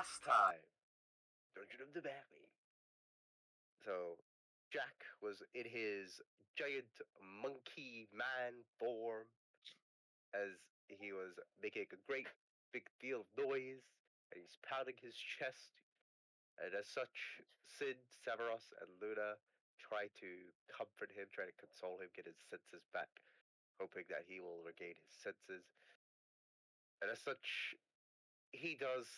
Last time, Dungeon of the Valley. So, Jack was in his giant monkey man form as he was making a great big deal of noise, and he's pounding his chest. And as such, Sid, Severos, and Luna try to comfort him, try to console him, get his senses back, hoping that he will regain his senses. And as such, he does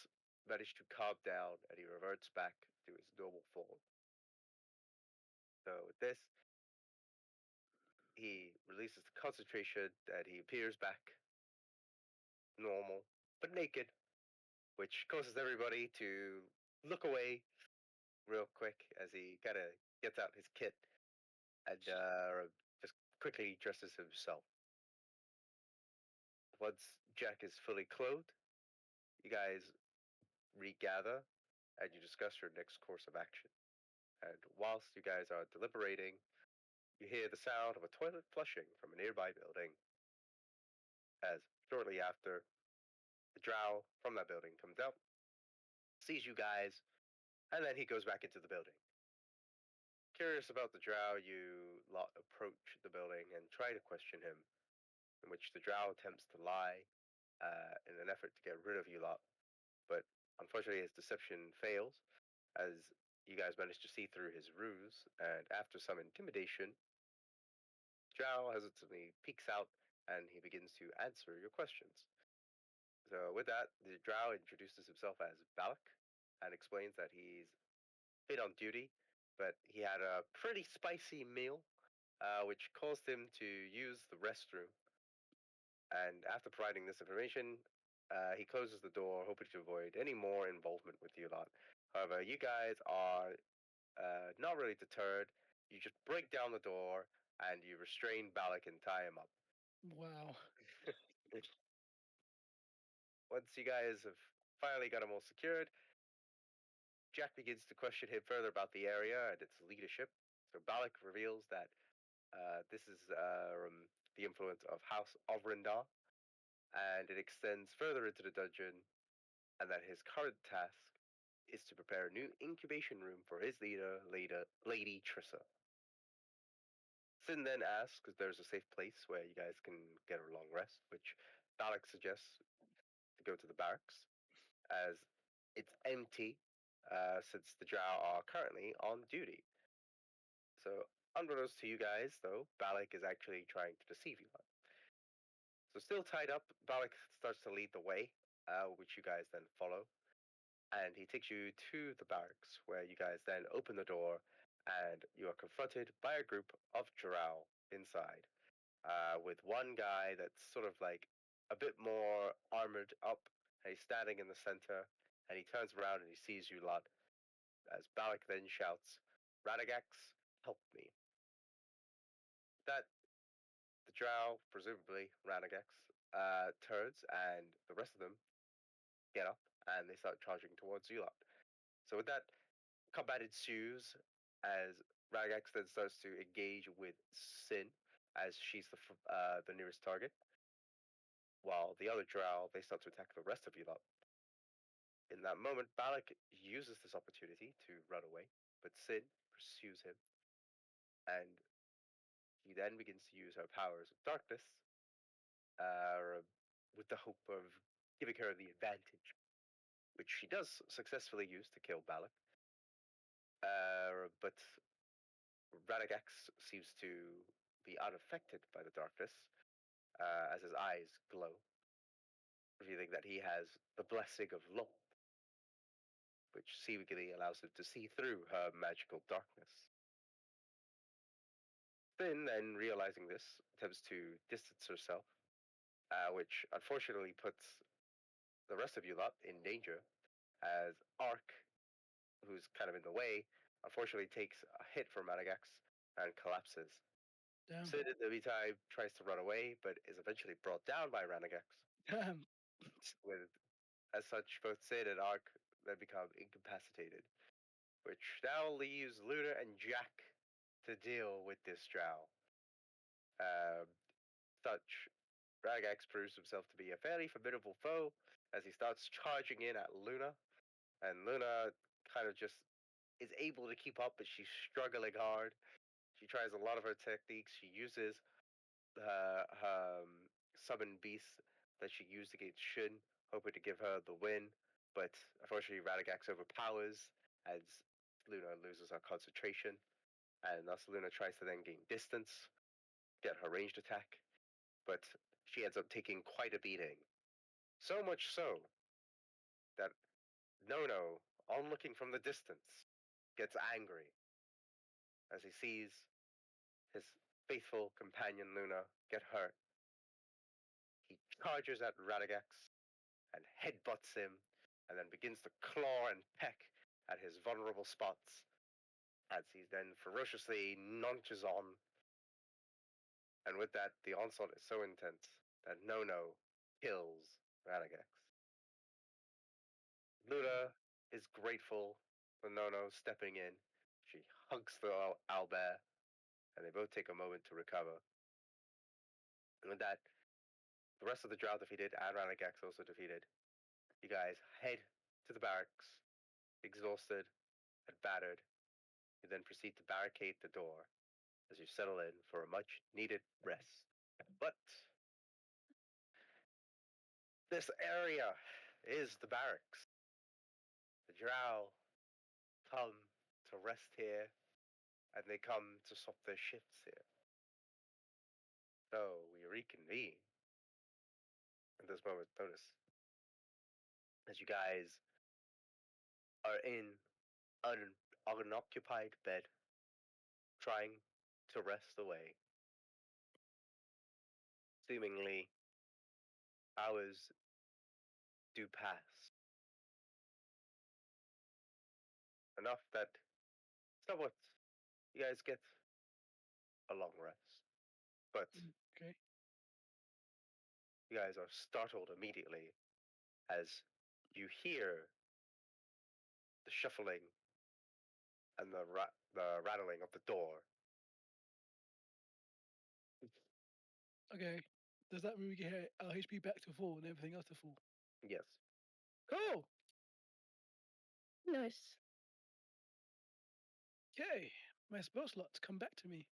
manage to calm down and he reverts back to his normal form. So with this, he releases the concentration and he appears back normal, but naked, which causes everybody to look away real quick as he kind of gets out his kit and just quickly dresses himself. Once Jack is fully clothed, you guys regather and you discuss your next course of action. And whilst you guys are deliberating, you hear the sound of a toilet flushing from a nearby building. As shortly after, the drow from that building comes out, sees you guys, and then he goes back into the building. Curious about the drow, you lot approach the building and try to question him, in which the drow attempts to lie in an effort to get rid of you lot. But unfortunately, his deception fails, as you guys manage to see through his ruse, and after some intimidation, Drow hesitantly peeks out and he begins to answer your questions. So with that, the Drow introduces himself as Balak and explains that he's fit on duty, but he had a pretty spicy meal, which caused him to use the restroom. And after providing this information, he closes the door, hoping to avoid any more involvement with you lot. However, you guys are not really deterred. You just break down the door and you restrain Balak and tie him up. Wow. Once you guys have finally got him all secured, Jack begins to question him further about the area and its leadership. So Balak reveals that this is the influence of House Ovrindar, and it extends further into the dungeon, and that his current task is to prepare a new incubation room for his leader, Lady Trissa. Sin then asks if there's a safe place where you guys can get a long rest, which Balak suggests to go to the barracks, as it's empty since the Drow are currently on duty. So, unbeknownst to you guys, though, Balak is actually trying to deceive you. So, still tied up, Balak starts to lead the way, which you guys then follow, and he takes you to the barracks, where you guys then open the door, and you are confronted by a group of Drow inside, with one guy that's sort of like a bit more armored up, and he's standing in the center, and he turns around and he sees you lot, as Balak then shouts, Radagax, help me. That the drow, presumably Radagax, turns and the rest of them get up and they start charging towards you lot. So with that, combat ensues as Radagax then starts to engage with Sin as she's the nearest target, while the other drow they start to attack the rest of you lot. In that moment, Balak uses this opportunity to run away, but Sin pursues him and he then begins to use her powers of darkness uh, with the hope of giving her the advantage, which she does successfully use to kill Balak. But Radagax seems to be unaffected by the darkness as his eyes glow, revealing that he has the blessing of Lolth, which seemingly allows him to see through her magical darkness. Finn, then realizing this, attempts to distance herself, which unfortunately puts the rest of you lot in danger, as Ark, who's kind of in the way, unfortunately takes a hit from Radagax and collapses. Damn. Sid, in the meantime, tries to run away, but is eventually brought down by Radagax. Damn. With, as such, both Sid and Ark then become incapacitated, which now leaves Luna and Jack to deal with this drow. Um, such, Radagax proves himself to be a fairly formidable foe as he starts charging in at Luna, and Luna kind of just is able to keep up, but she's struggling hard. She tries a lot of her techniques. She uses her summon beast that she used against Shin, hoping to give her the win. But unfortunately, Radagax overpowers as Luna loses her concentration, and thus Luna tries to then gain distance, get her ranged attack, but she ends up taking quite a beating. So much so that Nono, onlooking from the distance, gets angry as he sees his faithful companion Luna get hurt. He charges at Radagax and headbutts him, and then begins to claw and peck at his vulnerable spots as he then ferociously launches on. And with that, the onslaught is so intense that Nono kills Radagax. Luna is grateful for Nono stepping in. She hugs the owlbear, and they both take a moment to recover. And with that, the rest of the drow defeated, and Radagax also defeated. You guys head to the barracks, exhausted and battered. You then proceed to barricade the door as you settle in for a much needed rest. But this area is the barracks. The drow come to rest here, and they come to swap their shifts here. So we reconvene at this moment's notice as you guys are in an unoccupied bed, trying to rest away. Seemingly, hours do pass. Enough that somewhat you guys get a long rest. But Okay. you guys are startled immediately as you hear the shuffling and the rattling of the door. Okay. Does that mean we get our HP back to full and everything else to full? Yes. Cool. Nice. Okay. My spell slots come back to me.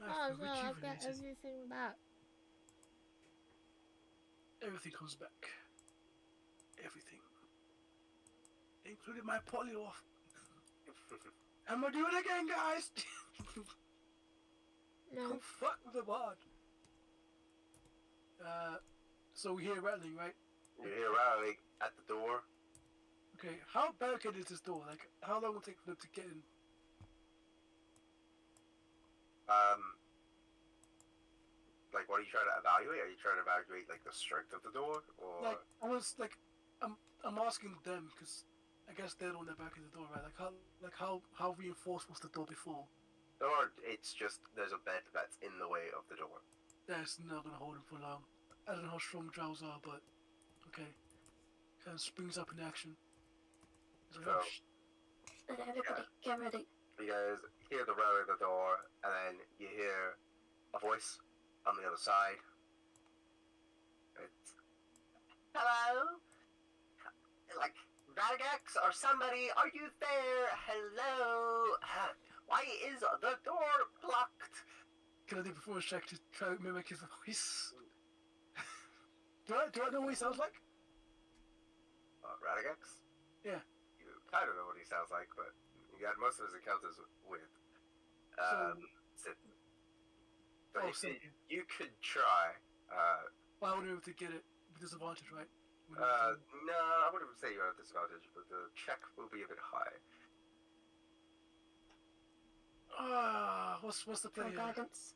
I Oh, feel so I'll get rejuvenated. everything back. Everything comes back. Everything. Including my polyoff. I'm gonna do it again, guys! No. Come fuck with the bard. So we hear rattling, right? You hear rattling at the door. Okay, how barricaded is this door? Like, how long will it take for them to get in? Like, what are you trying to evaluate? Are you trying to evaluate like the strength of the door, or Like, I was like, I'm asking them because I guess they're the one that barricaded the door, right? Like how reinforced was the door before? or it's just there's a bed that's in the way of the door. That's not gonna hold him for long. I don't know how strong drows are, but okay. Kind of springs up in action. He's like, So- oh, Everybody, get ready. You guys hear the rattling of the door, and then you hear a voice on the other side. It's, hello? Like, Radagax or somebody, are you there? Hello? Why is the door blocked? can I do before a check to try to mimic his voice? do I know what he sounds like? Radagax? Yeah. You kind of know what he sounds like, but you got most of his encounters with Sid. So Sid. you could try. Well, I wouldn't be able to get it with disadvantage, right? No, I wouldn't say you're at a disadvantage, but the check will be a bit high. What's the play here? Guidance.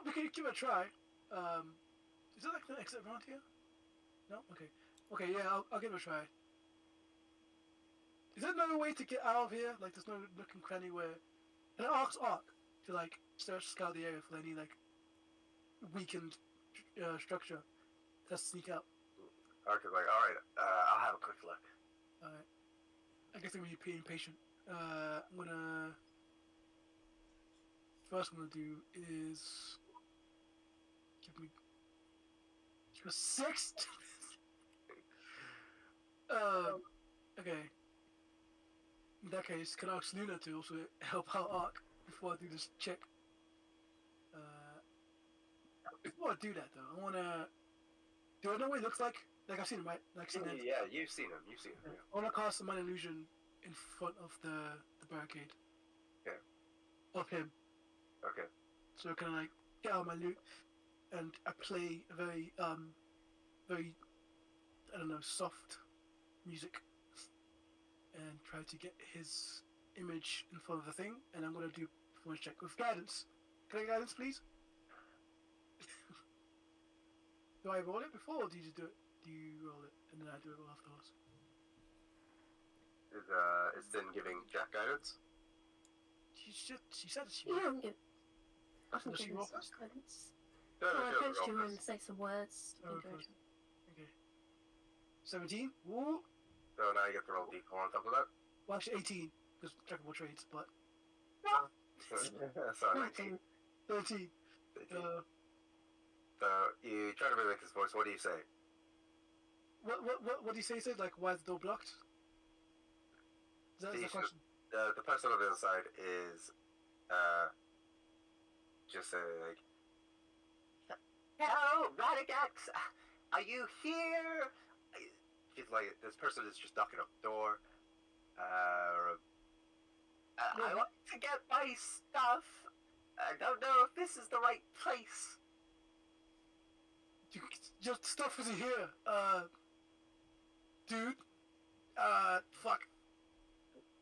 We can give it a try. Is there like an exit around here? No? Okay. Okay, yeah, I'll give it a try. Is there no way to get out of here? Like, there's no nook and cranny where... And I asked Ark to, like, scout the area for any, like, weakened structure. Let's sneak out. Ark is like, alright, I'll have a quick look. Alright. I guess I'm really being impatient. I'm gonna... First I'm gonna do is... Give me a 6? In that case, can I ask Luna to also help out Ark before I do this check? Before I do that though, I wanna. Do I know what he looks like? Like I've seen him, right? Like seen it. Yeah, you've seen him. You've seen him. I Yeah. wanna cast a minor illusion in front of the barricade. Okay. Of him. Okay. So I can like get out my loot and I play a very I don't know soft music and try to get his image in front of the thing, and I'm gonna do performance check with guidance. Can I get guidance, please? Do I roll it before, or do you just do it? Do you roll it and then I do it afterwards? Is Sin giving Jack guidance? She said she. Yeah, I'm good. I can Does give she him roll some first? guidance. No, Can I no, approach roll him and first. say some words? Oh, Encourage him. Okay. 17. Ooh. So now you get to roll D4 on top of that. Well, actually 18 because jack of all trades, but Sorry, 19. 13. 18. So you try to mimic his voice. What do you say? What do you say? Say like, why is the door blocked? Is that the question? The person on the other side is just say like, "Hello, Radagax, are you here?" She's like, this person is just knocking up the door. I want to get my stuff. I don't know if this is the right place. Your stuff isn't here, dude. Fuck.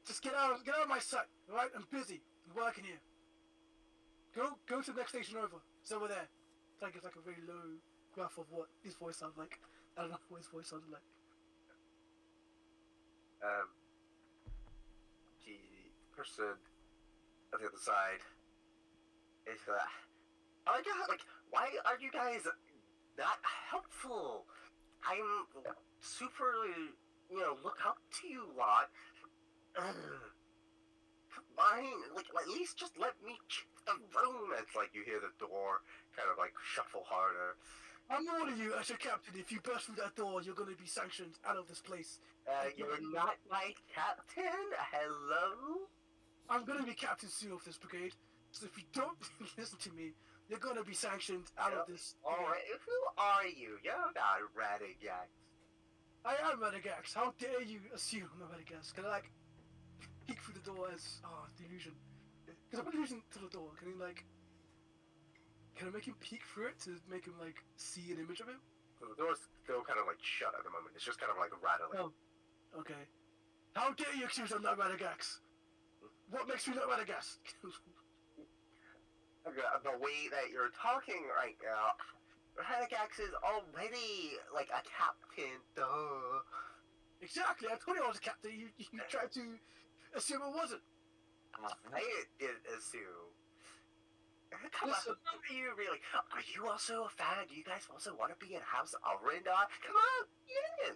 Just get out of my sight, alright? I'm busy. I'm working here. Go to the next station over. It's over there. It's like a very low graph of what his voice sounds like. I don't know what his voice sounded like. The person on the other side is oh my god, like, why are you guys not helpful? I'm super, look up to you lot. Come on, like, at least just let me check the room. It's like you hear the door kind of like shuffle harder. I'm warning you, as your captain, if you burst through that door, you're gonna be sanctioned out of this place. You're not my captain? Hello? I'm gonna be captain soon of this brigade, so if you don't listen to me, you're gonna be sanctioned out of this. Alright, who are you? You're not Radagax. I am Radagax. How dare you assume I'm Radagax? Can I like peek through the door as the illusion? Because I put illusion to the door. Can I make him peek through it to make him like see an image of him? So the door's still kind of like shut at the moment. It's just kind of like rattling. Oh, okay. How dare you accuse I'm not Radagax? What makes me not Radagax? The way that you're talking right now, Radagax is already like a captain. Duh. Exactly. I told you I was a captain. You tried to assume I wasn't. I did assume. Come Listen. on, are you really? Are you also a fan? Do you guys also want to be in House Alrindar? Come on, get in!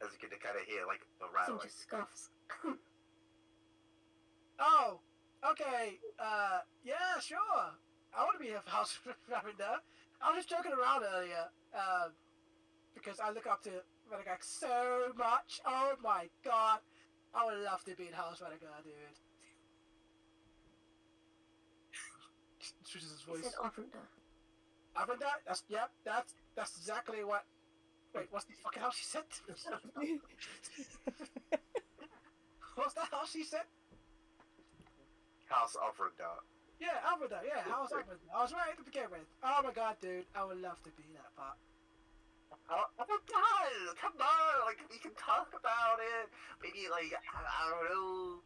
As you can kind of hear, like, the Sim rattling. just scoffs. Oh, okay. Yeah, sure. I want to be a house Ravender. I was just joking around earlier. Because I look up to Radagax so much. Oh my god. I would love to be in House Radagast, dude. Switches his He voice. said Arvunda. Ravender? That's exactly what. Wait, what's the fucking hell she said? What's that hell she said? House Alrindar. Yeah, Ravender, yeah, House Ravender. I was right to begin with. Oh my god, dude, I would love to be that part. Oh my god, come on, like, we can talk about it. Maybe, like, I don't know.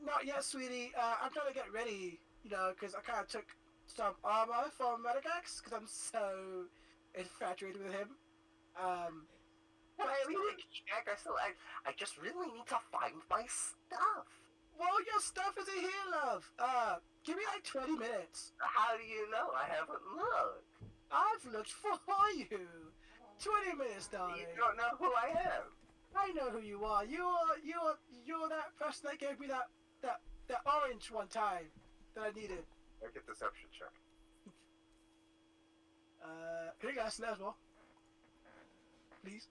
Not yet, sweetie. I'm trying to get ready, because I kind of took some armor from Radagax, because I'm so infatuated with him. I mean, like, Jack, I just really need to find my stuff. Well, your stuff isn't here, love. Give me like 20 minutes. How do you know? I haven't looked. I've looked for you. 20 minutes, darling. You don't know who I am. I know who you are. You're that person that gave me that orange one time that I needed. Make a deception check. Can you guys as well? Please.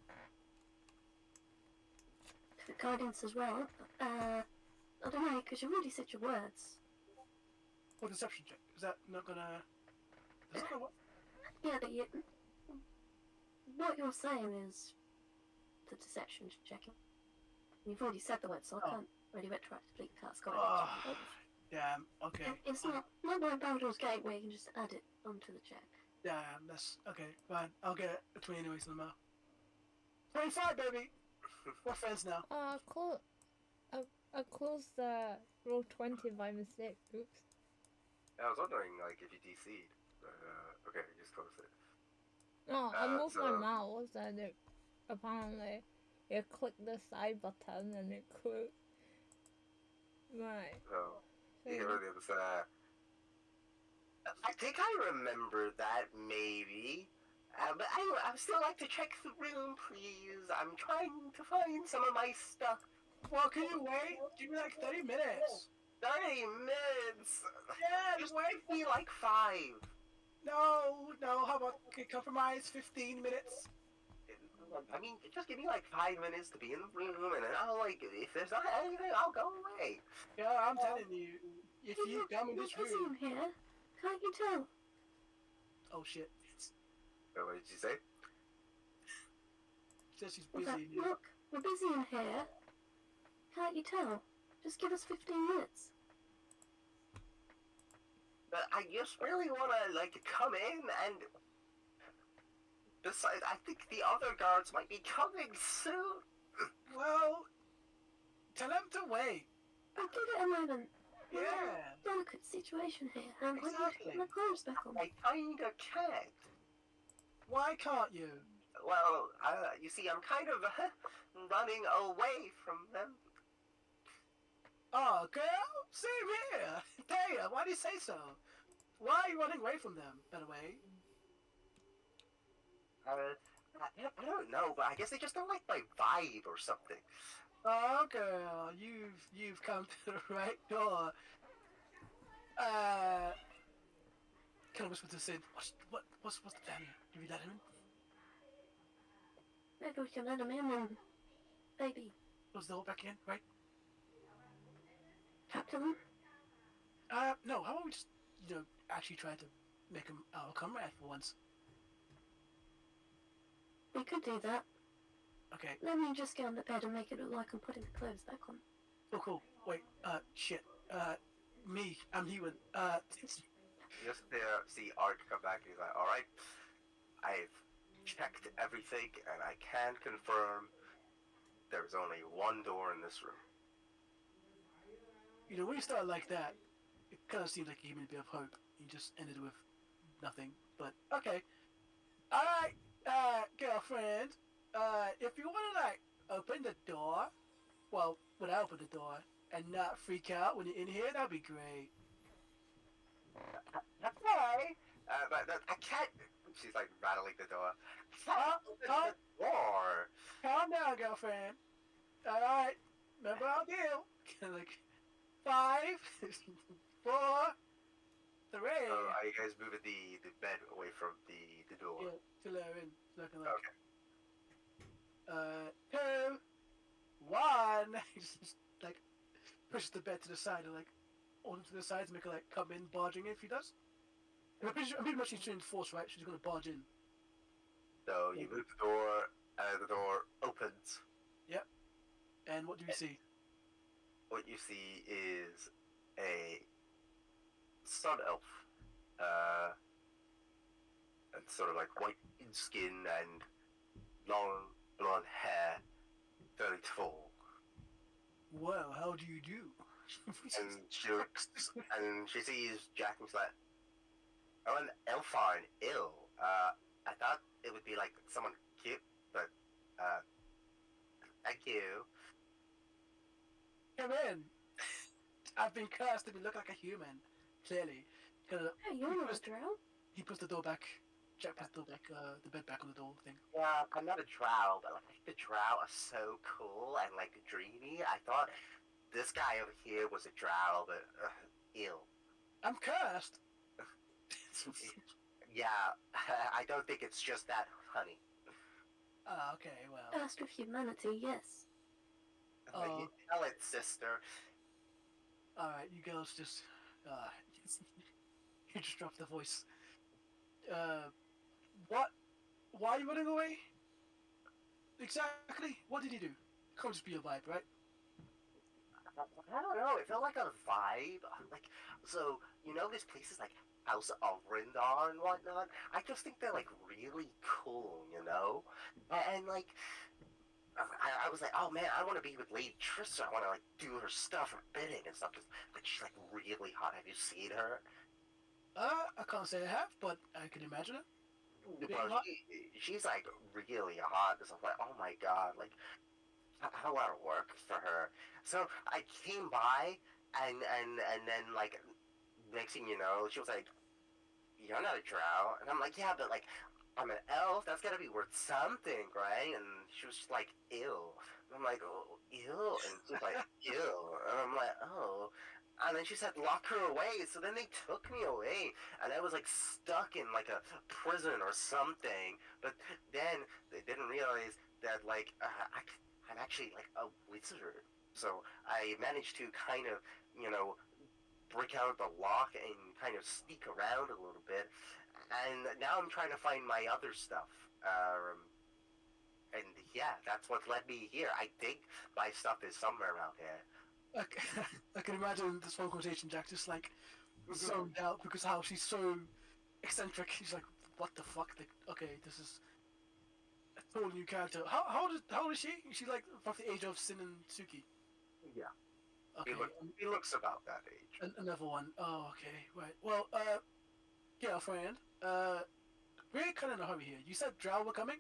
for guidance as well. I don't know, because you've already said your words. What deception check? Is that not gonna... Is that gonna work? Yeah, but what you're saying is the deception checking. You've already said the word, so I can't really retroactively cast guidance. Oh, damn, okay. It's not like Baldur's Gate where you can just add it onto the check. Damn, that's... Okay, fine. I'll get a 20 anyway somehow. 25, baby! We're friends now. I closed the roll 20 by mistake. Oops. I was wondering, like, if you DC'd. Okay, just close it. No, I moved my so- mouse and it apparently you click the side button and it closed. Right. So, yeah, it was, I think I remember that, maybe. But I would still like to check the room, please. I'm trying to find some of my stuff. Well, can you wait? Give me like 30 minutes. 30 minutes! Yeah, Just wait. give me like 5. No, how about, okay, compromise 15 minutes? I mean, just give me like 5 minutes to be in the room, and then I'll, like, if there's not anything, I'll go away. Yeah, I'm telling you, if you come in this We're busy room... in here. Can't you tell? Oh shit. What did you say? She says she's Okay, busy in here. look, we're busy in here. Can't you tell? Just give us 15 minutes. But I just really want to, like, come in, and besides, I think the other guards might be coming soon. Well, tell them to wait. But give it a moment. We're in Yeah. a delicate situation here, and we need to Exactly. get my clothes back on. I kinda can't. Why can't you? Well, you see, I'm kind of running away from them. Oh, girl, same here. Taya, why do you say so? Why are you running away from them, by the way? I don't know, but I guess they just don't like my vibe or something. Oh, girl, you've come to the right door. Kind of whisper to Sid, what's the plan here? Do we let him in? Maybe we can let him in and maybe Close the door back in, right? capture him. No, how about we just, actually try to make him our comrade for once? We could do that. Okay, Let me just get on the bed and make it look like I'm putting the clothes back on. oh cool. Wait, shit. I'm Ewan. Just see Art come back and he's like, alright, I've checked everything and I can confirm there's only one door in this room. When you start like that, it kind of seems like you gave me a bit of hope. You just ended with nothing, but okay. Alright, girlfriend, if you want to, like, open the door, well, when I open the door, and not freak out when you're in here, that'd be great. Okay. But I can't. She's like rattling the door. I can't open the door. Calm down, girlfriend. Alright, remember our deal. Like, 5, 4, 3. Are you guys moving the bed away from the door? Yeah, to let her in. Looking like, Okay. 2, 1. He just, like, pushes the bed to the side and, like, onto the side to make her, like, come in, barging in if he does. I'm pretty much she's doing force, right? She's gonna barge in. So you move the door opens. And what do we see? What you see is a sun elf. And sort of like white in skin and long blonde hair, fairly tall. Well, how do you do? And she looks, and she sees Jack and she's like, "Oh, an Elfine, ill. I thought it would be like someone cute, but thank you." Come in. I've been cursed to look like a human. Clearly. Hey, you're not a drow. He puts the door back. Jack puts the door back, the bed back on the door thing. Yeah, I'm not a drow, but like I think the drow are so cool and like dreamy. I thought this guy over here was a drow, but ill. I'm cursed. Yeah, I don't think it's just that, honey. Okay, well. Cursed with humanity, yes. Oh. You tell it, sister. Alright, you girls just you just dropped the voice. What? Why are you running away? Exactly. What did you do? Can't just be a vibe, right? I don't know. It felt like a vibe. Like, so you know, this place is like House of Rindar and whatnot. I just think they're like really cool, you know. And like, I was like, oh man, I want to be with Lady Trista. I want to like do her stuff, her bidding and stuff. 'Cause, like, she's like really hot. Have you seen her? I can't say I have, but I can imagine it. Being Well, hot. she's like really hot. So I'm like, oh my god, like a lot of work for her. So I came by, and then like next thing you know, she was like, "You're not a drow," and I'm like, "Yeah, but like I'm an elf. That's gotta be worth something, right?" And she was just like, "Ew." And I'm like, "Oh, ew," and she's like, "Ew," and I'm like, "Oh." And then she said, "Lock her away." So then they took me away, and I was like stuck in like a prison or something. But then they didn't realize that like I'm actually like a wizard. So I managed to kind of, you know, break out of the lock and kind of sneak around a little bit. And now I'm trying to find my other stuff. And yeah, that's what led me here. I think my stuff is somewhere around here. I can imagine this phone conversation, Jack, just like zoned out because how she's so eccentric. She's like, what the fuck? Like, okay, this is a total new character. How old is she? Is she like roughly the age of Sin and Suki? Yeah, Okay, he looks about that age. another one. Oh, okay, right. Well, girlfriend, we're kind of in a hurry here. You said Drow were coming?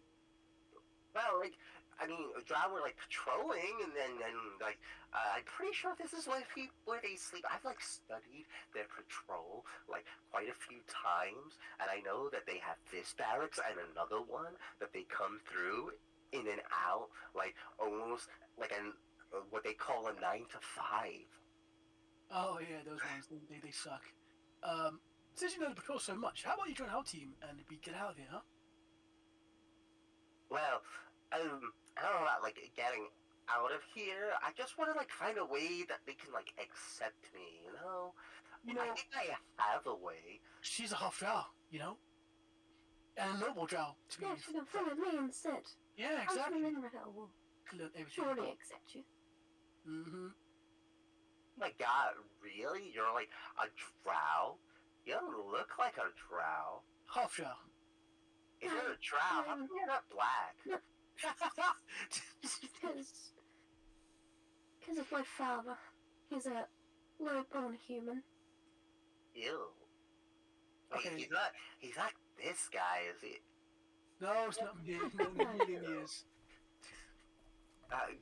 Well, like, I mean, Drow were like patrolling, and then like, I'm pretty sure this is where they sleep. I've like studied their patrol like quite a few times, and I know that they have this barracks and another one that they come through in and out, like almost like an what they call a 9 to 5. Oh yeah, those ones. They suck. Since you know the patrol so much, how about you join our team and we get out of here, huh? Well, I don't know about like getting out of here. I just want to like find a way that they can like accept me. You know, You I know, think I have a way. she's a half Drow, you know, and a noble Drow to be. Yeah, she can follow me instead. Yeah, I'll exactly. in the hell. Learn everything. Surely accept you. Mm-hmm. My God, really? You're like a drow? You don't look like a drow. Half Drow. If you're a drow, how come you're not black? Because of my father. He's a low-born human. Ew. Wait, Okay. he's not this guy, is he? No, it's not me. No, million years.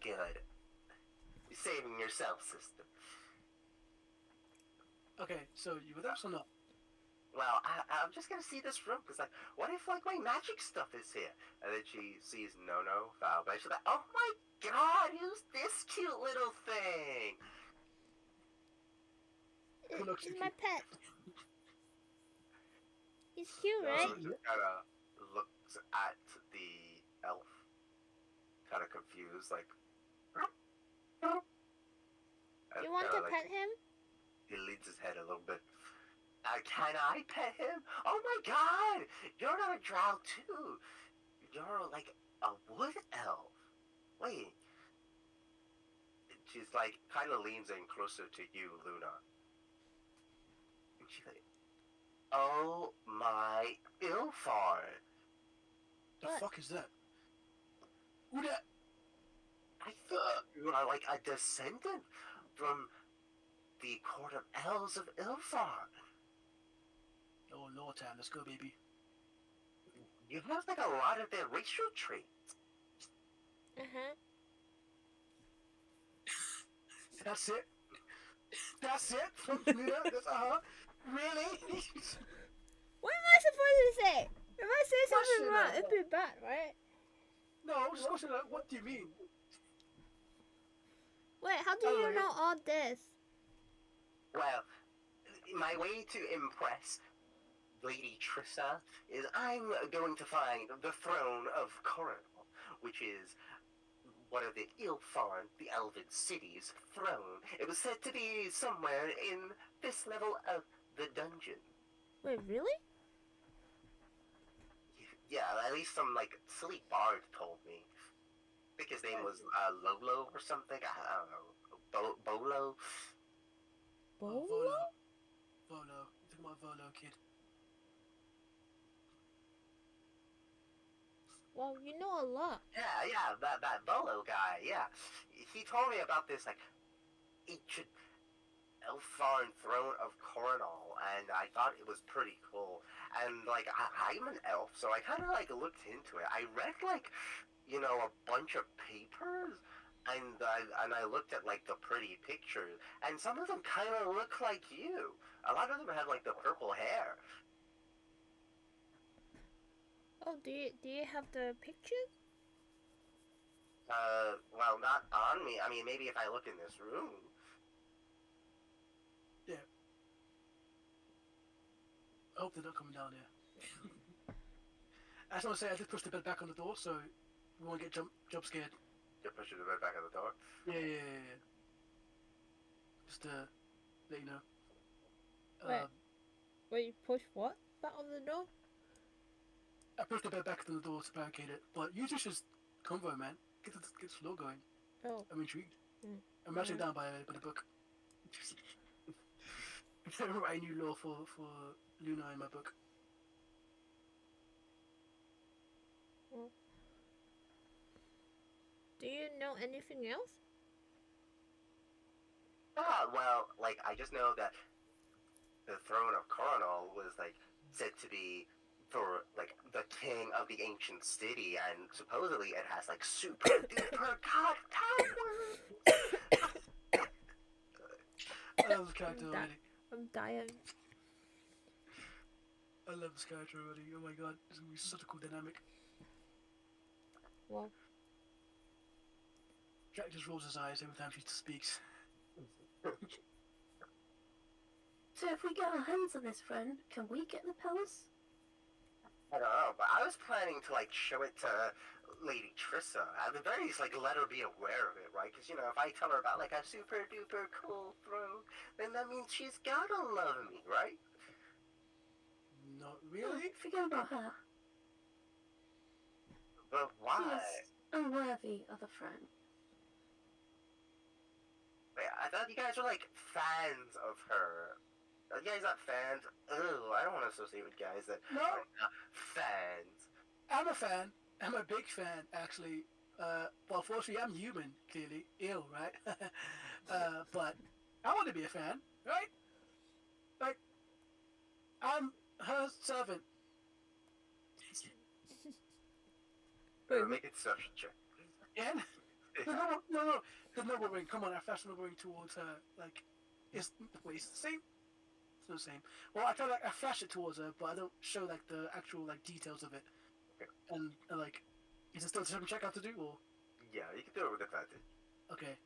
Good. You're saving yourself, sister. Okay, so you with us or not? Well, I'm just gonna see this room, because, like, what if, like, my magic stuff is here? And then she sees No, foul, but she's like, oh my god, who's this cute little thing? Who looks He's so my cute? pet. He's cute, No, right? just kind of looks at the elf, kind of confused, like, You want to pet him? He leans his head a little bit. Can I pet him? Oh my god! You're not a drow too. You're like a wood elf. Wait. She's like kind of leans in closer to you, Luna. And she's like, "Oh my Ilfar! The What? fuck is that? Who that? I think you are like a descendant from the court of elves of Ilfar. Oh Lord, time. Let's go, baby. You have like a lot of their racial traits." Uh-huh. That's it. That's it. From Luna. That's Really? What am I supposed to say? If I say something Question wrong, out. it'd be bad, right? No, I was just questioning. Like, what do you mean? Wait, how do Oh, you yeah. know all this? Well, my way to impress Lady Trissa is I'm going to find the throne of Coronel, which is one of the Ilfarn, the Elven City's throne. It was said to be somewhere in this level of the dungeon. Wait, really? Yeah, at least some like silly bard told me. I think his name was Lolo or something. I don't know. Bolo. Bolo? Volo. Volo. You talking about Volo, kid? Well, you know a lot. Yeah, that Bolo guy. Yeah, he told me about this like ancient Elfarn throne of Coronal, and I thought it was pretty cool. And like I'm an elf, so I kind of like looked into it. I read like a bunch of papers, and I looked at like the pretty pictures, and some of them kind of look like you. A lot of them had like the purple hair. Oh, do you have the pictures? Well, not on me. I mean, maybe if I look in this room. Yeah. I hope they're not coming down here. I just want to say, I just pushed the bed back on the door, so we won't get jump scared. You're pushing the bed back on the door. Yeah. Just to let you know. Wait. Wait, you push what? Back on the door? I pushed the bed back to the door to barricade it, but you just convo, man. Get the flow going. Oh. I'm intrigued. Mm. I'm actually down by the book. Writing new lore for Luna in my book. Well, do you know anything else? Well, like I just know that the throne of Coronal was like said to be for like the king of the ancient city, and supposedly it has like super duper god powers. I love this character already. I'm dying. I love this character already. Oh my god, this is gonna be such a cool dynamic. Well, Jack just rolls his eyes every time she speaks. So if we get our hands on this friend, can we get the powers? I don't know, but I was planning to like show it to Lady Trissa. At the very least, like let her be aware of it, right? Because if I tell her about like a super duper cool throne, then that means she's gotta love me, right? Not Oh, really. forget about her. But why? She is unworthy of a friend. Wait, I thought you guys were like fans of her. Are you guys not fans? Ugh, I don't want to associate with guys that No. are not fans. I'm a fan. I'm a big fan, actually. Well, fortunately, I'm human, clearly. Ill, right? But I want to be a fan, right? Like, I'm her servant. Make it such a check. And no. The noble ring. Come on, I flash the noble ring towards her. Like, it's the same. It's not the same. Well, I flash it towards her, but I don't show like the actual like details of it. Okay. And like, is it still a separate check I have to do, or? Yeah, you can do it with advantage. Okay.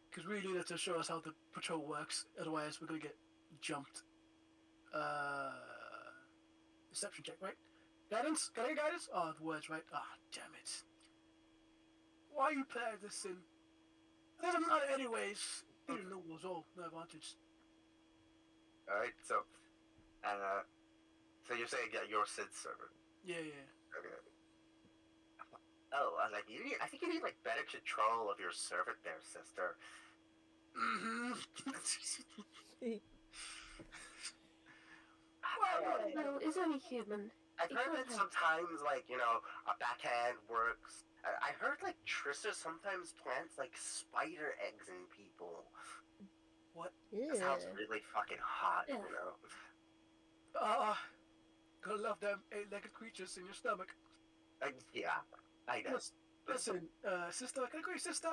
Because we need it to show us how the patrol works. Otherwise, we're gonna get jumped. Deception check, right? Guidance? Can I get guidance? Oh, the words, right? Ah, damn it. Why you playing this in? It doesn't matter anyways. You didn't know it was all. No advantage. Alright, so you're saying that you're Sid's servant? Yeah. Okay. Oh, I was like, I think you need like better control of your servant there, sister. Mm-hmm. No, it's only human. I've heard that sometimes, like, a backhand works. I heard, like, Trissa sometimes plants, like, spider eggs in people. What? That sounds really fucking hot, Yeah. Gotta love them eight-legged creatures in your stomach. Yeah, I know. Listen, sister, can I call you sister?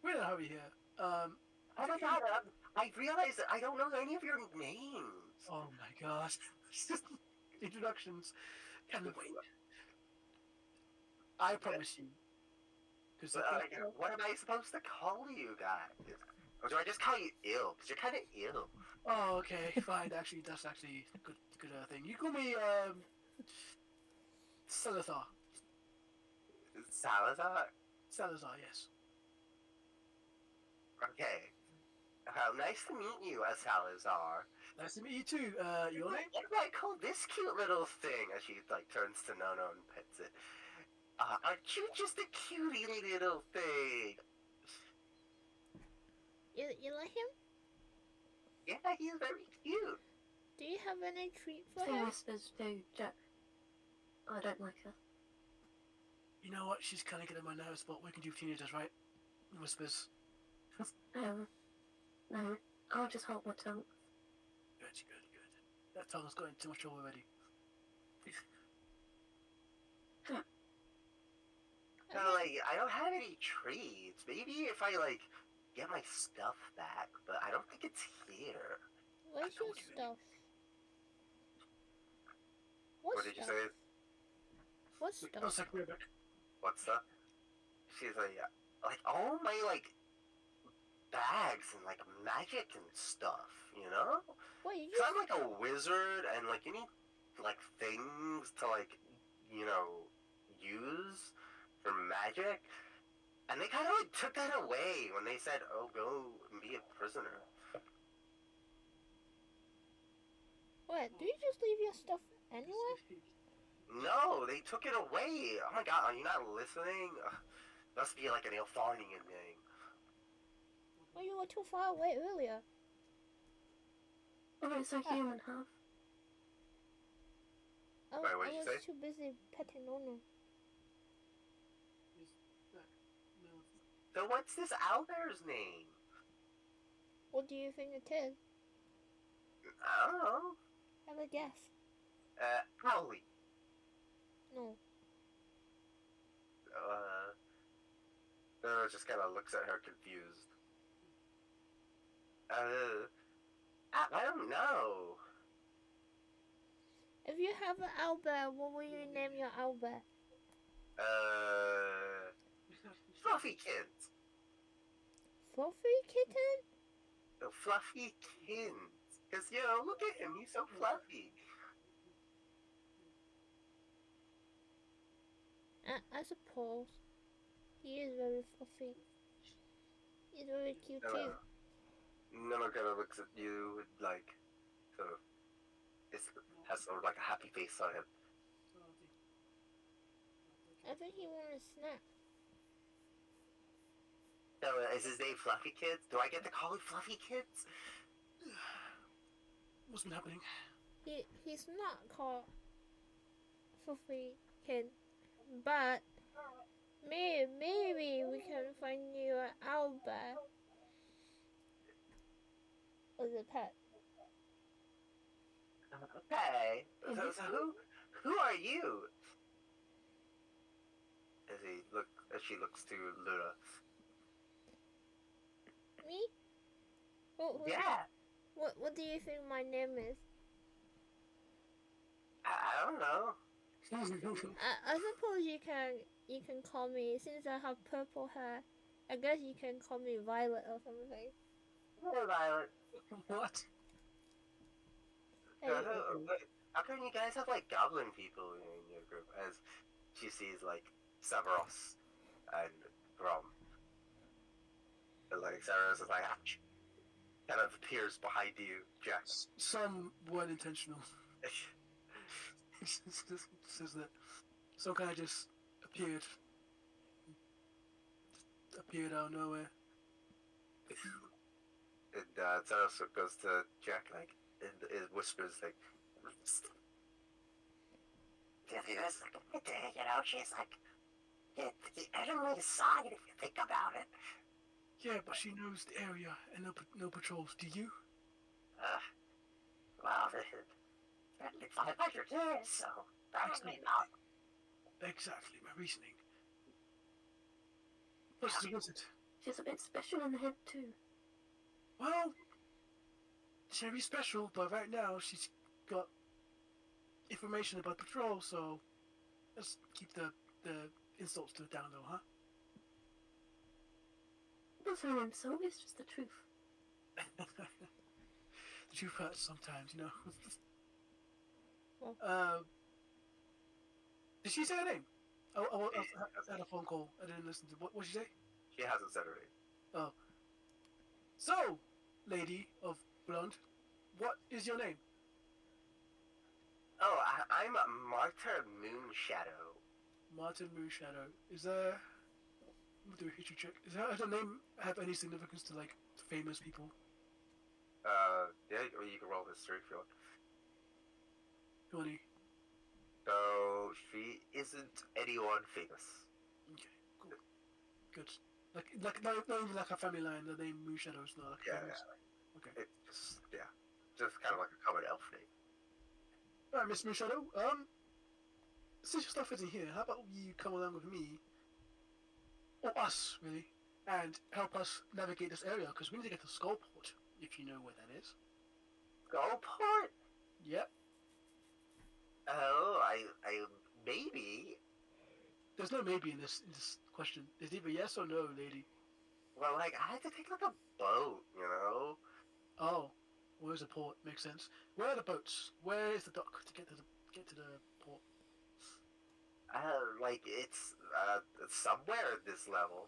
We're in a hurry here. Oh my god, I realized that I don't know any of your names. Oh my gosh. Introductions. Can wait. I promise you. Because what am I supposed to call you guys? Or do I just call you ill? Because you're kind of ill. Oh, okay, fine. Actually, that's actually a good thing. You call me Salazar? Salazar, yes. Okay. Nice to meet you, Salazar. Nice to meet you too. Your name? What do I call this cute little thing? As she like turns to Nono and pets it. Aren't you just a cutie little thing? You like him? Yeah, he's very cute. Do you have any treat for She him? whispers to Jack, I don't like her. You know what? She's kind of getting on my nerves, but we can do teenagers, right? Whispers. No, I'll just hold my tongue. Good. That tongue's got too much trouble already. So, like, I don't have any treats. Maybe if I, like, get my stuff back, but I don't think it's here. Where's your told you. stuff? What did you say? What Wait, stuff? one second, we're back. What's that? She's like, all my, like, bags and, like, magic and stuff, you know? What you Cause I'm, like, a wizard, and, like, you need, like, things to, like, you know, use for magic. And they kind of, like, took that away when they said, oh, go and be a prisoner. Wait, do you just leave your stuff anywhere? No, they took it away. Oh my god, are you not listening? Must be like an Ilfarnian thing. Well, you were too far away earlier. Oh, it's a human, huh? Wait, what did you I was say? too busy petting Nono. So what's this owlbear's name? What do you think it is? I don't know. Have a guess. Owly. No. No, just kind of looks at her confused. I don't know. If you have an owlbear, what will you name your owlbear? Fluffy kids. Fluffy kitten? The fluffy kids. Cause you know, look at him, he's so fluffy. I suppose. He is very fluffy. He's very cute too. Nana kind of looks at you with like, sort of, has sort of like a happy face on him. I think he wants a snack. So, is his name Fluffy Kids? Do I get to call him Fluffy Kids? What's been happening? He's not called Fluffy Kid, but maybe we can find you an owlbear as a pet. Okay. So who are you? As she looks to Luna. Me? Yeah. What do you think my name is? I don't know. I suppose you can call me, since I have purple hair, I guess you can call me Violet or something. Hey, Violet. What? Hey, How come you guys have like goblin people in your group? As she sees like Severus and Grom. And like Severus is like, ouch. Kind of appears behind you, Jack. Some weren't intentional. Says that some kind of just appeared out of nowhere. And Severus goes to Jack like, and it whispers like, you know, she's like, the enemy side if you think about it. Yeah, but she knows the area and no patrols. Do you? Well, it's 500 years, so probably not. Exactly, my reasoning. Plus, she's a wizard. She's a bit special in the head too. Well, she may be special, but right now she's got information about patrol, so let's keep the insults to the down low, huh? What's her insult? It's just the truth. The truth hurts sometimes, you know. Well. Did she say her name? I had a phone call. I didn't listen to what did she say? She hasn't said her name. Oh, so, lady of blonde, what is your name? Oh, I'm Marta Moonshadow. Martin Moonshadow. Is there? I'm gonna do a history check. Does her name have any significance to like famous people? Yeah, or you can roll history if you want. 20. So she isn't anyone famous. Okay, cool, good. Like not even like a family line. The name Moonshadow is not like Yeah, famous. yeah. Okay. It's just kind of like a common elf name. All right, Miss Moonshadow. Since your stuff isn't here, how about you come along with me, or us, really, and help us navigate this area? Because we need to get to Skullport, if you know where that is. Skullport? Yep. Oh, I maybe. There's no maybe in this question. It's either yes or no, lady. Well, like I had to take like a boat, you know. Oh, where's the port? Makes sense. Where are the boats? Where is the dock to get to the port? Like it's somewhere at this level.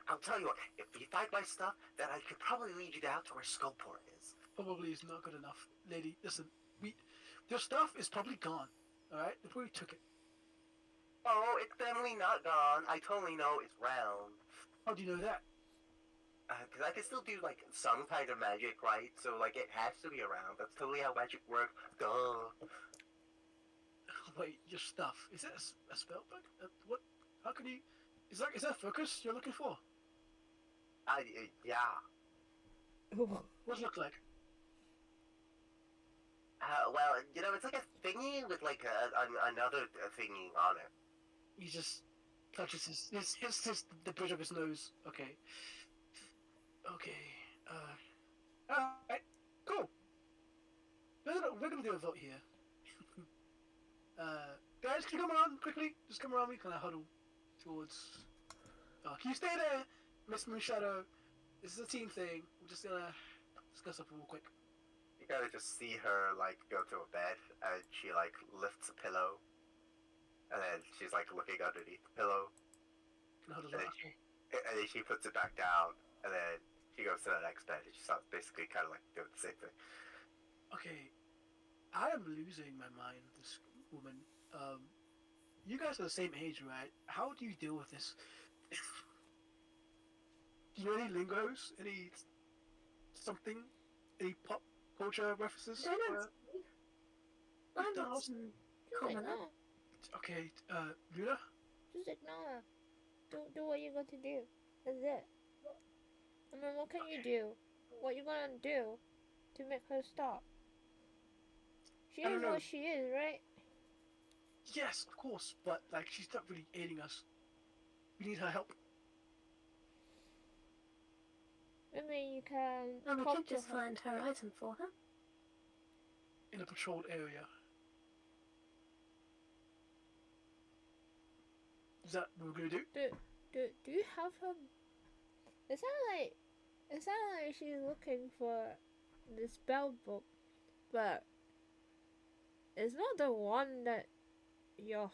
I'll tell you what. If you find my stuff, then I could probably lead you down to where Skullport is. Probably is not good enough, lady. Listen, your stuff is probably gone. All right, they probably took it. Oh, it's definitely not gone. I totally know it's round. How do you know that? Because I can still do like some kind of magic, right? So like it has to be around. That's totally how magic works. Duh. Wait, your stuff is that a spell book? What? How can you? Is that focus you're looking for? Yeah. What does it look like? Well, you know, it's like a thingy with like another thingy on it. He just touches the bridge of his nose. Okay. Okay. Alright. Cool. We're gonna do a vote here. Guys, can you come around quickly? Just come around me. Can I huddle towards? Can you stay there, Miss Moonshadow? This is a team thing. We're just gonna discuss something real quick. You gotta just see her like go to a bed and she like lifts a pillow, and then she's like looking underneath the pillow, Can I huddle and then around? and then she puts it back down, and then she goes to the next bed and she starts basically kind of like doing the same thing. Okay. I am losing my mind. This woman. You guys are the same age, right? How do you deal with this? Do you know any lingos? Any something? Any pop culture references? I don't I'm What the not hell? some Just common. ignore. Okay, Luna? Just ignore. Do what you got to do. That's it. I mean, what can you do? What you gonna do to make her stop? She I don't is know. what she is, right? Yes, of course, but like she's not really aiding us. We need her help. I mean, you can And we talk could to just her. find her item for her. In a patrolled area. Is that what we're gonna do? Do you have her? It sounds like she's looking for the spell book, but it's not the one that you're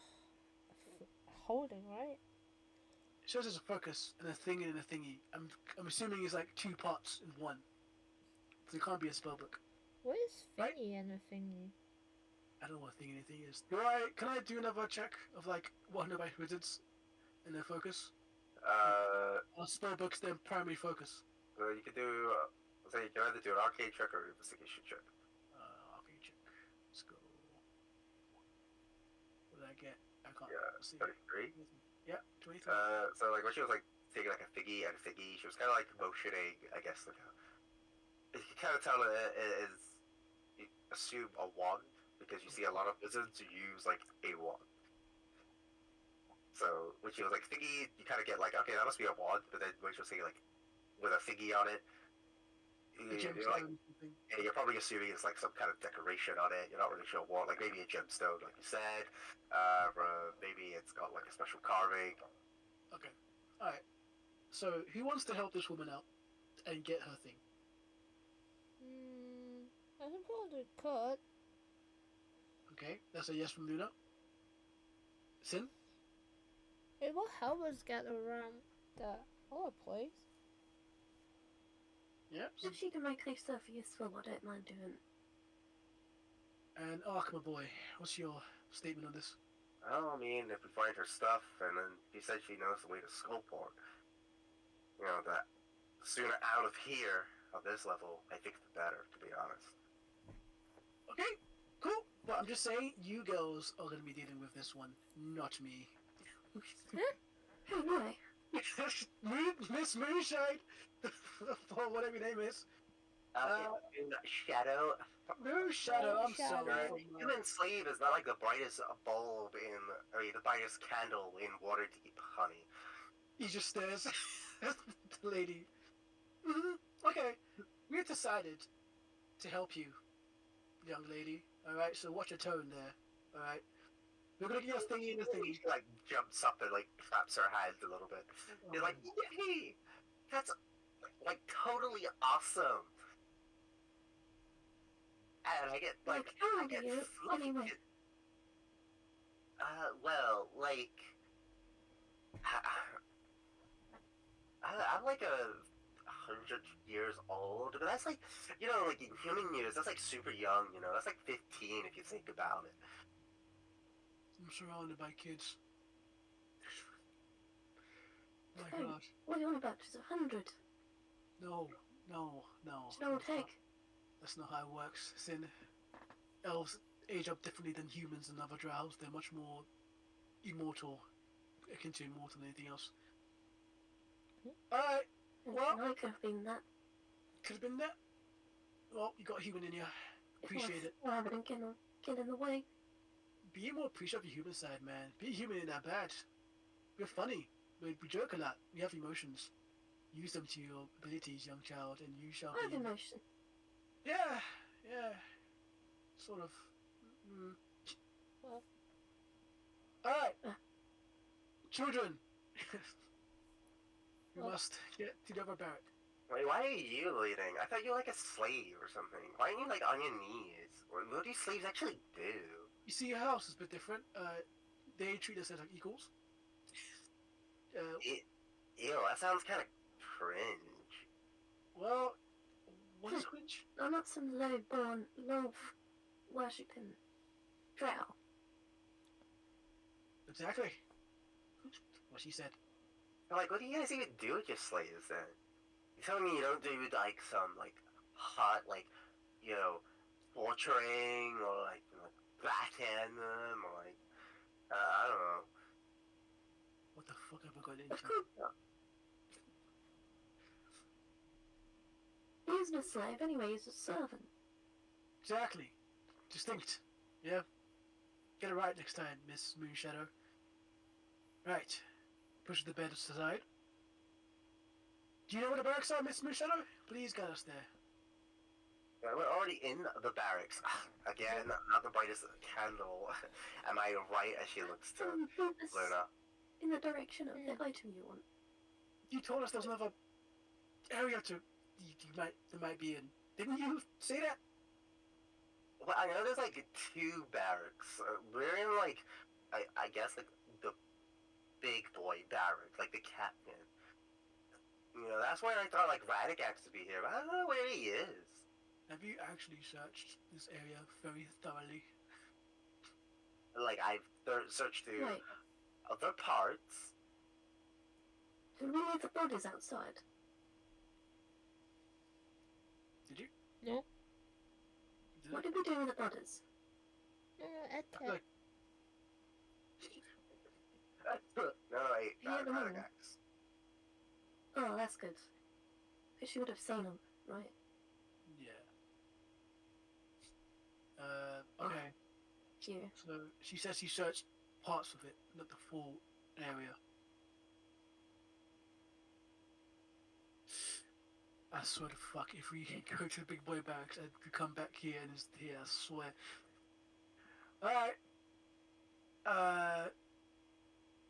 holding, right? It shows us a focus and a thing and a thingy. I'm assuming it's like two parts in one. So it can't be a spell book. What is Right. thingy and a thingy? I don't know what thing anything is. Can I do another check of like what I know about wizards and their focus? Our spell books, their primary focus. So you could do. So you can either do an arcade check or an investigation check. Okay, check. Let's go. What did I get? I can't Yeah, see. 33. Yeah, 23. So like when she was like taking like a figgy and a figgy, she was kind of like motioning. I guess like you can kind of tell it is. You assume a wand because you see a lot of wizards who use like a wand. So when she was like figgy, you kind of get like, okay, that must be a wand. But then when she was saying like with a figgy on it, you're like, Something. yeah, you're probably assuming it's like some kind of decoration on it. You're not really sure what, like maybe a gemstone, like you said, or maybe it's got like a special carving. Okay. Alright. So, who wants to help this woman out and get her thing? I suppose it could. Okay, that's a yes from Luna. Sin? It will help us get around the other place. Yep. If she can make this stuff useful, I don't mind doing. And Arkema boy, what's your statement on this? Well, I mean, if we find her stuff, and then she said she knows the way to Skullport, you know, that the sooner out of here, of this level, I think the better, to be honest. Okay, cool. But I'm just saying, you girls are going to be dealing with this one, not me. Hey, why? Miss Moonshine, or whatever your name is. Shadow. No Shadow, I'm Shadow. sorry. Human slave is not like the brightest bulb in, I mean, the brightest candle in Waterdeep, honey. He just stares at the lady. Okay, we have decided to help you, young lady. Alright, so watch your tone there. Alright? We're gonna get your thingy in the thingy. She, like, jumps up and, like, claps her hands a little bit. You're like, yay! That's, like, totally awesome! And I get, like, how I old get are you, fluffy. anyway? Well, like, I'm like 100 years old, but that's like, you know, like in human years, that's like super young, you know, that's like 15 if you think about it. I'm surrounded by kids. My Hey, god. what are you on about? She's 100. No. She's an old egg. That's not how it works. Sin. Elves age up differently than humans and other drows. They're much more immortal, akin to immortal than anything else. Alright, well, I could have been that. could have been that. Well, you got a human in you. Appreciate it. Well, I didn't get in the way. Be more appreciative of your human side, man. Be human in that bad. We're funny. We joke a lot. We have emotions. Use them to your abilities, young child, and you shall I have be. emotion. Yeah. Sort of. Well. Alright. Children. We Well. must get to the other barrack. Wait, why are you leading? I thought you were like a slave or something. Why aren't you like on your knees? What do slaves actually do? You see, your house is a bit different. They treat us as like equals. Ew, that sounds kind of cringe. Well, what is cringe? I'm not some low-born, love-worshipping drow. Exactly. What she said. Like, what do you guys even do with your slaves then? You telling me you don't do like some like hot like, you know, torturing or like, you know, like backhand them or like I don't know. What the fuck have I got into? Of course. He isn't a slave anyway, he's a servant. Exactly. Distinct. Yeah. Get it right next time, Miss Moonshadow. Right. Push the bed aside. Do you know where the barracks are, Miss Moonshadow? Please guide us there. Yeah, we're already in the barracks. Again, not the brightest candle. Am I right? As she looks to Luna. In the direction of the item you want. You told us there was another area to there might be in. Didn't you say that? Well, I know there's like 2 barracks. We're in like, I guess like the big boy barrack, like the captain. You know, that's where I thought like Radic has to be here, but I don't know where he is. Have you actually searched this area very thoroughly? Like I've searched through Right. other parts. Did we leave the bodies outside? Did you? No. Did What did we do with the bodies? Okay. Like, No, Yeah, the one. Radicax. Oh, that's good. Because she would have seen them, right? yeah. Okay. Yeah. So she says she searched parts of it, not the full area. I swear to fuck, if we go to the big boy barracks and we come back here and it's here, I swear. Alright.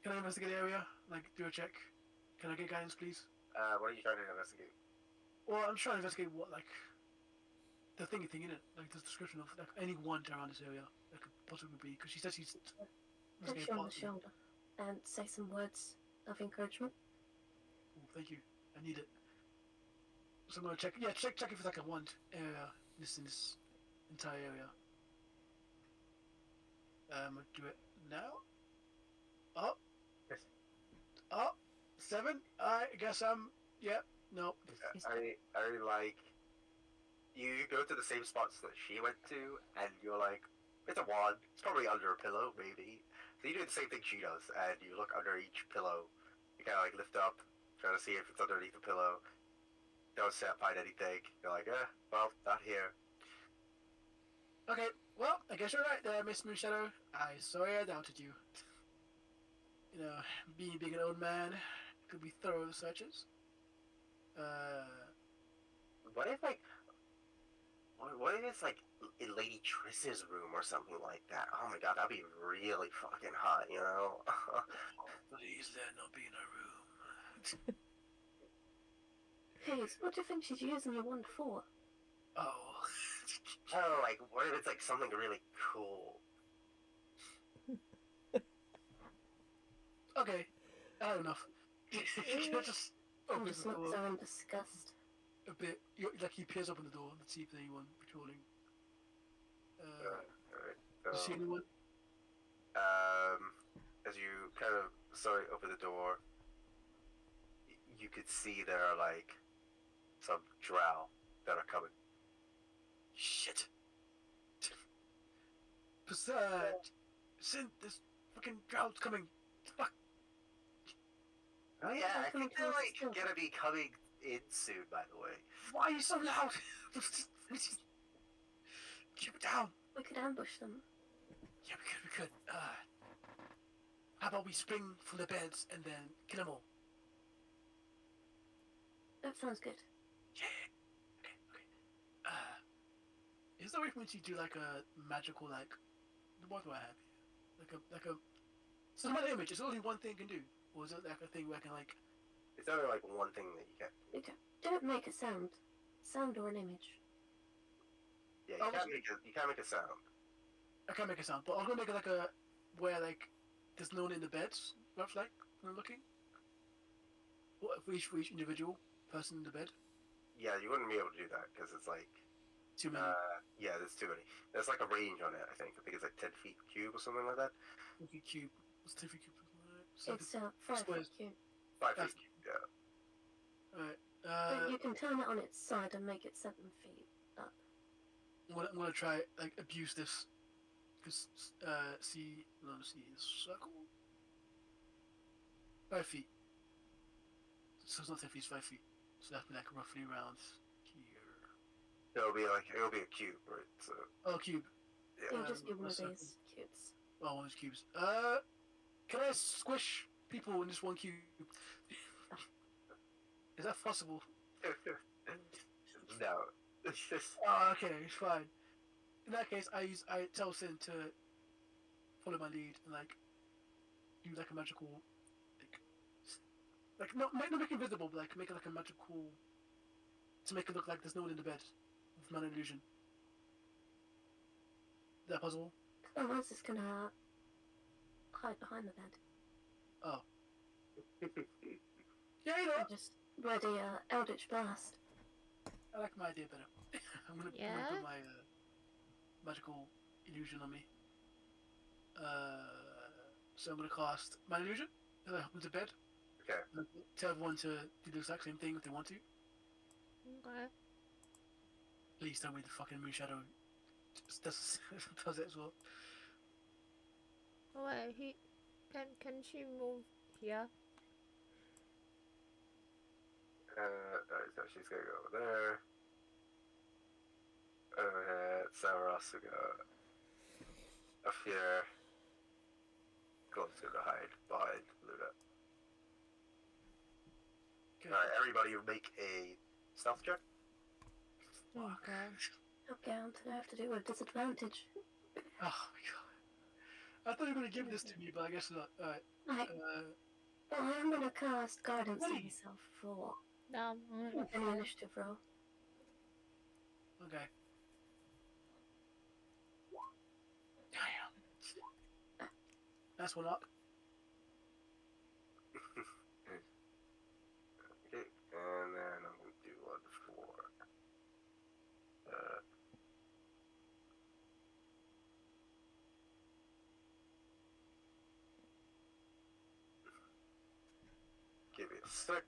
Can I investigate the area? Like, do a check? Can I get guidance, please? What are you trying to investigate? Well, I'm trying to investigate what, like, the thing in it, like the description of like any want around this area that could possibly be, because she says she's Touch you on the shoulder. and say some words of encouragement. Ooh, thank you. I need it. So I'm gonna check. Yeah, check if it's like a wand area. In this entire area. I'm gonna do it now. Oh, oh, 7. I guess I'm. Yeah. No. I like you go to the same spots that she went to, and you're like, it's a wand. It's probably under a pillow, maybe. So you do the same thing she does, and you look under each pillow. You kind of like lift up, trying to see if it's underneath the pillow. Don't find anything. You're like, well, not here. Okay. Well, I guess you're right there, Miss Moonshadow. I sorry I doubted you. You know, being an old man, could be thorough searches. What if like, what if it's like in Lady Triss's room or something like that? Oh my god, that'd be really fucking hot, you know? Please let not be in her room. Please, what do you think she's using your wand for? Oh. Oh, like, what if it's like something really cool? Okay. I have enough. Can I just I'm open just the looks door so in disgust. a bit? Like he peers open the door to see if there's anyone patrolling. Alright, Do you see anyone? as you kind of open the door, you could see there are like some drow that are coming. Shit. Besides, this fucking drought's coming. Fuck. Oh yeah, I Coming think they're towards us like still. gonna be coming in soon. By the way, Why are you so loud? Keep it down. We could ambush them. Yeah, we could. How about we spring from the beds and then kill them all? That sounds good. Yeah. Okay. Is there a way for me to do like a magical what do I have here? Like a so my image is only one thing can do, or is it like a thing where I can like? it's only like one thing that you get. Okay. Don't make a sound. Sound or an image. Yeah, Oh, you can't make a sound. I can't make a sound, but I'm gonna make it like a where like there's no one in the beds. Rough like when I'm looking. What for each individual person in the bed? Yeah, you wouldn't be able to do that because it's like Too many. yeah, there's too many. There's like a range on it. I think it's like 10 feet cube or something like that. Okay, cube. What's 10 feet cube? So It's 5 foot squares. cube. 5 feet cube. Yeah. Alright. But you can turn it on its side and make it 7 feet up. I'm gonna try like abuse this. Cause C is circle. 5 feet. So it's not 10 feet, it's 5 feet. So that'd be like roughly around here. It'll be a cube, right? So Oh, cube. yeah. You'll just do one of circle. these cubes. Oh, one of those cubes. Can I squish people in just one cube? Is that possible? No. Oh, okay, it's fine. In that case, I tell Sin to follow my lead and like do like a magical not make it invisible, but like make it like a magical to make it look like there's no one in the bed with man illusion. Is that possible? Otherwise, it's gonna hide behind the bed. Oh. Yeah, you know. And just ready Eldritch Blast. I like my idea better. I'm gonna Yeah? put my magical illusion on me. So I'm gonna cast my illusion. As I hop into bed. Okay. Tell everyone to do the exact same thing if they want to. Okay. Please tell me the fucking moon shadow does it as well. Oh, wait, can she move here? Alright, so she's gonna go over there. Overhead, Samaras will go up here. Glove's gonna hide behind Luna. Okay. Alright, everybody make a stealth check. Fuck. Okay, I'm gonna have to do a disadvantage. Oh my god. I thought you were gonna give this to me, but I guess not. Alright. Right. Well, I'm gonna cast Guidance on Wait. myself for No. an initiative roll. Okay. Damn. That's one up. Give me a sec.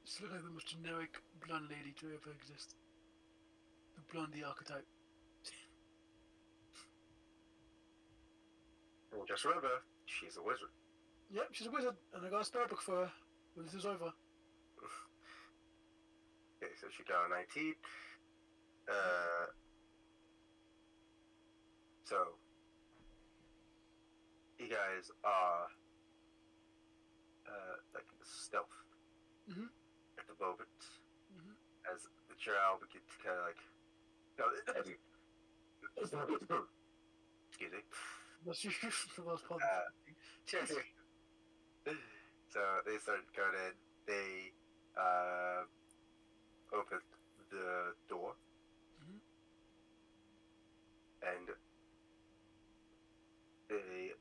Just look like the most generic blonde lady to ever exist. The blondie archetype. And just remember, she's a wizard. Yep, she's a wizard, and I got a spell book for her when this is over. Okay, so she got a 19. So you guys are like stealth Mhm. at the moment Mhm. as the drow begin to kind of like excuse me. That's the most part. So they start going in. They open the door Mhm. and they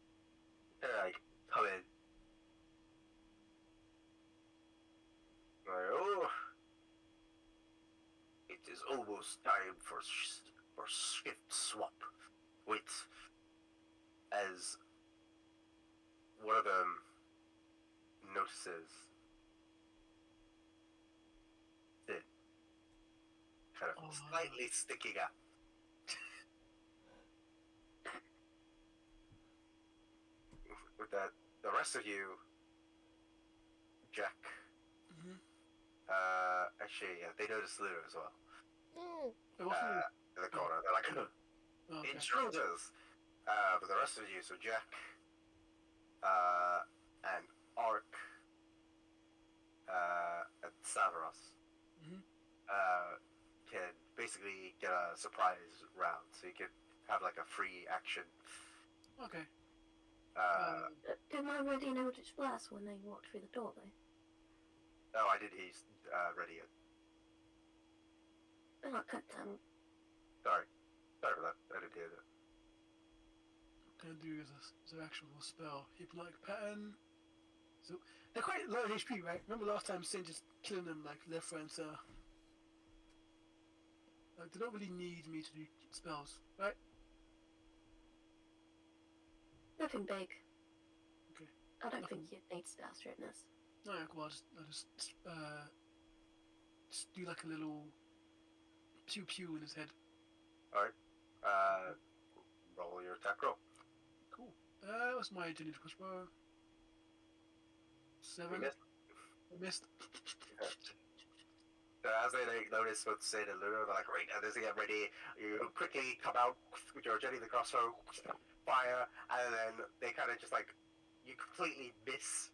kind of like come in. Like, oh, it is almost time for shift swap. Wait, as one of them notices it kind of slightly sticking up. With that, the rest of you, Jack, Mhm. actually, yeah, they notice Luna as well. Mm. In the corner, they're like, Okay. intruders! But the rest of you, so Jack, and Ark, and Savros, Mhm. can basically get a surprise round, so you can have like a free action. Okay. Didn't I already know Eldritch Blast when they walked through the door, though? Oh, I did. He's ready. Oh, goddamn. Sorry for that. I didn't hear that. Gonna do is an actual spell. Hypnotic pattern. So they're quite low HP, right? Remember last time Sin just killing them like left, right, and center. Like they don't really need me to do spells, right? Nothing big. Okay. I don't Nothing. think you'd need spells during this. No, yeah, cool. I'll just do like a little pew pew in his head. Alright. Roll your attack roll. Cool. What's my agility crossbow? 7. You missed. I missed. So as they like, notice what Sid and Luna, they're like, right, and as they get ready, you quickly come out with your Jenny the crossbow, fire, and then they kind of just like, you completely miss,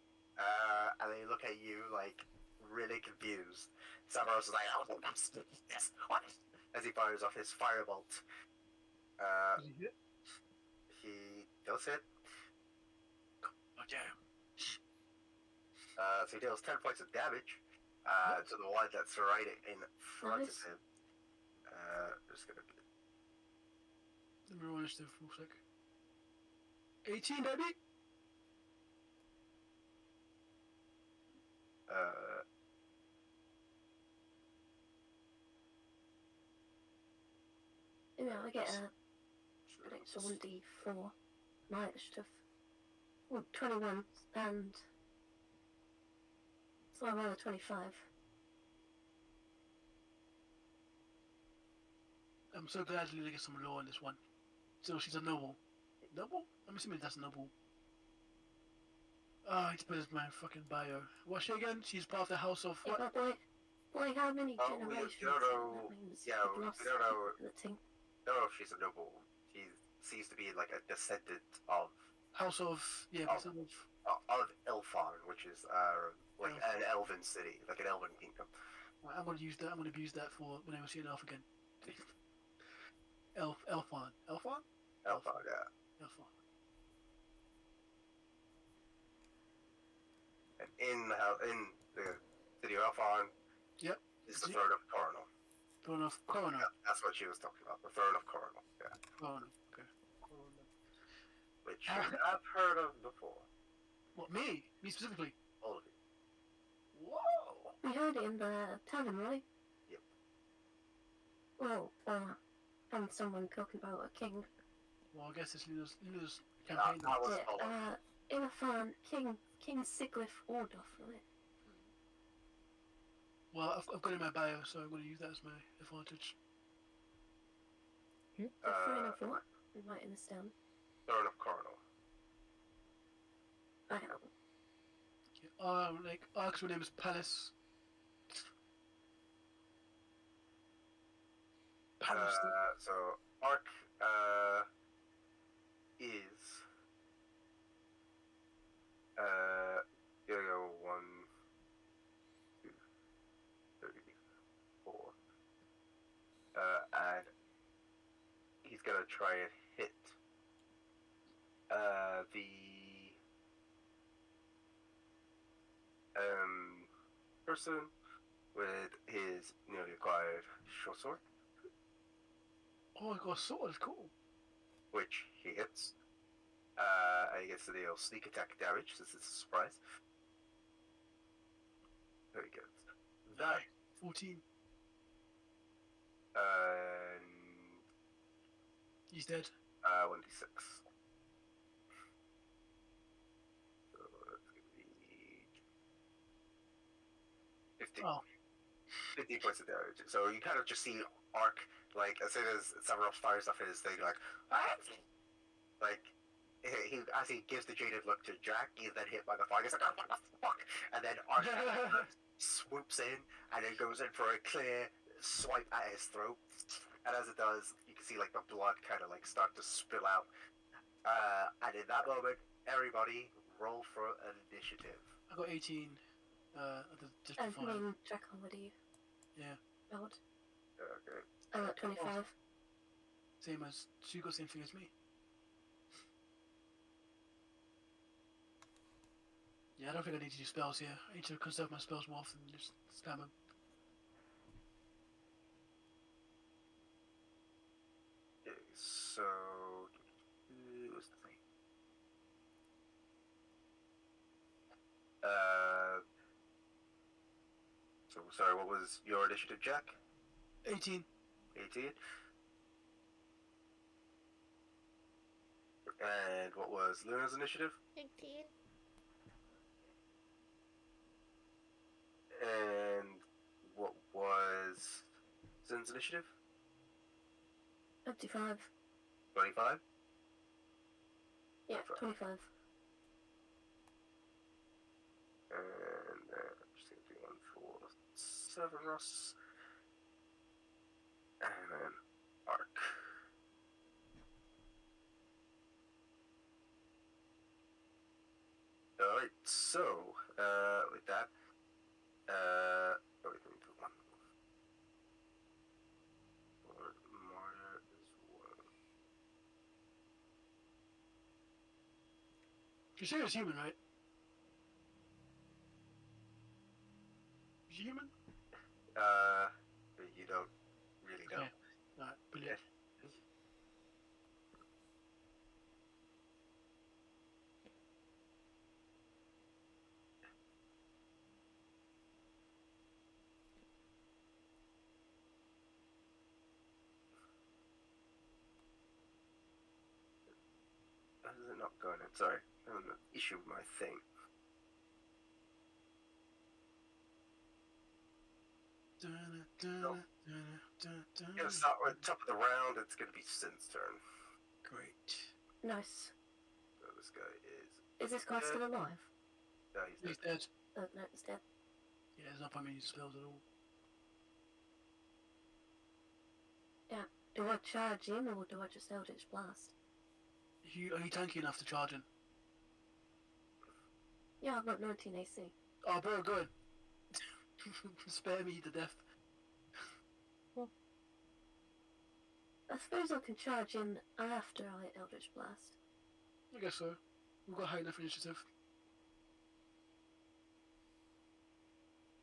and they look at you like, really confused. Savros is like, oh, yes, what? As he fires off his firebolt. Did he hit? He does hit. Okay. So he deals 10 points of damage to the one that's right in front Nice. of him. Just gonna be. Let me roll initiative for a sec. 18, baby. Yeah, I get an extra 1d4. My initiative. Well, 21, and so I roll a 25. I'm so glad Lily gets some lore in this one. So she's a noble. Noble? I'm assuming that's noble. Ah, it's put as my fucking bio. What's she again? She's part of the house of Yeah, what? but boy, how many Oh, generations? you don't know. That means Yeah, we've we lost don't know. ability. Don't know if she's a noble. She seems to be like a descendant of House of of Ilfar, which is like an elven city, like an elven kingdom. I'm gonna use that. I'm gonna abuse that for when I see an elf again. Elfon. Elfar, yeah. Elfon. And in the city of Elfar Yep. is the throne of Coronel. Throne of Corona. Yeah, that's what she was talking about. The throne of Coronel. Yeah. Corona. Okay. Corona. Which you have heard of before. What, me? Me specifically? All of you. Whoa! We heard it in the tavern, right? Yep. Well, from someone talking about a king. Well, I guess it's Luna's campaign. That was Yeah, Apollo. Ilafan, King King Siglyph Ordoff, right? Well, I've got it in my bio, so I'm going to use that as my advantage. The throne of what? I'm writing this down. Throne of Coronal. I have. Okay. Like, our actual name is Palace. Palace. So Ark is yo 1, 2, 3, 4. And he's gonna try and hit the person with his newly acquired short sword, Oh, I got a sword. That's cool. which he hits. And he gets to deal sneak attack damage since it's a surprise. Very good. That 14. and He's dead. 1d6. So that's gonna be 15. Oh. 15 points of damage. So you kind of just see Ark, like, as soon as Severus fires off his thing, like, "Ah!" Like, he as he gives the jaded look to Jack, he's then hit by the fire. He's like, "Oh, what the fuck?" And then Ark swoops in and then goes in for a clear swipe at his throat. And as it does, you can see, like, the blood kind of, like, start to spill out. And in that moment, everybody roll for an initiative. I got 18. Just I before. mean, Draco, what do you? Yeah. Rolled? Okay. I got 25. Same as. So you got the same thing as me. Yeah, I don't think I need to use spells here. I need to conserve my spells more often than just spam them. Okay, so what's the thing? So sorry, what was your initiative, Jack? 18. 18. And what was Luna's initiative? 18. And what was Zin's initiative? 25. 25. Yeah, 25. And I'm just gonna do one for Severus. And then Ark. Alright, so with that, wait, let me put one for Marta as well. You're serious human, right? Is he human? You don't really know. Okay. Alright, brilliant. How is it not going in? Sorry, I'm having an issue with my thing. Gonna start with top of the round. It's gonna be Sin's turn. Great. Nice. So this guy is. Is this guy still alive? No, he's He's dead. dead. Oh, no, it's dead. Yeah, there's no point in using spells at all. Do I charge in or do I just Eldritch Blast? Are you tanky enough to charge in? Yeah, I've got 19 AC. Oh, bro, good. Spare me the death. I suppose I can charge in after I Eldritch Blast. I guess so. We've got high enough initiative.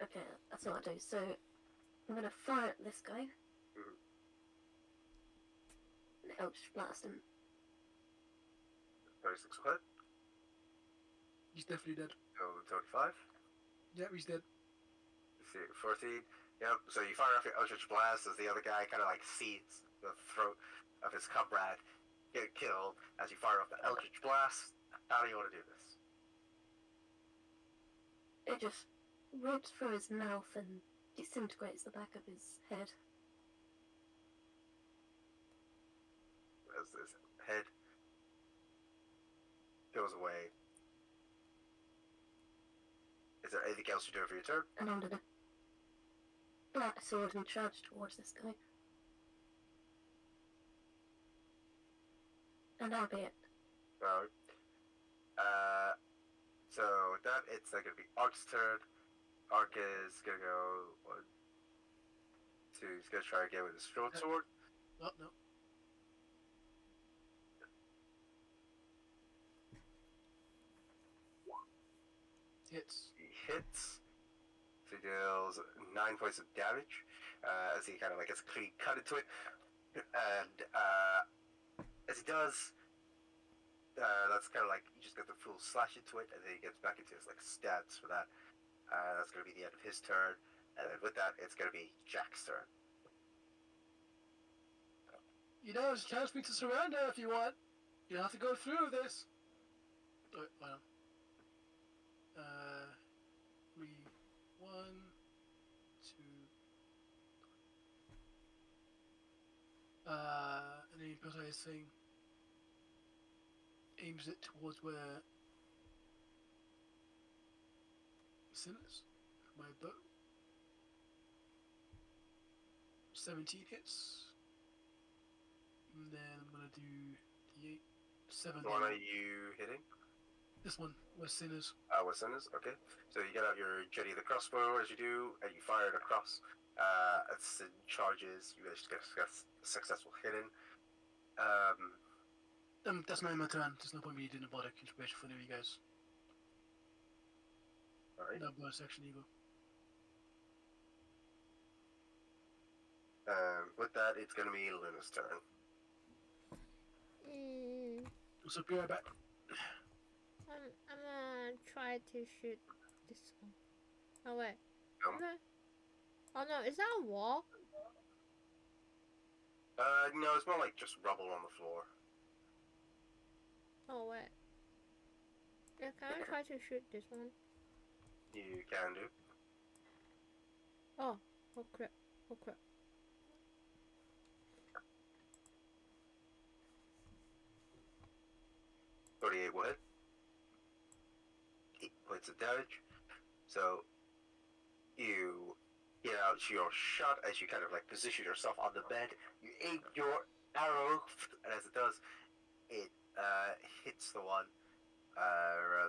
Okay, that's what I do. So, I'm gonna fire at this guy. Mhm. And Eldritch Blast him. 36 will hit. He's definitely dead. So 25. Yep, he's dead. 14. Yep. So you fire off your Eldritch Blast as the other guy kind of like sees the throat of his comrade get killed as you fire off the Eldritch Blast. How do you want to do this? it just rips through his mouth and disintegrates the back of his head. As this head goes away. Is there anything else you're doing for your turn? And I'm gonna black sword and charge towards this guy. And that'll be it. Alright. So with that, it's not gonna be Ark's turn. Ark is gonna go 1, 2. He's gonna try again with his short sword. Oh, no. Hits. He hits. So he deals 9 points of damage as he kind of like gets a clean cut into it. And as he does, that's kind of like you just get the full slash into it, and then he gets back into his like stats for that. That's going to be the end of his turn, and then with that, it's going to be Jack's turn. You know, there's a chance for me to surrender if you want. You don't have to go through this. Oh, well. 3, 1, 2. And then he puts out his thing. Aims it towards where Sinners. My bow. 17 hits. And then I'm gonna do the 8, 7. What are you hitting? This one was Sinners. With Sinners, okay. So you get out your Jetty the crossbow as you do, and you fire it across. As it charges, you manage to get a successful hit in. That's not my turn. There's no point me doing a body concentration for any of you guys. Alright. No bonus action either. With that, it's going to be Luna's turn. So be right back. I'm gonna try to shoot this one. Oh wait. No. Okay. Oh no, is that a wall? No, it's more like just rubble on the floor. Oh wait. Yeah, can I try to shoot this one? You can do. Oh crap. Oh crap. 38 will hit. 8 points of damage. So you get out your shot as you kind of like position yourself on the bed. You aim your arrow, and as it does, it hits the one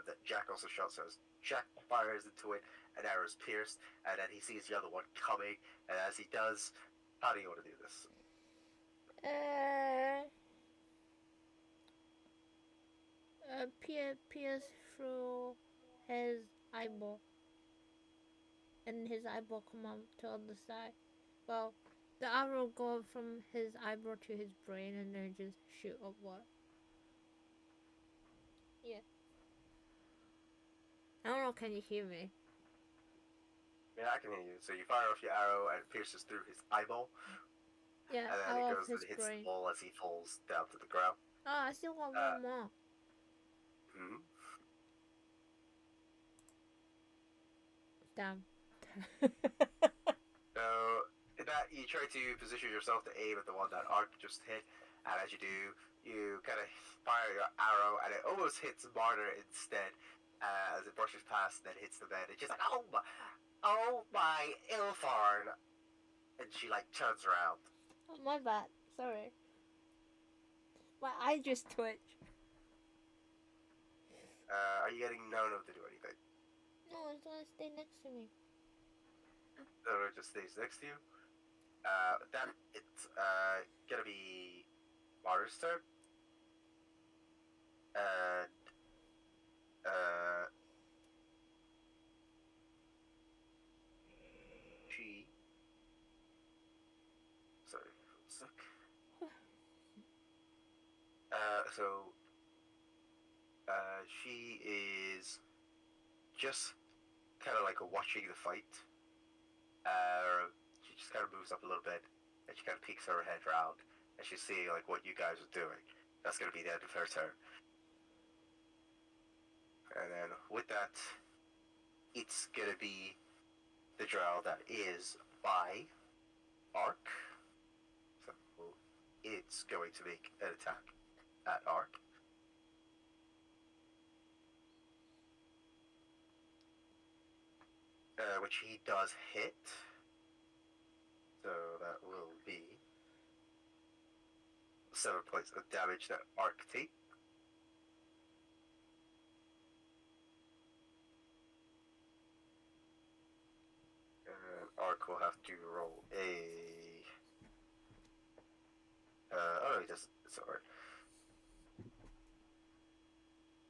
that Jack also shot. So as Jack fires into it, an arrow is pierced, and then he sees the other one coming. And as he does, how do you want to do this? Pierce through his eyeball. And his eyeball come out to the other side. Well, the arrow go from his eyeball to his brain and then just shoot upward. Yeah. I don't know, can you hear me? Yeah, I can hear you. So you fire off your arrow and it pierces through his eyeball. Yeah, And then out it of goes and his hits brain. the wall as he falls down to the ground. Oh, I still got one more. Hmm. Damn. So in that you try to position yourself to aim at the one that Ark just hit, and as you do, you kind of fire your arrow, and it almost hits Martyr instead as it brushes past and then hits the bed. It's just like, oh my Ilfarn, and she like turns around. Oh, my bad. Sorry. My eye just twitched. Are you getting no to do anything? No, it's gonna stay next to me. No, it just stays next to you. Then it's gonna be Martyr's turn. And she. Sorry, one sec. So she is just kind of like watching the fight. She just kind of moves up a little bit, and she kind of peeks her head around, and she's seeing like what you guys are doing. That's gonna be the end of her turn. And then with that, it's gonna be the drow that is by Ark. So it's going to make an attack at Ark. Which he does hit. So that will be 7 points of damage that Ark takes. And Ark will have to roll a. Oh no, he doesn't. Sorry.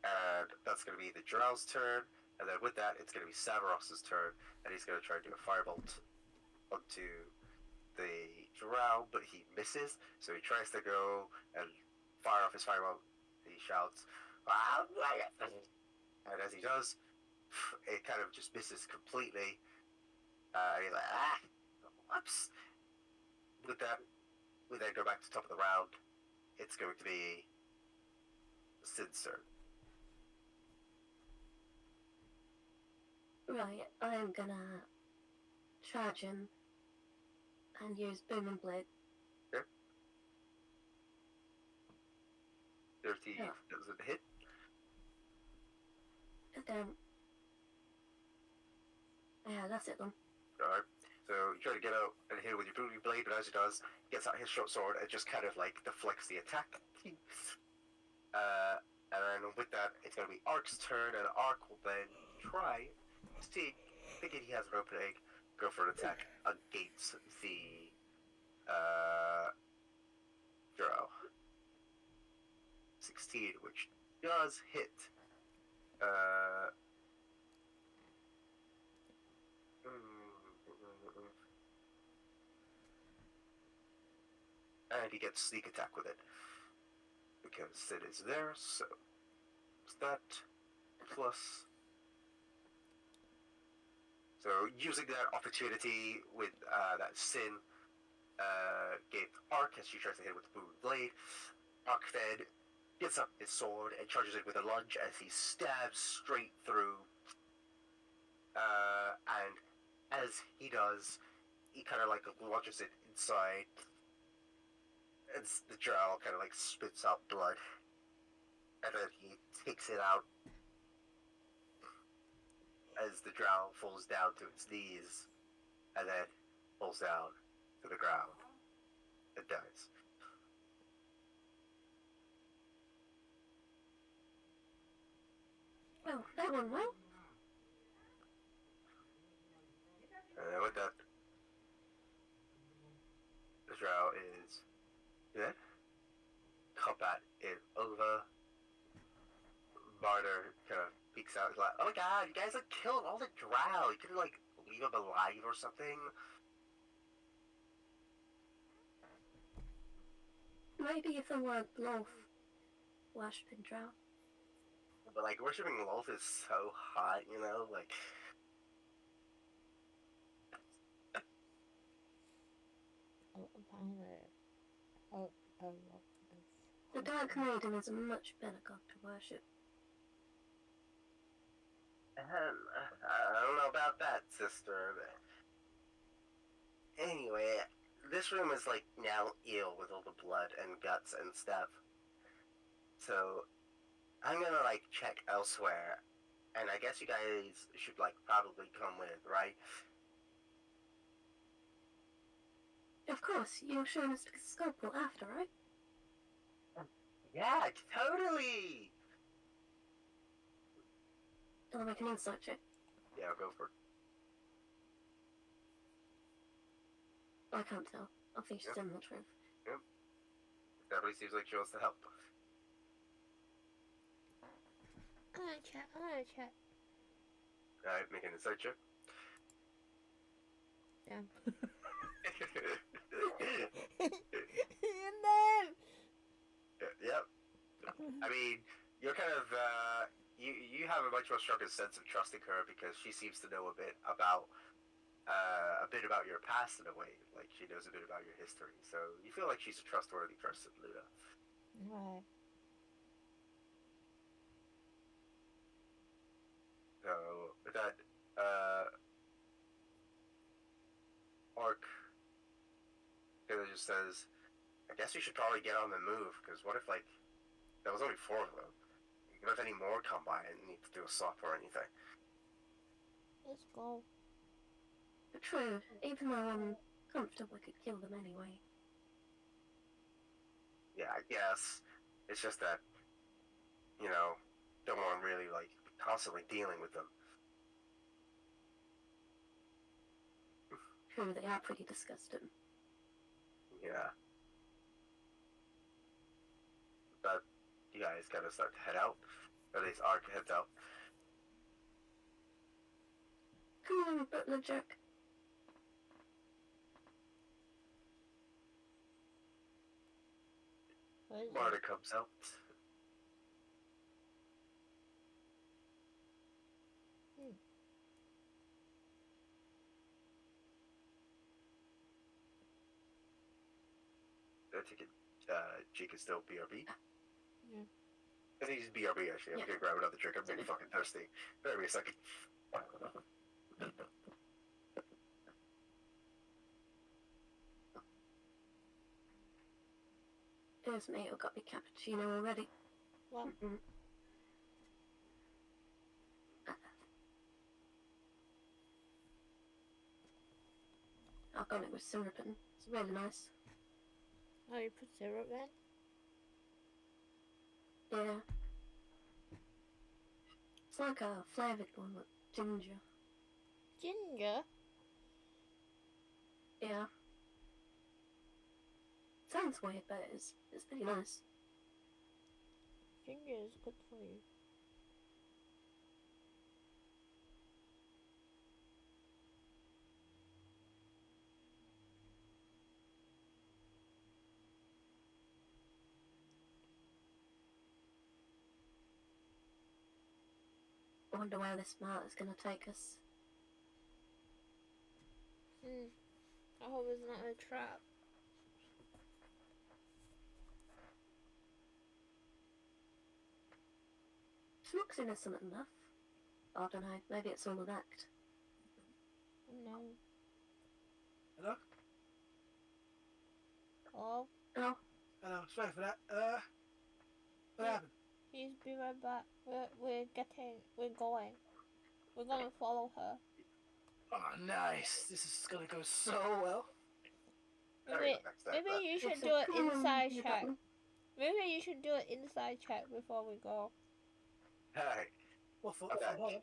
And that's going to be the Drow's turn. And then with that, it's going to be Savaros's turn. And he's going to try to do a firebolt onto the Drow, but he misses. So he tries to go and fire off his firebolt. He shouts, "Ah!" And as he does, it kind of just misses completely. And he's like, "Ah! Whoops!" With that, we then go back to the top of the round. It's going to be Sid's turn. Right, I'm gonna charge him and use Booming Blade. 30 Yeah. doesn't hit. And then. Yeah, that's it then. Alright. So you try to get out and hit with your booming blade, but as he does, he gets out his short sword and just kind of like deflects the attack. And then with that, it's going to be Ark's turn, and Ark will then try to see, thinking he has an opening, go for an attack against the Drow. 16, which does hit. And he gets sneak attack with it. Because Sid is there, so it's that plus. So using that opportunity with that Sin gave Ark as she tries to hit with the boom blade. Ark then gets up his sword and charges it with a lunge as he stabs straight through. And as he does, he kind of like launches it inside. As the drow kind of like spits out blood, and then he takes it out as the drow falls down to its knees, and then falls down to the ground and dies. Well, that went well. And with that, the drow is dead. Combat is over. Barter kind of peeks out. He's like, "Oh my god, you guys like killed all the drow. You could like leave them alive or something." Maybe if they weren't loaf worshipping drow. But like worshipping Lolth is so hot, you know, like. The Dark Maiden is a much better god to worship. I don't know about that, sister. But anyway, this room is like now ill with all the blood and guts and stuff. So I'm gonna like check elsewhere, and I guess you guys should like probably come with, right? Of course, you're showing us the scalpel after, right? Yeah, totally. I'll make an insight check. Yeah, I'll go for it. I can't tell. I think she's telling the truth. Definitely seems like she wants to help. I'm gonna check. Alright, make an insight check. Damn. Yep. I mean, you're kind of you have a much more stronger sense of trusting her because she seems to know a bit about your past in a way. Like she knows a bit about your history, so you feel like she's a trustworthy person, Luna. Right. So with that, Ark kind of just says, I guess we should probably get on the move, because what if, like, there was only 4 of them? What if any more come by and need to do a swap or anything? Let's go. But true, even though I'm comfortable, I could kill them anyway. Yeah, I guess. It's just that, you know, don't want to really, like, constantly dealing with them. True, they are pretty disgusting. Yeah. But you guys gotta start to head out. Or at least Ark heads out. Come on, butler Jack. What is Marta it? comes out. I think she can still BRB. Yeah. I think he's BRB actually. I'm Yeah. gonna grab another drink. I'm getting fucking thirsty. Bear me a second. There's me, I've got my cappuccino already. Well, Mm-mm. I've got it with syrup and it's really nice. oh, you put syrup in? Yeah. It's like a flavoured one with ginger. Ginger? Yeah. Sounds weird, but it's pretty nice. Ginger is good for you. I wonder where this mart is going to take us. I hope it's not a trap. She looks innocent enough. I don't know, maybe it's all an act. No. Hello? Oh, Oh, Hello, sorry for that. What Yeah. happened? please be right back. We're going. We're gonna follow her. Oh, nice. This is gonna go so well. Maybe, maybe you should do an come on, inside you check. button. Maybe you should do an inside check before we go. Hey, What for? Okay. What?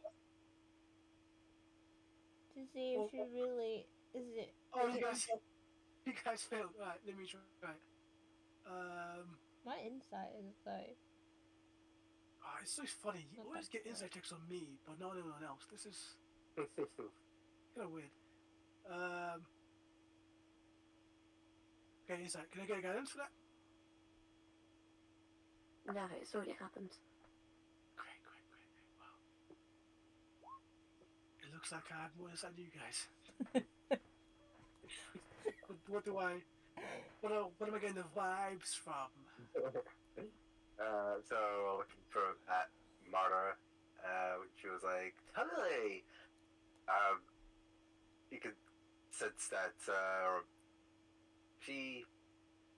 To see if Well- she really is it. Oh, is you it- guys failed. Right, let me try. My insight is like Oh, it's so funny. You Not always that get good. inside checks on me, but not anyone else. This is kind of weird. Okay, inside. Can I get guidance for that? No, it's already happened. Great. Wow. It looks like I have more inside you guys. What do I? What am I getting the vibes from? so looking for at Marta, she was like, "Totally." You could sense that she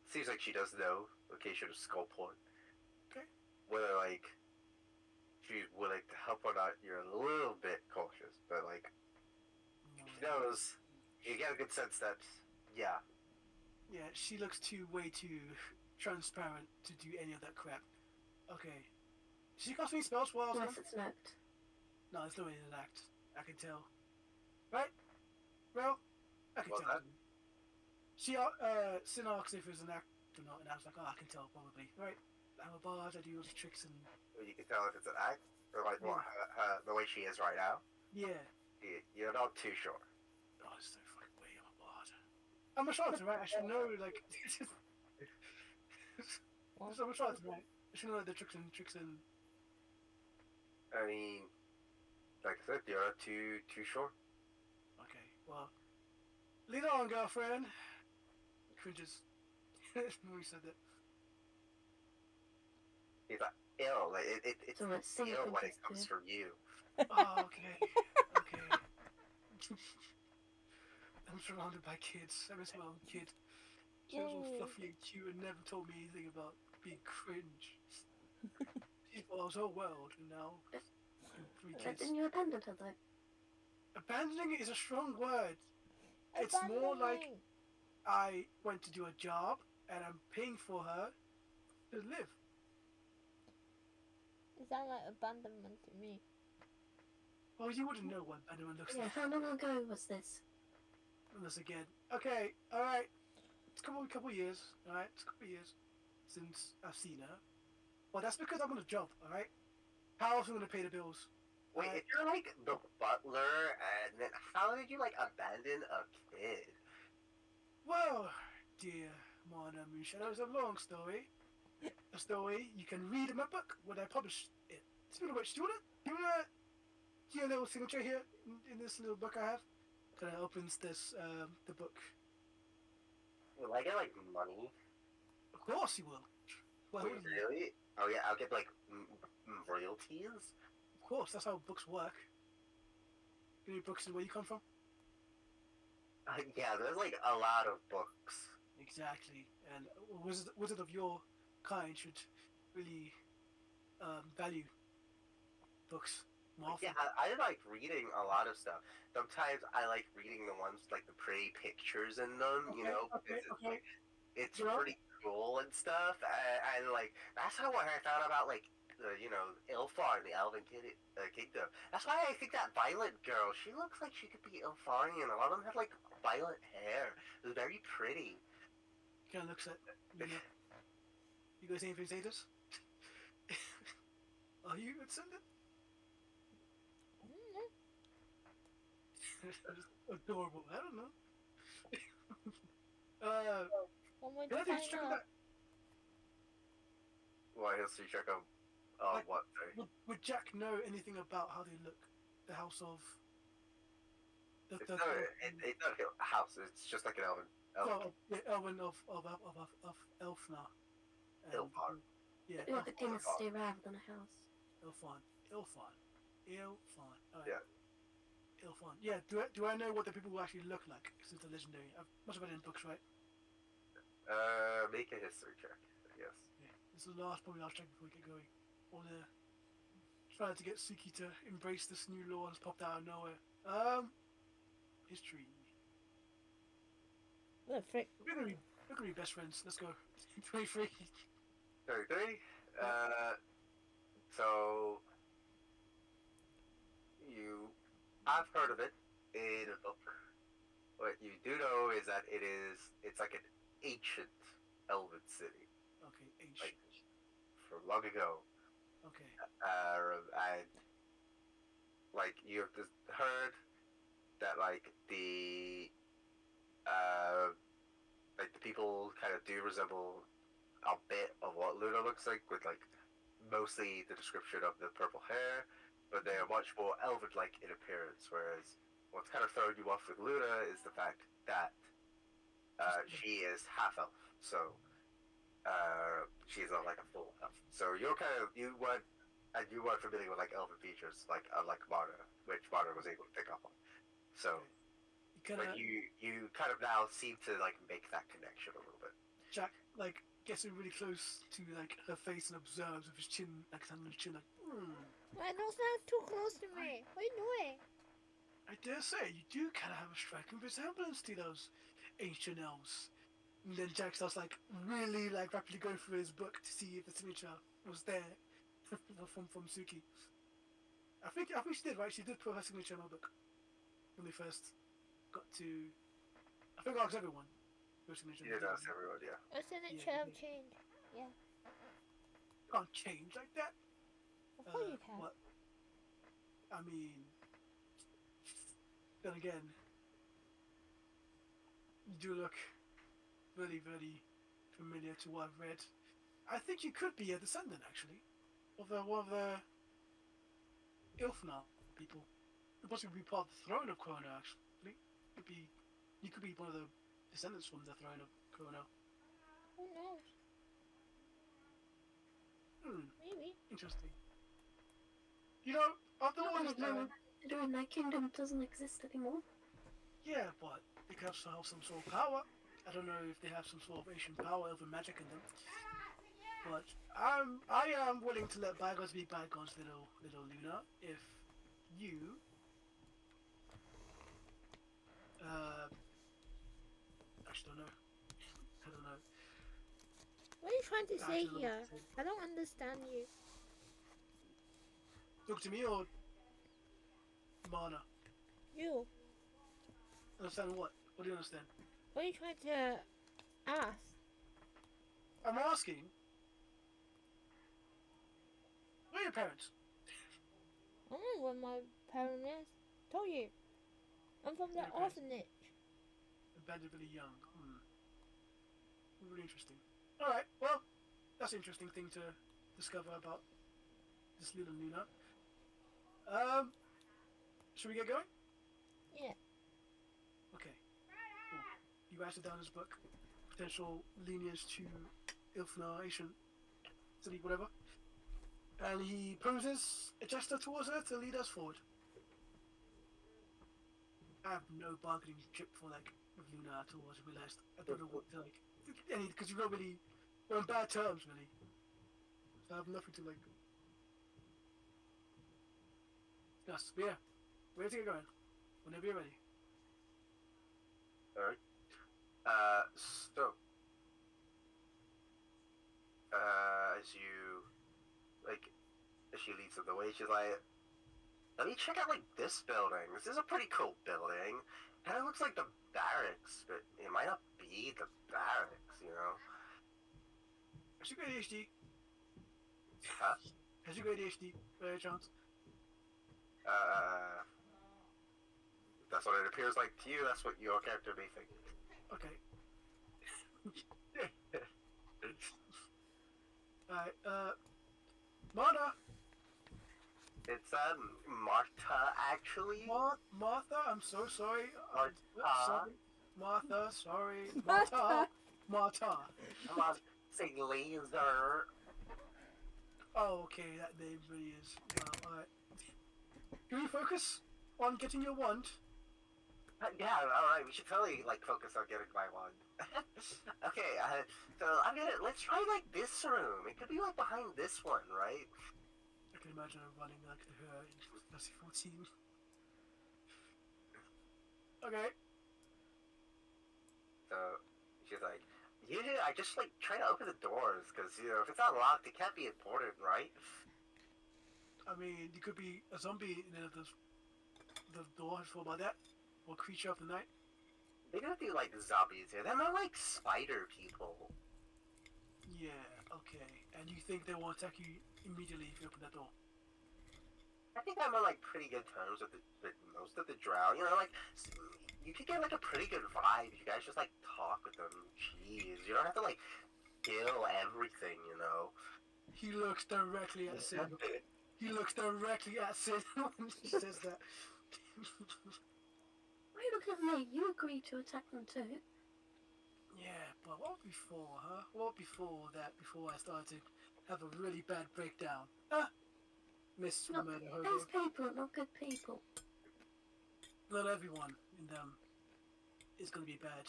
seems like she does know location of Skullport. Okay. Whether like she's willing to help or not, you're a little bit cautious, but like she knows. You get a good sense that yeah, Yeah, she looks way too transparent to do any of that crap. Okay. She cast me spells while I was Unless gone? it's an act. No, there's no way in an act. I can tell. Right? Well, I can What's tell. that? She Sin asked if it was an act or not, and I was like, oh, I can tell probably. Right? I'm a bard, I do all these tricks and You can tell if it's an act or like what the way she is right now. yeah. You're not too sure. Oh, it's so fucking weird. I'm a bard. I'm a charlatan, right? I should know like. What? I'm a charlatan, right? I should know the tricks and. I mean, like I said, you're not too sure. Okay, well, lead on, girlfriend. Cringes. When we said that. He's like, ill. Like it's So let's see ill if when it's it comes good. from you. Oh, okay. Okay. I'm surrounded by kids. I miss my own kid. She was all Yay. fluffy and cute and never told me anything about being cringe. She thought I was her world, and now 3 kids. Didn't you abandon her though? Abandoning it is a strong word. It's more like Abandoning. I went to do a job and I'm paying for her to live. It sounds like abandonment to me. Well, you wouldn't know what abandonment looks Yeah, like. how long ago was this? Unless again. Okay, alright. It's a couple years, alright? It's a couple years since I've seen her. Well, that's because I'm on a job, alright? How else am I going to pay the bills? Wait, if you're like the butler, and then how did you like abandon a kid? Well, dear Mana Musha, that was a long story. A story you can read in my book when I publish it. Speaking of which, do you wanna see a little signature here in this little book I have? Kind of opens this the book. Will I get like money? Of course you will. Well, Wait, really? Oh yeah, I'll get like royalties. of course, that's how books work. You know books and where you come from? Yeah, there's like a lot of books. Exactly. And a wizard of your kind should really value books more often. Yeah, I like reading a lot of stuff. Sometimes I like reading the ones with, like the pretty pictures in them, you know, because it's You know? pretty cool and stuff. And like that's how I found about like Ilfar, the Elven Kingdom. That's why I think that Violet girl, she looks like she could be Ilfarian. A lot of them have like violet hair. It was very pretty. Kind of looks at you. Know. You guys anything to say this? Are you ascendant? Adorable. I don't know. One way Can I to do find check out. that? Why he'll see check out Like, what? Sorry. Would Jack know anything about how they look? The house of. It's not a house. It's just like an elven. Elven of Elfnar. Ilfar. Yeah. Like a dynasty rather than a house. Ilfan. Alright. Yeah. Ilfan. Yeah. Do I know what the people will actually look like since they're legendary? I must have read it in books, right? Make a history check. Yes. Yeah. This is the probably last check before we get going. Or the trying to get Suki to embrace this new law that's popped out of nowhere. History. The frick. We're gonna be best friends. Let's go. 23. 33. So you have heard of it in a book. What you do know is that it's like an ancient elven city. Okay, ancient. Like from long ago. Okay. And like you've just heard that like the people kind of do resemble a bit of what Luna looks like, with like mostly the description of the purple hair, but they are much more elven-like in appearance. Whereas what's kind of throwing you off with Luna is the fact that she is half elf, so she's not like a full elf. So you weren't familiar with like elven features, like unlike Marta, which Marta was able to pick up on. So. But you kind of now seem to like make that connection a little bit. Jack like gets in really close to like her face and observes with his chin, like his hand on his chin, like, Why don't stand too close to me? What are you doing? I dare say you do kind of have a striking resemblance to those ancient elves. And then Jack starts like really like rapidly going through his book to see if the signature was there from Suki. I think she did, right? She did put her signature in my book when they first got to. I think I asked everyone. Yeah, that's everyone. Yeah. A signature have changed. Yeah. Can't change like that. Of course you can. What? I mean, then again, you do look very, very familiar to what I've read. I think you could be a descendant, actually, of one of the Ilfnar people. You possibly be part of the throne of Krona, actually. You could be one of the descendants from the throne of Krona. Who knows? Maybe. Interesting. You know, of the Not ones really, considering that kingdom doesn't exist anymore. Yeah, but they could also have some sort of power. I don't know if they have some sort of ancient power over magic in them. But I am willing to let bygones be bygones, little Luna. If you actually don't know. I don't know. What are you trying to I say actually don't know here? what to say. I don't understand you. Talk to me or Mana. You. Understand what? What do you understand? What are you trying to ask? I'm asking. Where are your parents? I don't know where my parent is. Told you. I'm from the Your parents orphanage. abandoned really young. Really interesting. All right. Well, that's an interesting thing to discover about this little Luna. Should we get going? Yeah. Okay. Cool. You guys are down his book. Potential lineage to Ilfna, Asian city, whatever. And he poses a gesture towards her to lead us forward. I have no bargaining chip for with Luna at all. I just realized I don't know what to any because you're not really we're on bad terms really. So I have nothing to discuss. But yeah, we're ready to get going. Whenever you're ready. Alright. So, as you, as she leads them the way, she's like, let me check out, this building. This is a pretty cool building. Kind of looks like the barracks, but it might not be the barracks, you know? Has she got ADHD? Huh? Has she got ADHD by any chance? That's what it appears like to you. That's what your character may think. Okay. Alright, Martha! It's, Marta, actually. Martha, I'm so sorry. Martha. Sorry. Martha, sorry. Martha. Martha. Come on, say laser. Oh, okay, that name really is. Alright. Can you focus on getting your wand? Yeah, alright, we should totally, focus on getting my one. Okay, so let's try, this room. It could be, behind this one, right? I can imagine her running like her in 2014. Okay. So, she's like, yeah, I just, try to open the doors, because, if it's not locked, it can't be important, right? I mean, you could be a zombie in the door, for about that. Or creature of the night. They don't do, zombies here. They're more like spider people. Yeah, okay. And you think they won't attack you immediately if you open that door? I think I'm on, pretty good terms with most of the drow. You know, you could get, a pretty good vibe if you guys just, talk with them. Jeez, you don't have to, kill everything, you know? He looks directly at Sid. He looks directly at Sid when he says that. Why look at me? You agreed to attack them too. Yeah, but what before, huh? What before that? Before I started to have a really bad breakdown. Huh? Miss Look, Murder those Hobo. people are not good people. Not everyone in them is gonna be bad.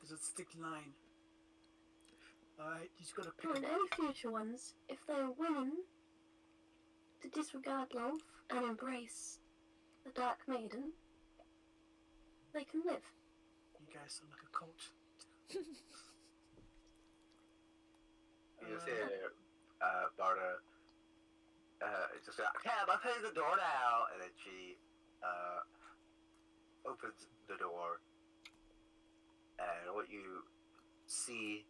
There's a thick line. Alright, you just gotta pick And any future ones, if they are willing to disregard love and embrace the Dark Maiden, they can live. You guys sound like a cult. You see, Barda, just okay, I'm opening the door now, and then she, opens the door, and what you see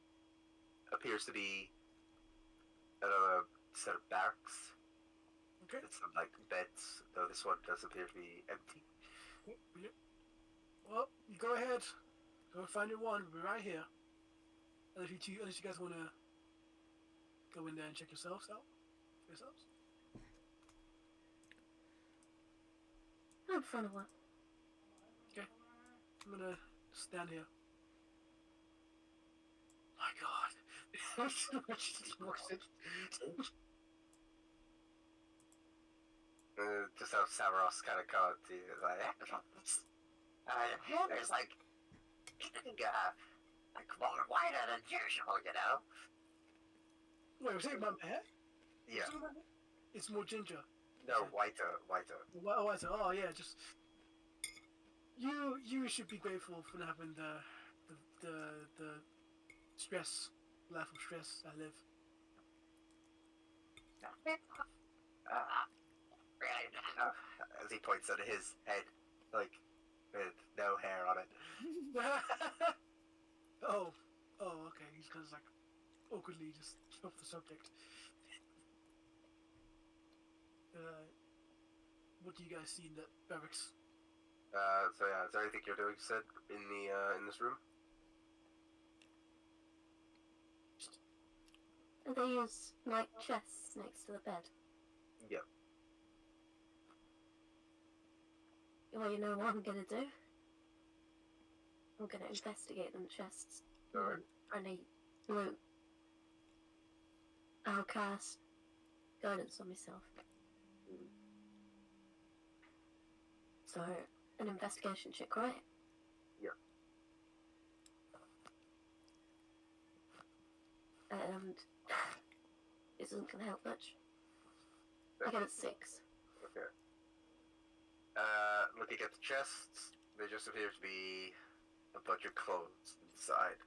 appears to be another set of barracks. Okay. It's some, beds, though this one does appear to be empty. Well, you go ahead. Go find your wand. We'll be right here. Unless you guys wanna go in there and check yourselves out for yourselves. I'm in front of her. I'm gonna stand here. My God. She just walks in. Just how Savaros kind of caught to you, like, Hannah's like more whiter than usual, you know. Wait, was it about my hair? Yeah. It's more ginger. No, whiter. White. Oh yeah, just you should be grateful for not having the stress, life of stress I live. As he points at his head, like with no hair on it. oh, okay. He's kind of like awkwardly just off the subject. What do you guys see in the barracks? So yeah, is there anything you're doing, Sid, in this room? And they use like chests next to the bed. Yeah. Well, you know what I'm gonna do? I'm gonna investigate them chests. Alright. Any loot. I'll cast guidance on myself. So, an investigation check, right? Yeah. And this isn't gonna help much. I got a 6. Okay. Looking at the chests, there just appear to be a bunch of clothes inside.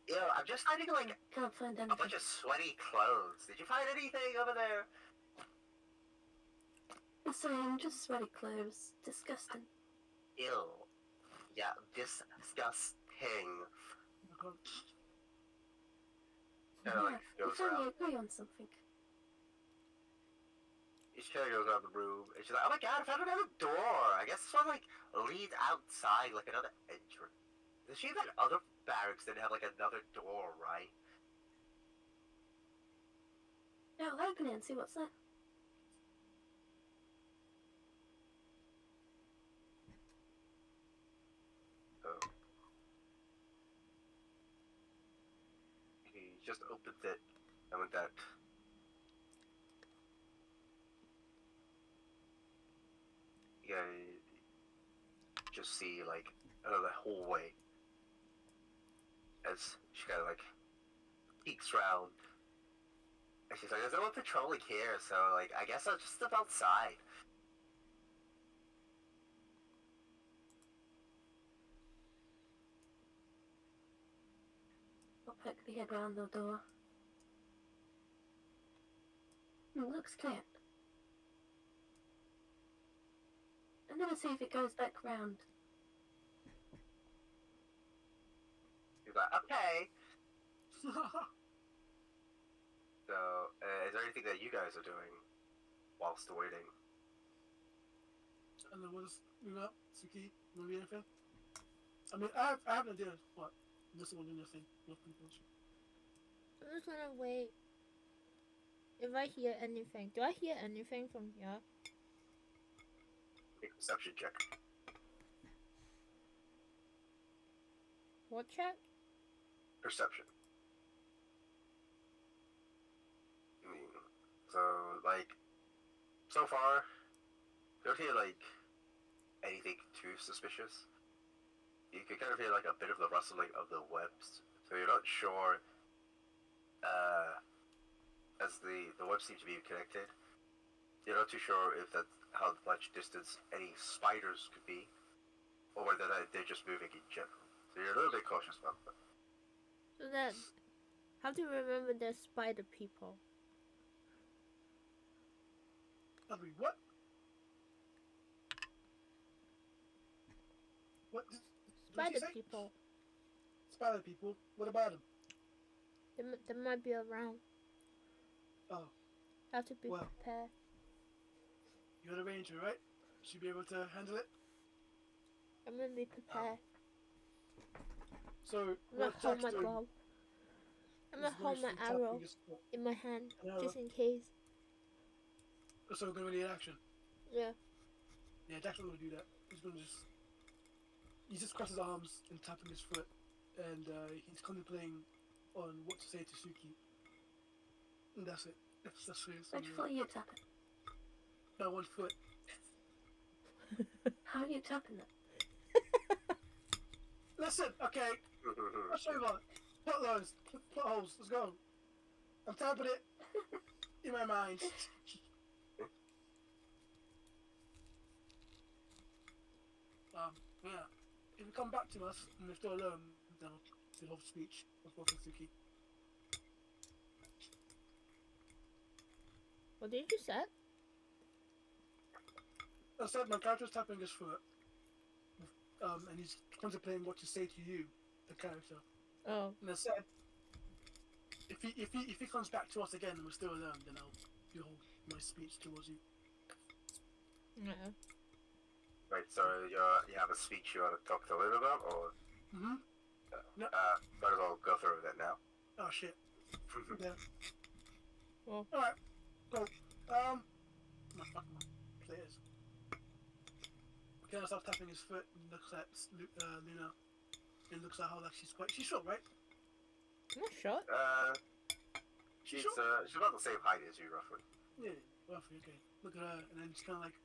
Ew, I'm just finding like Can't find a anything. bunch of sweaty clothes. Did you find anything over there? The same, just sweaty clothes. Disgusting. Ew. Yeah, disgusting. Kind of like goes if only around. agree on something. She kind of goes around the room, and she's like, "Oh my god, I found another door. I guess this one like leads outside, like another entrance." Does she that other barracks didn't have like another door, right? Yeah, I'll open it and see what's there. So he just opens it, and with that, you just see like another hallway as she kind of like peeks around. And she's like, "There's no one patrolling here, so like I guess I'll just step outside." I'll poke the head round the door. Looks clear. I'm gonna see if it goes back round. He's like, "Okay." So, is there anything that you guys are doing whilst waiting? And then we'll just move up. Suki, will be anything? I mean, I have an idea. What? This one doing nothing. Nothing. I'm just gonna wait. If I hear anything, do I hear anything from here? Make a perception check. What check? Perception. So, like, so far, you don't hear, like, anything too suspicious. You can kind of hear, like, a bit of the rustling of the webs. So you're not sure, as the webs seem to be connected, you're not too sure if that's how much distance any spiders could be, or whether they're just moving in general. So you're a little bit cautious about that. So then, how do you remember there's spider people? I mean, what? What? What did you Spider say? people. Spider people. What about them? They might be around. Oh, Have to be well. prepared. You're the ranger, right? Should be able to handle it. I'm gonna be prepared. So I'm what gonna hold Jack's my doing bow. I'm is gonna hold my mostly tapping arrow his foot. in my hand, An arrow. just in case. So we're gonna need action. Yeah. Yeah, Jack's not gonna do that. He just crosses his arms and tapping his foot, and he's contemplating on what to say to Suki. And that's it. That's it. Which foot are you tapping? No, one foot. How are you tapping it? Listen, okay, let's move on. Plot lines, plot holes, let's go. I'm tapping it in my mind. Yeah. If you come back to us and we're still alone, then we'll hold speech before Suki. What did you say? I said my character's tapping his foot, and he's contemplating what to say to you, the character. Oh. And I said, if he comes back to us again and we're still alone, then I'll behold my speech towards you. No. Right, so you have a speech you want to talk to Lynn about, or Mm-hmm. No. might as well go through with it now. Oh shit. Yeah. Well. Alright. Cool. My fucking players. Okay, I start tapping his foot and looks at Luna. It looks at how like she's short, right? I'm not sure. She's short? she's about the same height as you, roughly. Yeah, roughly, okay. Look at her and then just kinda like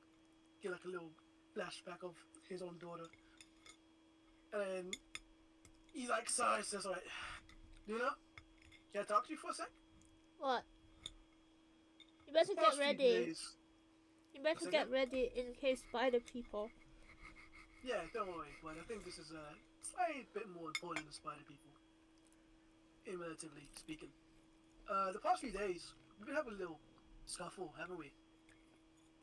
get like a little flashback of his own daughter. And then he like sighs, says, alright, Luna, can I talk to you for a sec? What? You better get Past few ready. days. You better What's get again? ready in case spider people. Yeah, don't worry, but I think this is a slightly bit more important than spider people. Relatively speaking. The past few days, we've been having a little scuffle, haven't we?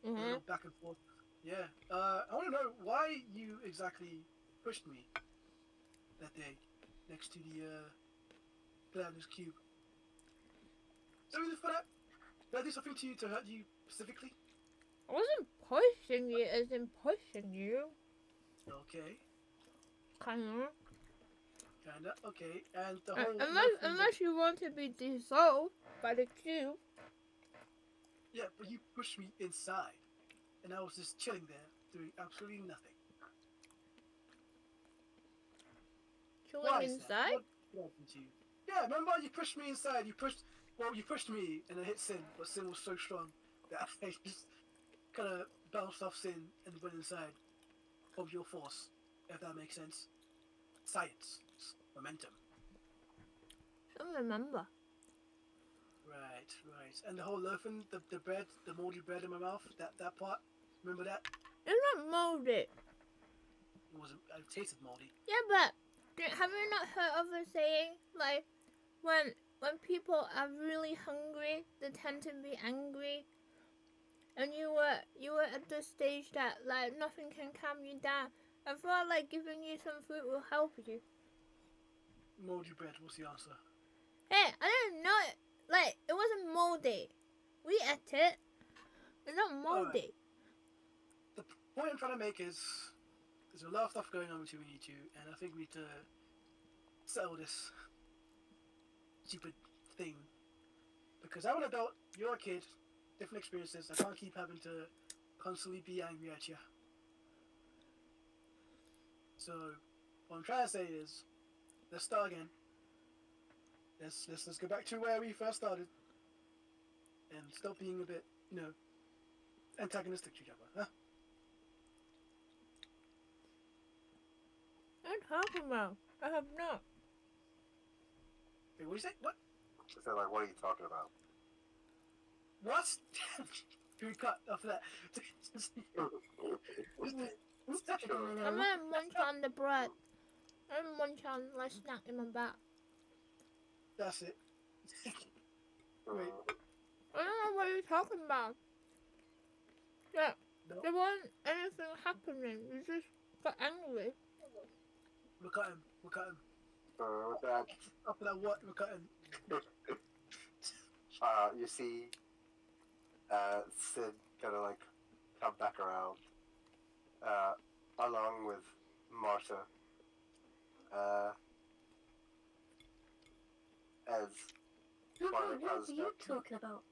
A Mm-hmm. little back and forth. Yeah. I want to know why you exactly pushed me that day next to the Gladys Cube. Is there a reason for that? Did I do something to you to hurt you specifically? I wasn't pushing you as in pushing you. Okay. Kinda. Kinda. Okay. And the whole Unless you want to be dissolved by the cube. Yeah, but you pushed me inside, and I was just chilling there, doing absolutely nothing. Chilling Why is that? inside? What happened to you? Yeah, remember you pushed me inside. You pushed me, and I hit Sin, but Sin was so strong that I just kind of bounced off Sin and went inside of your force, if that makes sense. Science, momentum. I don't remember. Right. And the whole loafing, the bread, the moldy bread in my mouth, that part. Remember that? It's not moldy. It wasn't. It tasted moldy. Yeah, but have you not heard of a saying like when people are really hungry, they tend to be angry, and you were at the stage that like nothing can calm you down. I thought like giving you some food will help you. Moldy bread was the answer. Hey, I didn't know it. Like it wasn't moldy. We ate it. It's not moldy. The point I'm trying to make is there's a lot of stuff going on between you two, and I think we need to settle this stupid thing. Because I'm an adult, you're a kid, different experiences. I can't keep having to constantly be angry at you. So what I'm trying to say is, let's start again. Let's go back to where we first started, and stop being a bit, antagonistic to each other, huh? I'm talking about. I have not. Wait, what do you say? What? So, like, what are you talking about? What? Can we cut off that? I'm gonna munch on the bread. I'm gonna munch on like snack in my back. That's it. Wait. I don't know what you're talking about. Yeah, No. there wasn't anything happening. You just got angry. Look at him. With that, After that, what? Look at him. you see, Sid kind of like come back around, along with Marta, as What Marta are does. you talking about?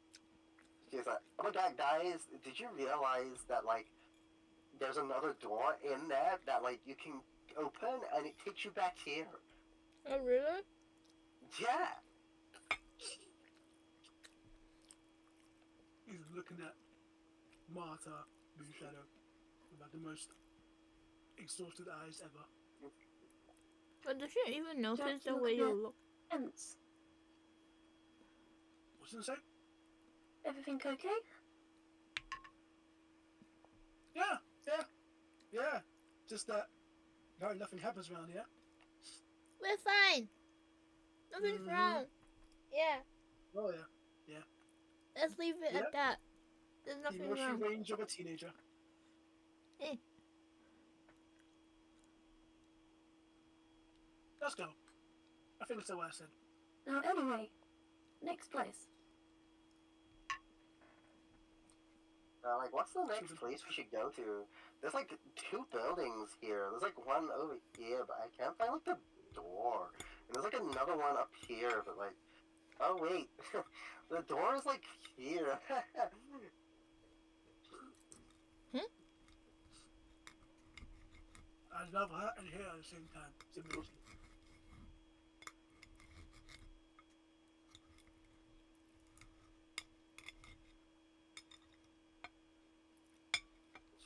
She's like, "Oh my God, guys! Did you realize that like there's another door in there that like you can open and it takes you back here?" Oh really? Yeah. He's looking at Marta, Blue Shadow, ever, the most exhausted eyes ever. But does she even notice Jack, the look way at you it. look? Hence, What's it say? everything okay? Yeah. Just that apparently nothing happens around here. We're fine. Nothing's Mhm. wrong. Yeah, Oh yeah. let's leave it Yep. at that. There's The nothing emotional wrong. range of a teenager. Eh. Let's go. I think that's what I said. Now, anyway, next place. Like, what's the next place we should go to? There's like 2 buildings here. There's like one over here, but I can't find like the door. And there's like another one up here, but like, oh wait, the door is like here. I love her and her at the same time. It's amazing.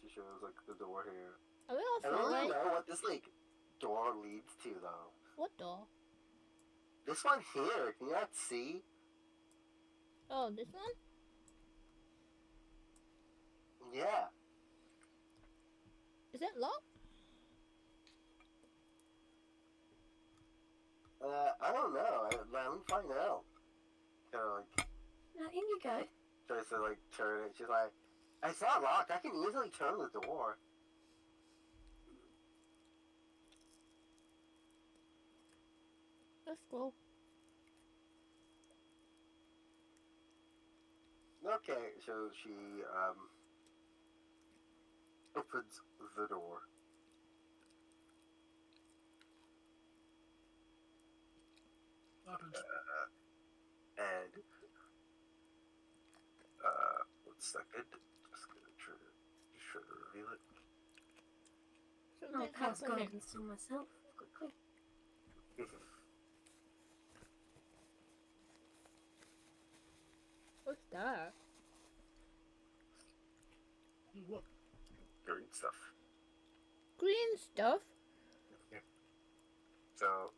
She shows like the door here. Are we all I don't really following? know what this like door leads to though. What door? This one here, can you not see? Oh, this one? Yeah. Is it locked? I don't know. Let me find out. Kind of like Now, in you go. tries to like turn it. She's like, it's not locked. I can easily turn the door. Let's go. Okay, so she opens the door. Happens. And 1 second. Just gonna try to reveal it. I'll Something's cast happening. guidance on myself quickly. What's that? What? Green stuff. Green stuff? So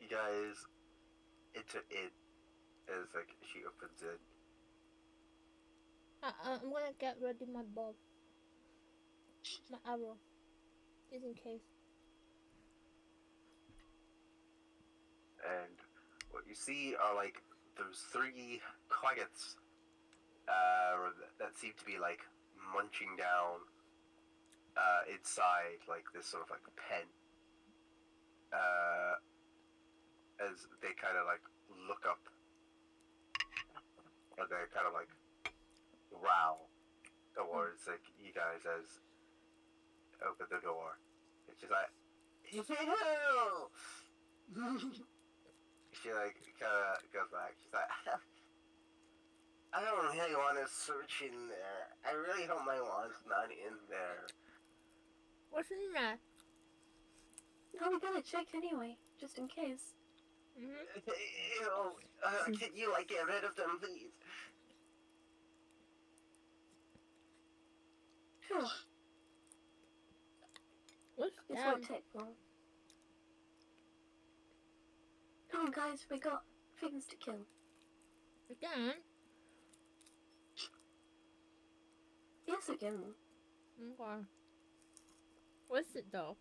you guys enter in as like she opens it. I'm gonna get ready my bow. My arrow. Just in case. And what you see are like those 3 Quaggots that seem to be like munching down inside like this sort of like pen as they kind of like look up and they kind of like growl towards like you guys as open the door. And she's like, "Ew!" She like kind of goes back. She's like, I don't really want to search in there. I really hope my wand's not in there. What's in there? No, we gotta check anyway, just in case. Mm-hmm. Ew, can you like get rid of them, please? Sure, What's this that? won't take long. Come on, guys, we got things to kill. Again? Yes, again. Okay. What's it though?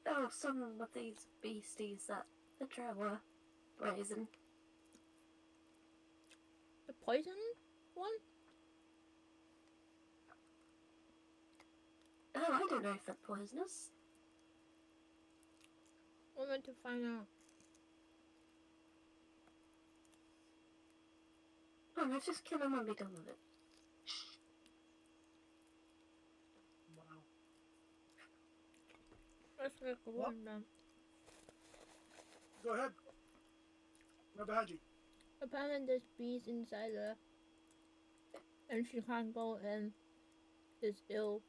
There are some of these beasties that the were brazen. The poison one? Oh, I don't know if they're poisonous. We're going to find out. Oh, let's just kill them and be done with it. Wow. Let's make a What? one then. Go ahead. Right behind you. Apparently there's bees inside there. And she can't go in. It's ill.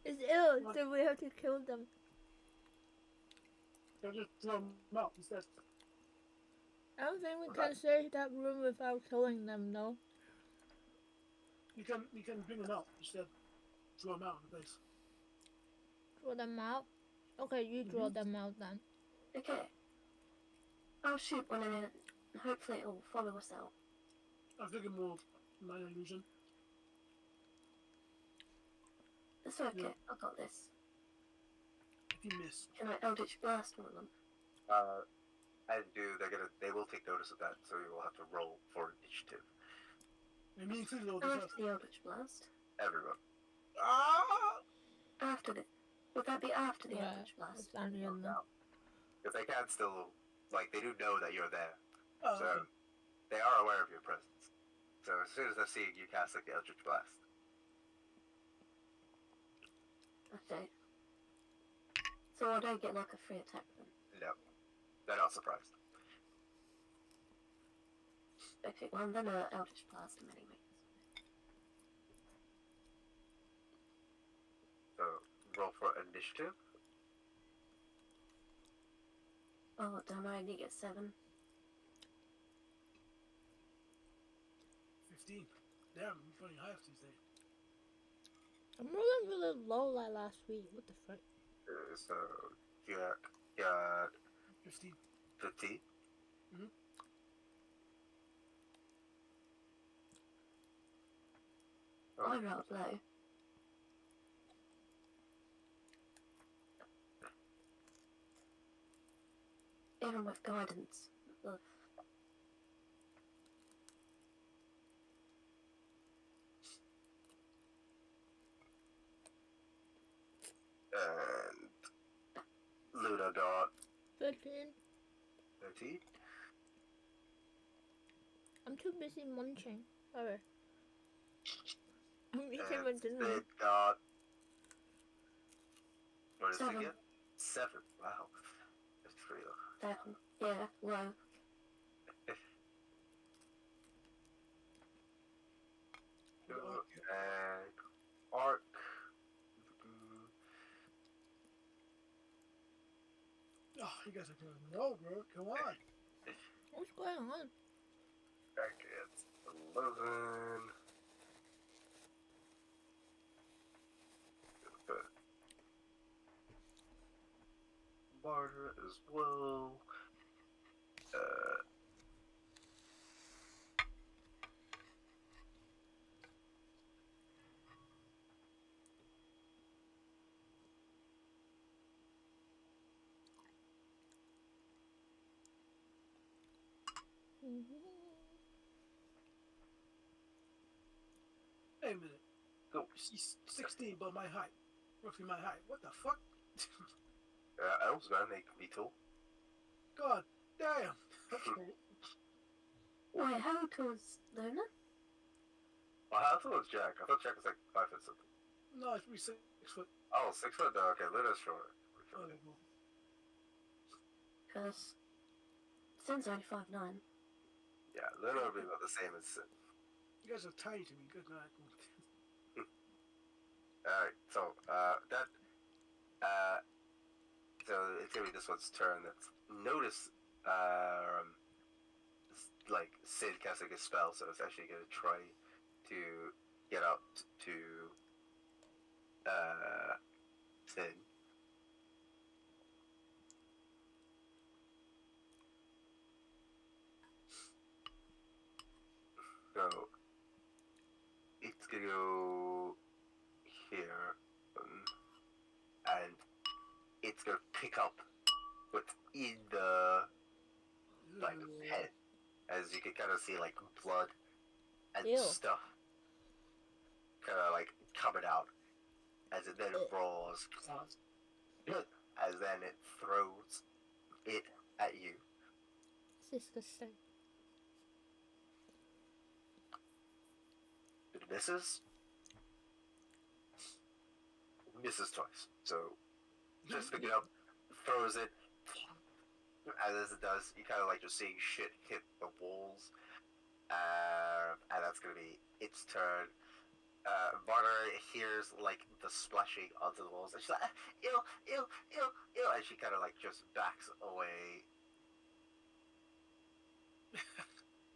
It's ill, What? so we have to kill them. Don't just throw them out instead. I don't think we Okay. can search that room without killing them, no. You can bring them out instead. Draw them out in the place. Draw them out? Okay, you draw Mhm. them out then. Okay. I'll shoot one in it. Hopefully it'll follow us out. I figure more minor illusion. It's okay. Yeah. I got this. If you miss. Can I Eldritch Blast one of them? And they will take notice of that, so you will have to roll for initiative. And me included all After this. the Eldritch Blast? Everyone. Ah! After the... Would that be after the Yeah, Eldritch Blast? it's only in them. Because they can still, like, they do know that you're there. Oh, So okay. they are aware of your presence. So as soon as they see you cast like the Eldritch Blast. Okay. So I don't get like a free attack then? No. They're not surprised. Okay, well I'm gonna Eldritch Blast him anyway. So roll for initiative. Oh damn, I only get 7. 15. Damn, I'm running high these days. I'm rolling really low like last week. What the frick? So Jack got 15. 15. Mhm. I rolled low. Even with guidance. Ugh. And Luna got 13. 13. I'm too busy munching. Sorry. I'm eating And my dinner. Sid got, what is it 7. again? 7. Wow. That's pretty low. 7. Yeah, low. And Arc. Oh, you guys are doing well, bro. Come on. What's going on? Arc gets 11. Martyr as well. Wait a minute. Go. She's 16, but my height. Roughly my height. What the fuck? Elves, man, they can be tall. God damn. Okay. Wait, how tall is Luna? Well, I thought it was Jack. I thought Jack was like 5 foot something. No, it's pretty 6 foot. Oh, 6 foot? No, okay, Luna's shorter. Oh, well. Because Sin's only 5'9". Yeah, Luna would be about the same as Sid. You guys are tiny to me. Good night. Alright, so, so it's gonna be this one's turn. That's notice, like Sid casting a spell, so it's actually gonna try to get up to, Sid. So, it's gonna go here, and it's gonna pick up what's in the, like, head, as you can kind of see, like, blood and Ew. stuff kind of, like, coming out, as it then rolls, as then it throws it at you. It's disgusting. It misses twice, so just pick it up, throws it, and as it does, you kind of like just seeing shit hit the walls, and that's gonna be its turn. Varner hears like the splashing onto the walls, and she's like, ew, ew, ew, ew, and she kind of like just backs away.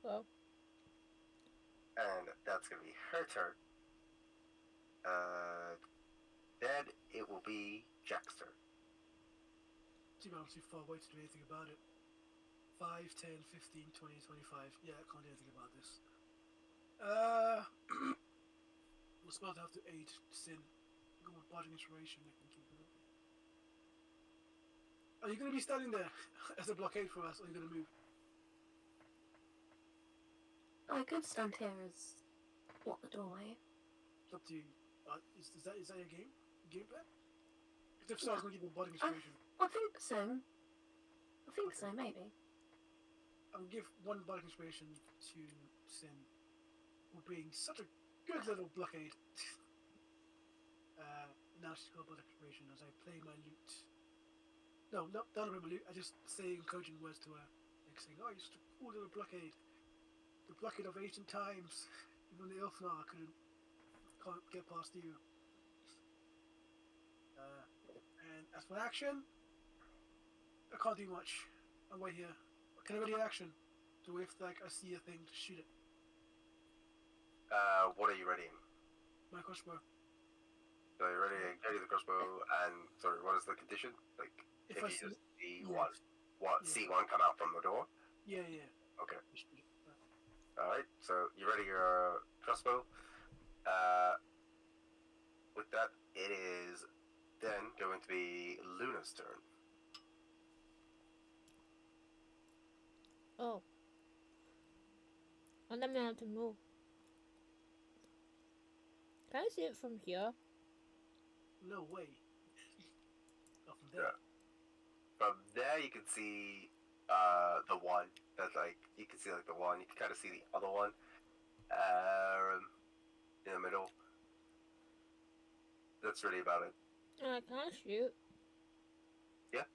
Well, And that's gonna be her turn. Then it will be Jack's turn. Too bad I'm too far away to do anything about it. 5, 10, 15, 20, 25. Yeah, I can't do anything about this. We're supposed to have to aid Sin. Go with bardic inspiration. I can keep it up. Are you going to be standing there as a blockade for us, or are you going to move? I could stand here as block the doorway. It's up to you. Is that your game plan? Because if so, I was going to give you bardic inspiration. I think so. I think so, maybe. I'll give one bardic inspiration to Sin for being such a good little blockade. Now she's got bardic inspiration as I play my lute. No, not my lute. I just say encouraging words to her, like saying, "Oh, you're such a cool little blockade. The blockade of ancient times. Even the Ilfnar can't get past you." And as for action, I can't do much. I'm right here. Can I ready an action? So if like I see a thing, to shoot it. What are you readying? My crossbow. So you're ready the crossbow, and sorry, what is the condition? Like, If if I you see, just see yeah. Yeah. see one come out from the door? Yeah. Okay. Shoot it. Alright, so you ready your crossbow. With that, it is then going to be Luna's turn. oh. And then we have to move. Can I see it from here? No way. Not from there. Yeah. From there, you can see the one that you can see the one. You can kind of see the other one in the middle. That's really about it. I can't shoot. Yeah.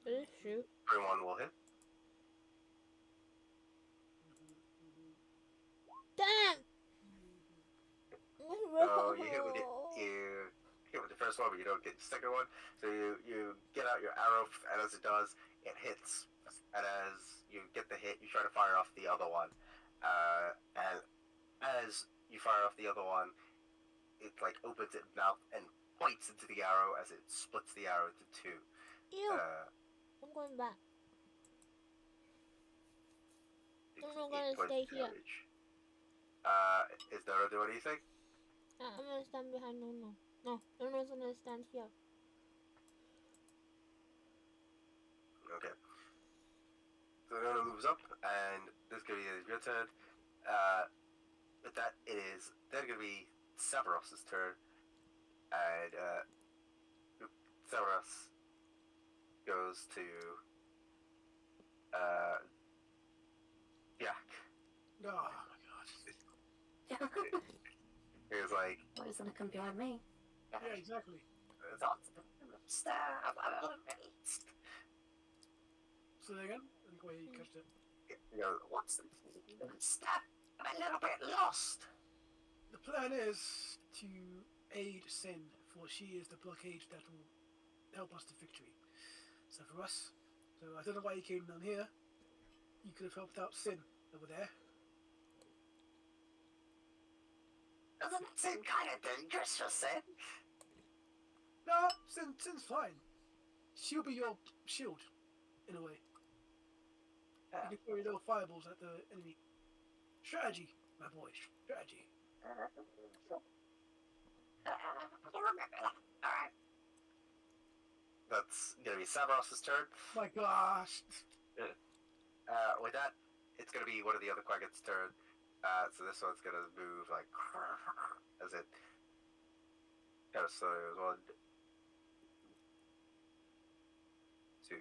Just shoot. Everyone will hit. Damn! So you hit with the first one, but you don't get the second one. So you get out your arrow, and as it does, it hits. And as you get the hit, you try to fire off the other one. And as you fire off the other one, it opens its mouth and bites into the arrow as it splits the arrow into two. Ew! I'm going back. I'm not gonna stay here. Is there do anything? I'm gonna stand behind Nuno. No, Nuno's gonna stand here. Okay. So Nuno moves up, and this is gonna be your turn. With that, it is then gonna be Severus's turn, and Severus goes to Jack. Oh my god. He was like, Why isn't it come behind me? Yeah, exactly. So there again, I think where you catched it. You know, what's the stab? I'm a little bit lost. The plan is to aid Sin, for she is the blockade that will help us to victory. So for us, I don't know why you came down here. You could have helped out Sin over there. Doesn't it seem kind of dangerous for Sin? No, Sin's fine. She'll be your shield, in a way. You can throw your little fireballs at the enemy. Strategy, my boy. Strategy. Alright. That's gonna be Severus's turn. My gosh. With that, it's gonna be one of the other Quaggets' turn. So this one's gonna move as it kind of slows. 1, 2,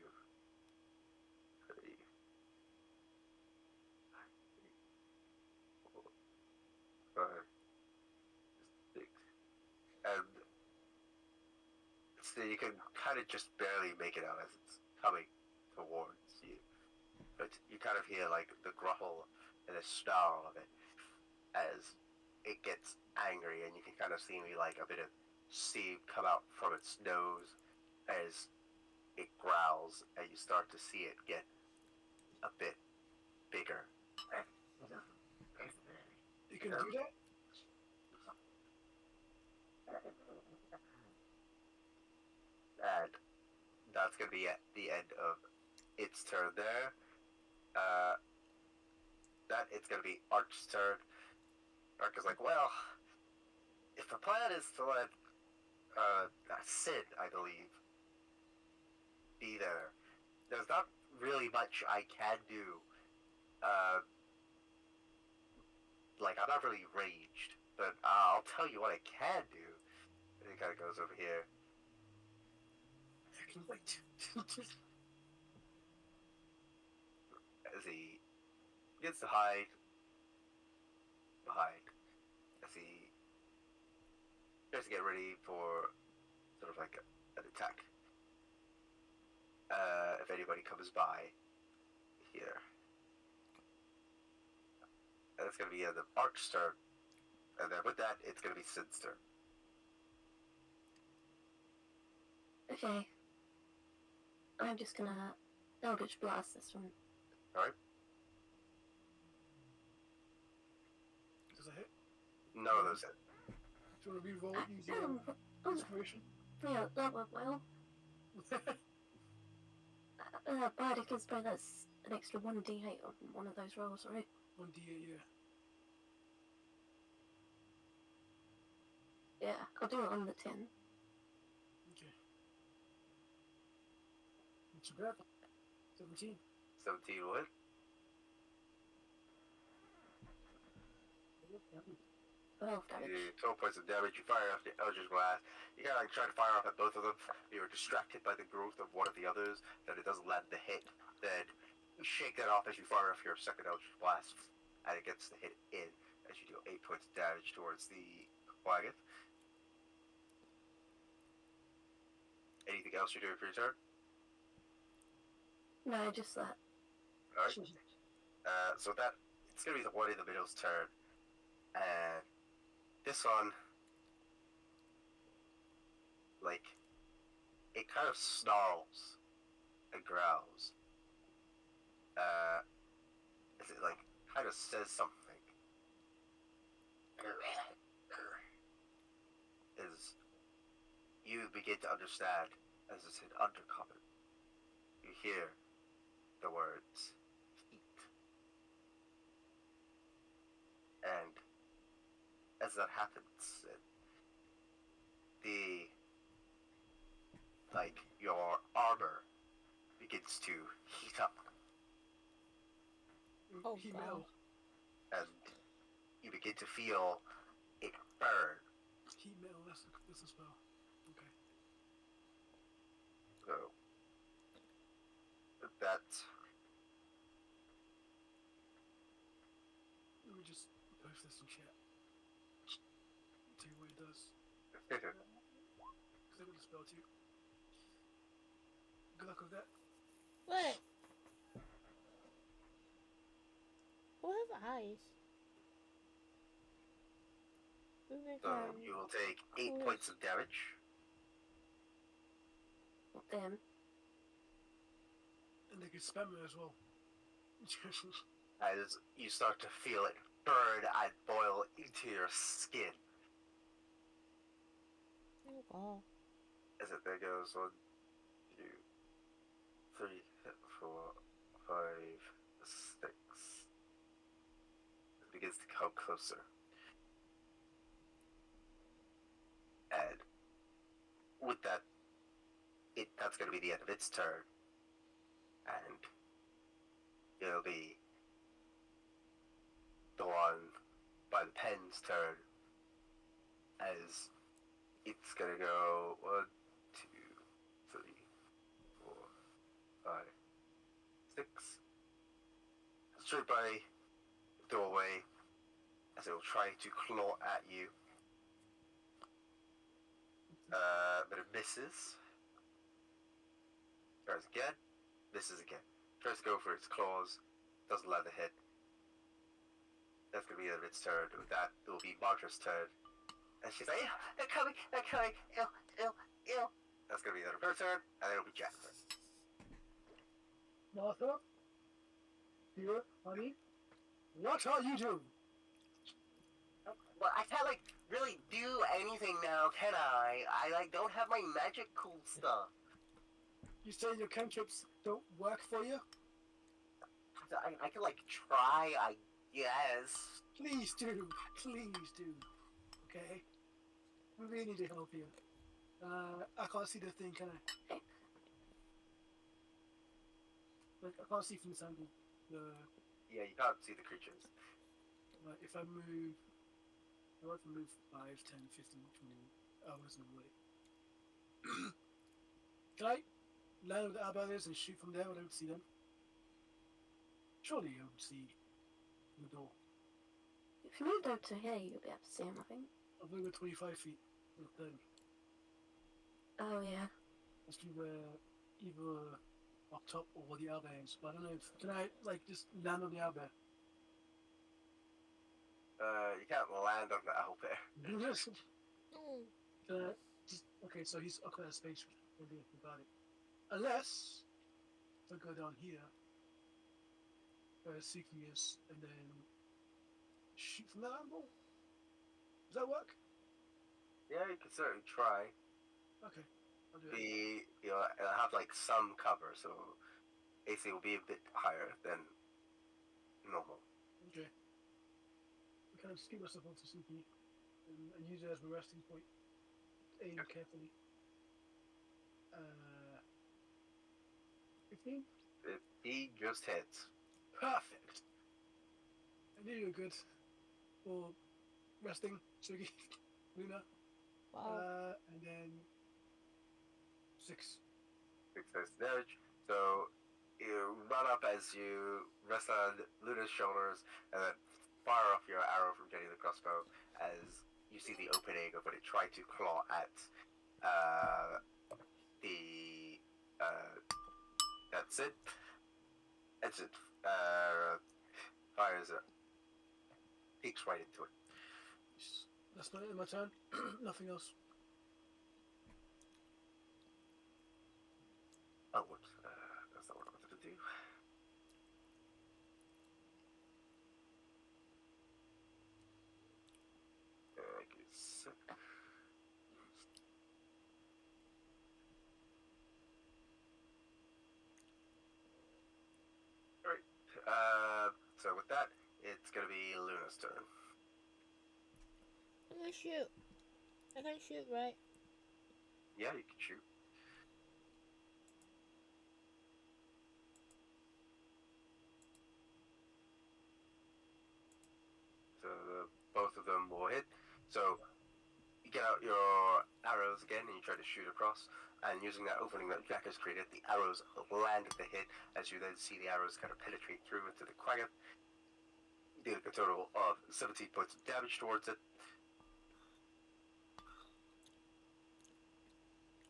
3, 4, 5, 6, and so you can kind of just barely make it out as it's coming towards you. But you kind of hear the gruffle and the snarl of it as it gets angry, and you can kind of see a bit of steam come out from its nose as it growls, and you start to see it get a bit bigger. You can do that? And that's going to be at the end of its turn there. That it's going to be Arch's turn. Arch is like, well, if the plan is to let Sid, I believe, be there, there's not really much I can do. Like, I'm not really raged, but I'll tell you what I can do. And he kind of goes over here. I can wait. As he begins to hide behind, as he tries to get ready for sort of like an attack. If anybody comes by here. And it's going to be the Arch's turn. And then with that, it's going to be Sid's turn. Okay. I'm just gonna Eldritch Blast this one. Alright? Does that hit? None of those hit. Do you want to re-roll it? Use your inspiration? Yeah, that went well. But I can spell that's an extra 1d8 on one of those rolls, right? 1d8, yeah. Yeah, I'll do it on the 10. Okay. Not too bad. 17. 17 will hit. 12 damage. 12 points of damage. You fire off the Eldritch Blast. You kind of like try to fire off at both of them. You're distracted by the growth of one of the others, that it doesn't land the hit. Then you shake that off as you fire off your second Eldritch Blast, and it gets the hit in as you do 8 points of damage towards the wagon. Anything else you're doing for your turn? No, just that. Alright. So that, it's going to be the one in the middle's turn. And this one, like, it kind of snarls and growls. As it, like, kind of says something. As you begin to understand, as it's in undercommon, you hear the words, heat. And as that happens, your armor begins to heat up, Oh, He God. mail. and you begin to feel it burn. Heat metal, that's a spell. Okay. So that Let me just post this in chat. Tell you what it does. uh, Because I got the spell too. Good luck with that. Wait. Who have eyes? you will take 8 points of damage. Damn. And they can spam it as well. As you start to feel it burn and boil into your skin. Oh, God. As it there goes 1, 2, 3, 4, 5, 6. It begins to come closer. And with that, that's going to be the end of its turn. And it'll be the one by the pen's turn, as it's going to go 1, 2, 3, 4, 5, 6. Straight by the doorway, as it will try to claw at you. But it misses. Tries again. Misses again. Tries to go for its claws. Doesn't land the hit. That's going to be the end of its turn. With that, it will be Martra's turn. And she's like, they're coming, ew. That's going to be the end of her turn. And then it'll be Jack's turn. Martha, dear, honey, what are you doing? Well, I can't like really do anything now, can I? I like don't have my magic cool stuff. You say your cantrips don't work for you? I can like try, I guess. Please do. Please do. Okay? We really need to help you. I can't see the thing, can I? Like, I can't see from this angle. Yeah, you can't see the creatures. If I move... I want to move 5, 10, 15, 20 hours away. Can I land with the outsiders and shoot from there when I don't see them? Surely you would see the door. If you moved over to here, you'll be able to see him, I think. I've only got 25 feet. Not 30. Oh, yeah. Let's do either up top or the outbair ends. But I don't know if... Can I, like, just land on the outbair? You can't land on the owlbear. Yes. Mm. Okay, so he's occupied space. Maybe about it. Unless I go down here, where seeking is, and then shoot from that angle. Does that work? Yeah, you can certainly try. Okay, I'll do it. It'll have like some cover, so AC will be a bit higher than normal. Okay. I kind of skew myself onto Suki and use it as my resting point. Aim carefully. 15? He just hits. Perfect! I knew you were good. For resting, Suki, Luna. Wow. And then 6. Success damage. So you run up as you rest on Luna's shoulders and then fire off your arrow from Jenny the crossbow as you see the opening of when it tried to claw at that's it. That's it. Fires it. Peeks right into it. That's my turn. Nothing else. Oh, whoops. That's not what I wanted to do. Give me a sec. Alright. So with that, it's gonna be Luna's turn. I'm gonna shoot. I can shoot, right? Yeah, you can shoot. So both of them will hit. So you get out your arrows again and you try to shoot across. And using that opening that Jack has created, the arrows land at the hit as you then see the arrows kind of penetrate through into the quagga. Dealing a total of 17 points of damage towards it.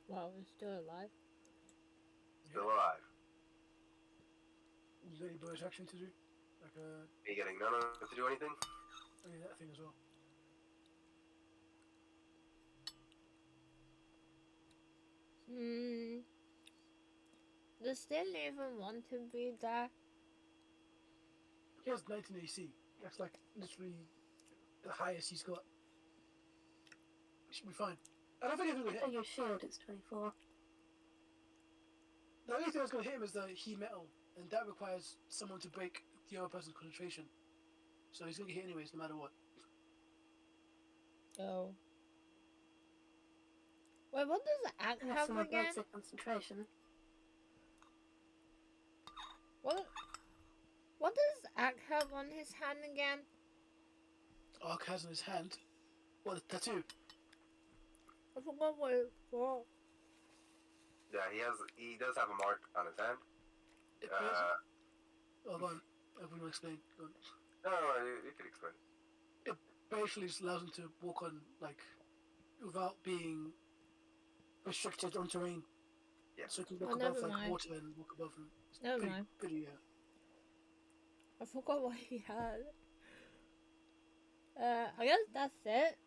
Wow, it's still alive. Still alive. Is there any bonus action to do? Like Are you getting none of it to do anything? I mean that thing as well. Does Dylan even want to be there? He has 19 AC. That's like literally the highest he's got. He should be fine. I don't think it's gonna hit For him. your shield, it's 24. The only thing that's gonna hit him is the heat metal, and that requires someone to break the other person's concentration. So he's gonna get hit anyways, no matter what. Oh. Wait, what does the axe Unless have someone again? breaks their concentration. What does Ack have on his hand again? Ark has in his hand. What, a tattoo? I forgot what it's for. Yeah, he does have a mark on his hand. It oh, go on. Everyone will explain. Go on. No, you can explain. Basically just allows him to walk on, like, without being restricted on terrain. Yeah. So he can Oh, walk above, never like, mind. water and walk above him. It's Never pretty, mind. pretty, I forgot what he had. I guess that's it.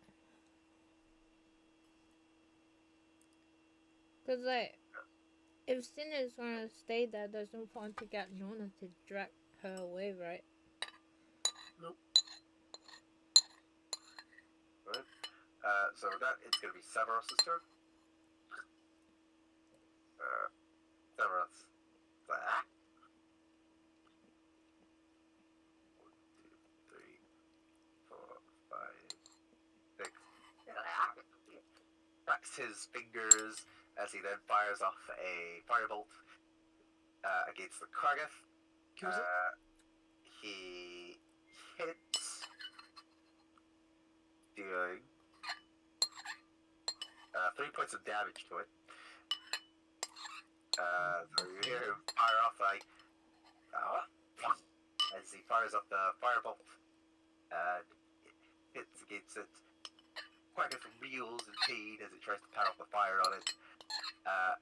Cause like, If Sin is gonna stay there, there's no point to get Nona to drag her away, right? Right. So with that, it's going to be Severus's turn. Severus. Ah. 1, 2, 3, 4, 5, 6. Cracks his fingers as he then fires off a firebolt against the Kargath. Kills it. He hits, doing 3 points of damage to it. So you hear him fire off like as he fires off the firebolt and hits against it. Kargath reels in pain as it tries to pat off the fire on it.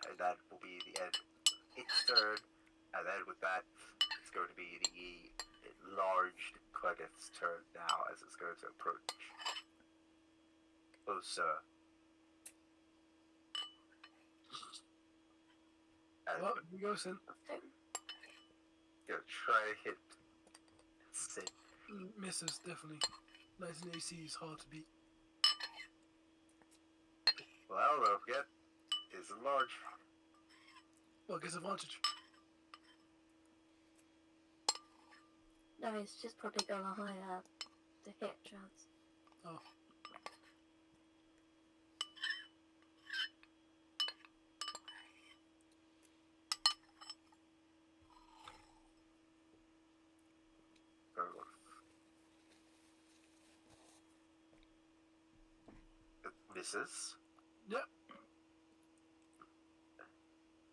And that will be the end of its turn. And then with that, it's going to be the enlarged Kargath's turn now as it's going to approach closer. And Well, here we go, Sin. gonna try and hit Sin. Misses, definitely. 19 AC is hard to beat. Well, don't forget, it's enlarged. Well, gets advantage. No, it's just probably got a higher to hit chance. Oh. It misses. Yep.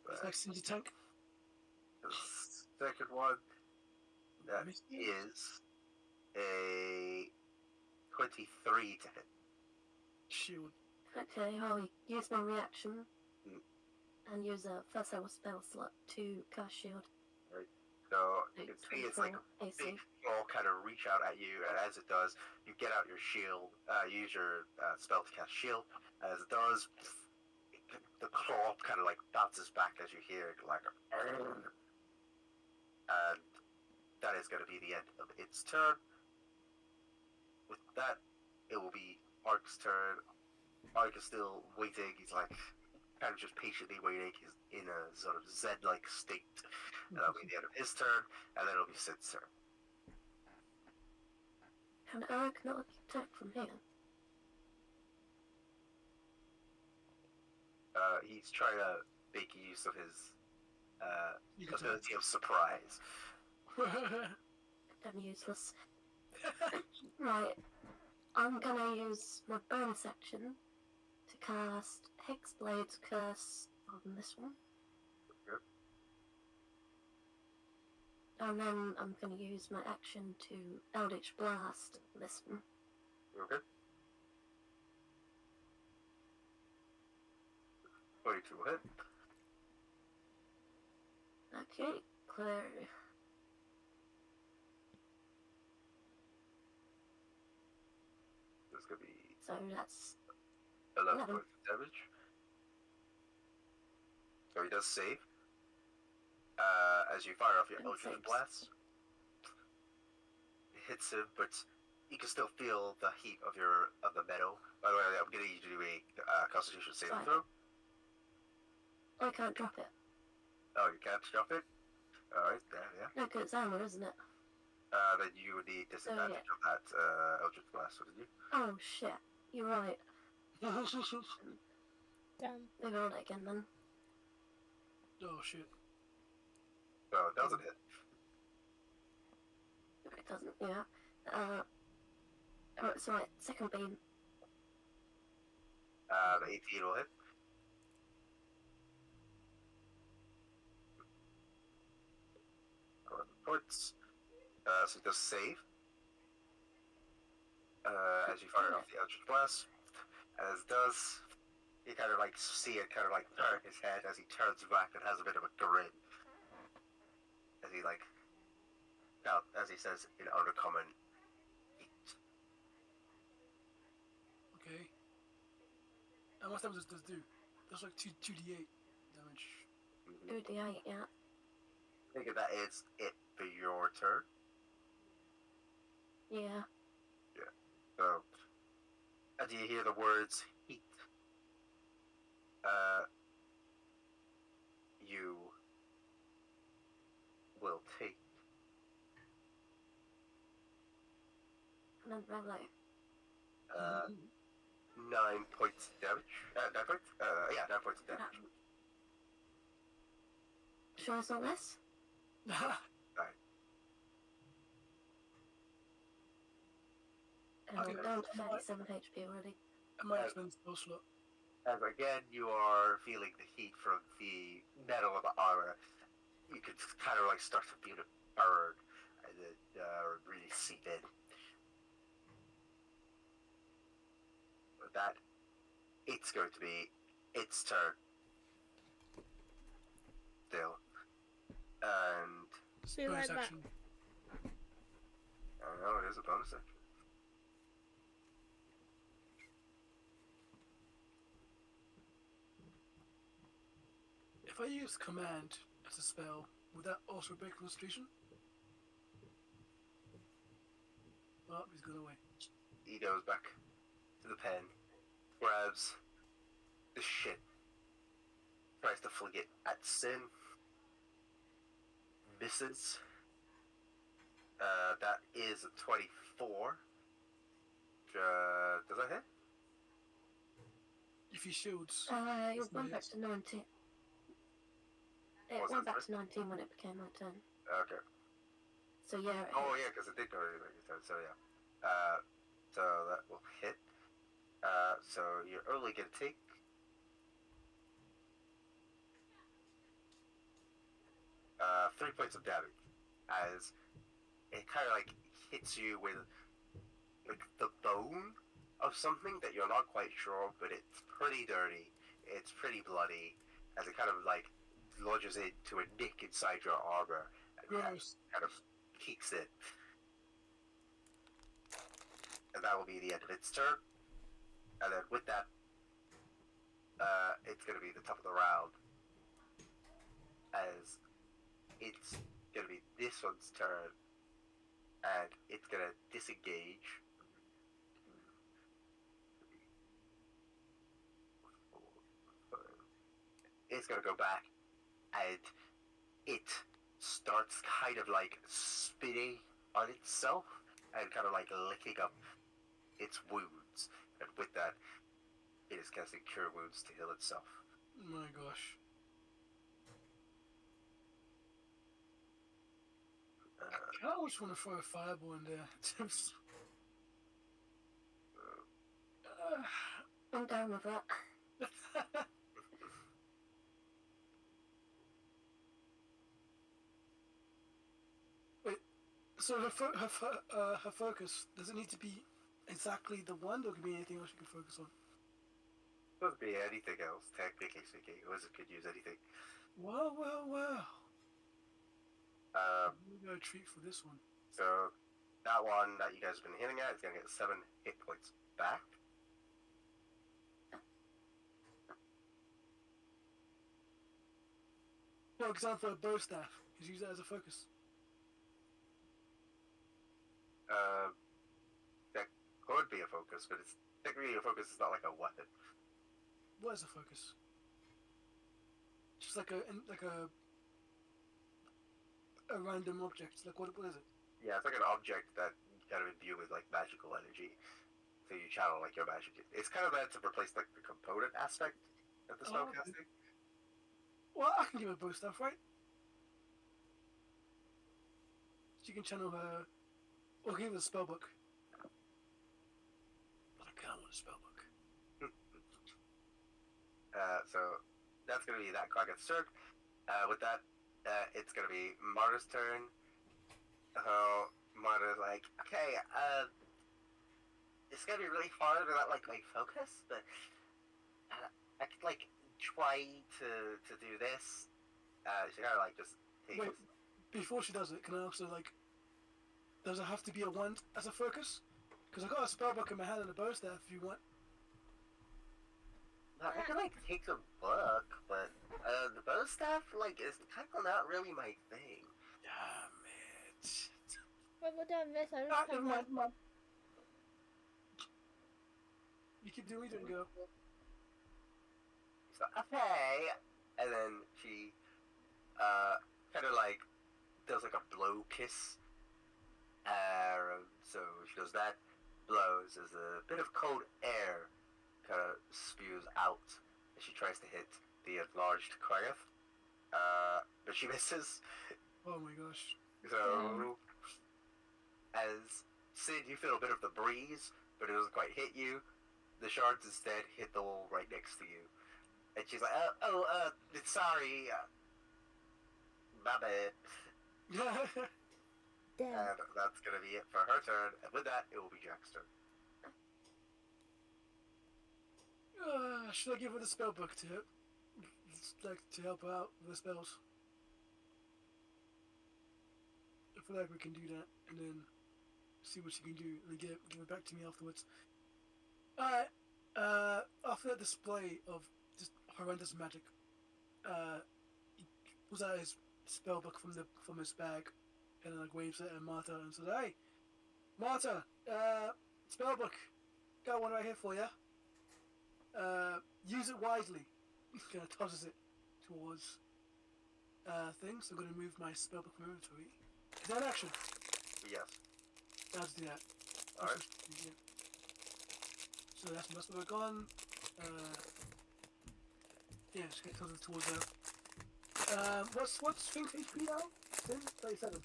But Next into tank. the second one, that Misses. is a 23 to hit. Shield. Okay, I'll use my reaction Mm. and use a first level spell slot to cast shield. So you Like can see it's like 24 AC. big claw kind of reach out at you, and as it does, you get out your shield, use your spell to cast shield. As it does, the claw kind of like bounces back as you hear it, like, and that is going to be the end of its turn. With that, it will be Ark's turn. Ark is still waiting. He's like kind of just patiently waiting. He's in a sort of Zen-like state. And that'll be the end of his turn, and then it'll be Sid's turn. Can Eric not attack from here? He's trying to make use of his You can ability of surprise. I'm useless. Right. I'm gonna use my bonus action to cast Hexblade's Curse on this one. Yep. And then I'm gonna use my action to Eldritch Blast on this one. Okay. 22 will hit. Okay, clear. There's going to be So that's 11 11. points of damage. So he does save. As you fire off your And Eldritch saves. Blast. It hits him, but you can still feel the heat of the metal. By the way, I'm going to need you to do a Constitution saving Fine. throw. I can't drop it. Oh, you can't drop it? Alright, yeah. No, 'cause it's armor, isn't it? Then you would need disadvantage yeah. on that Eldritch Blast, wouldn't you? Oh shit, you're right. Damn. Maybe on it again then. Oh shit. No, it doesn't hit. It doesn't, yeah. Oh, it's right, second beam. The 18 will hit. Points. So it does save. As you fire off the Eldritch Blast. As it does, you kind of like see it kind of like turn his head as he turns back and has a bit of a grin. As he like, now, as he says in undercommon, heat. Okay. How much damage does this do? That's like 2d8 damage. Mm-hmm. 2d8, yeah. Think of that it's it for your turn. Yeah. So, as you hear the words heat, you will take And then Revlo. 9 points of damage. 9 points? Yeah, 9 points of damage. Sure it's not less? And Okay, I'm down to I might- 37 HP already. I might spend spell slot. As again, you are feeling the heat from the metal of the armor. You can kind of like start to feel it burn and then really seep in. With that, it's going to be its turn. Still. And Be Bonus right back. action. I know it is a bonus action. If I use command as a spell, would that also break concentration? Oh, he's gone away. He goes back to the pen, grabs the shit, tries to fling it at Sin, misses. That is a 24. Does that hit? If he shields, It It's went back nice. to 19. It Was went that back to 19 when it became my turn. Okay. So yeah, it Oh hits. yeah, because it did go to your turn, so yeah. So that will hit. So you're only gonna take 3 points of damage as it kind of like hits you with like the bone of something that you're not quite sure of, but it's pretty dirty. It's pretty bloody as it kind of like lodges into a nick inside your armor and gross. kind of kicks it. And that will be the end of its turn. And then with that, it's going to be the top of the round. As it's going to be this one's turn. And it's going to disengage. It's going to go back. And it starts kind of like spinning on itself. And kind of like licking up its wounds. And with that, it is casting Cure Wounds to heal itself. My gosh. I always want to throw a fireball in there. I'm down with that. Wait, so her focus, does it need to be exactly the one, or can be anything else you can focus on? Doesn't be anything else, technically speaking. A wizard could use anything. Well. We got a treat for this one. So that one that you guys have been hitting at is going to get 7 hit points back. For example, a bow staff. He's used that as a focus. That could be a focus, but it's technically a focus is not like a weapon. What is a focus? Just like a random object. Like what is it? Yeah, it's like an object that you kind of imbue with like magical energy. So you channel like your magic. It's kind of meant to replace like the component aspect of the Oh, okay. spellcasting. Well, I can give her bow staff, right? She can channel her, or give her a spell book. But I can't want a spell book. So that's going to be that Quagget's turn. With that, it's going to be Marta's turn. Marta's like, okay, it's going to be really hard without like my focus, but I could like try to do this. She kind of like just takes. Wait, before she does it, can I also like? Does it have to be a wand as a focus? Because I got a spell book in my hand and a bow staff. If you want. I can like take a book, but the bow staff like is kind of not really my thing. Damn it. What would I miss? I Ah, just never have mind, Mom. You keep doing it and go. So okay, and then she kind of like does like a blow kiss. So she does that, blows as a bit of cold air kind of spews out as she tries to hit the enlarged Kragath. But she misses. Oh my gosh. So as Sid, you feel a bit of the breeze, but it doesn't quite hit you. The shards instead hit the wall right next to you. And she's like, sorry, my bad. damn. And that's gonna be it for her turn. And with that, it will be Jack's turn. Should I give her the spell book to help her out with the spells? I feel like we can do that and then see what she can do and give it back to me afterwards. Alright. After that display of just horrendous magic, he pulls out his spell book from his bag and like waves it at Marta and says, "Hey, Marta, spell book. Got one right here for you. Use it wisely." Kind of tosses it towards things. I'm going to move my spellbook from inventory. Is that an action? Yes. Let's do that. Alright. Yeah. So that's my spellbook gone. Yeah, just get tosses towards her. What's Sphinx HP now? 37.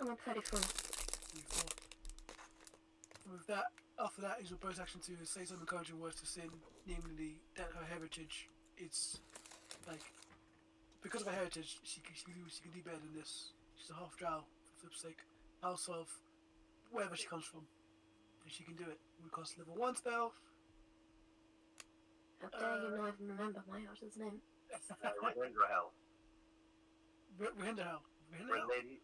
I'm on 34. 34. With that, after that is your bonus action to say some encouraging words to Sin, namely that her heritage is like because of her heritage, she can do better than this. She's a half drow, for flip's sake, house of wherever she comes from, and she can do it. We cost level 1 spell. How dare you not even remember my daughter's name? Relin Rahel. Rinderhell.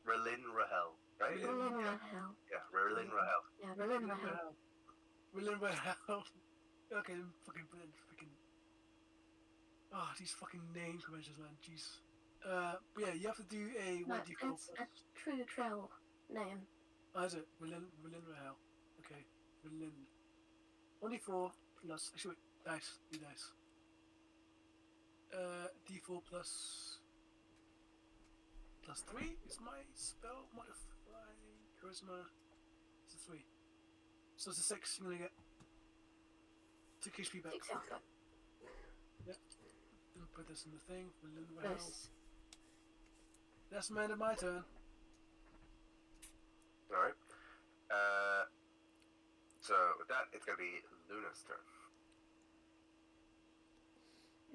Relin Rahel. Right? Relin- Relin Rahel. Yeah, Relin Rahel. Yeah, Relin Rahel. Rinderhell. Okay, fucking brilliant. Freaking. Oh, these fucking name conventions, man. Jeez. But yeah, you have to do a No, 1d4 it's a true trail name. Oh, is it? Relin Rahel. Okay. Relin. 1d4 plus. Actually, wait. Dice. Do dice. D4 plus 3 is my spell modify charisma. It's a 3. So it's a 6. You're gonna get 6 HP back. 6 health. Then put this in the thing. Relin Rahel. Nice. That's the end of my turn. Alright. So with that, it's gonna be Luna's turn.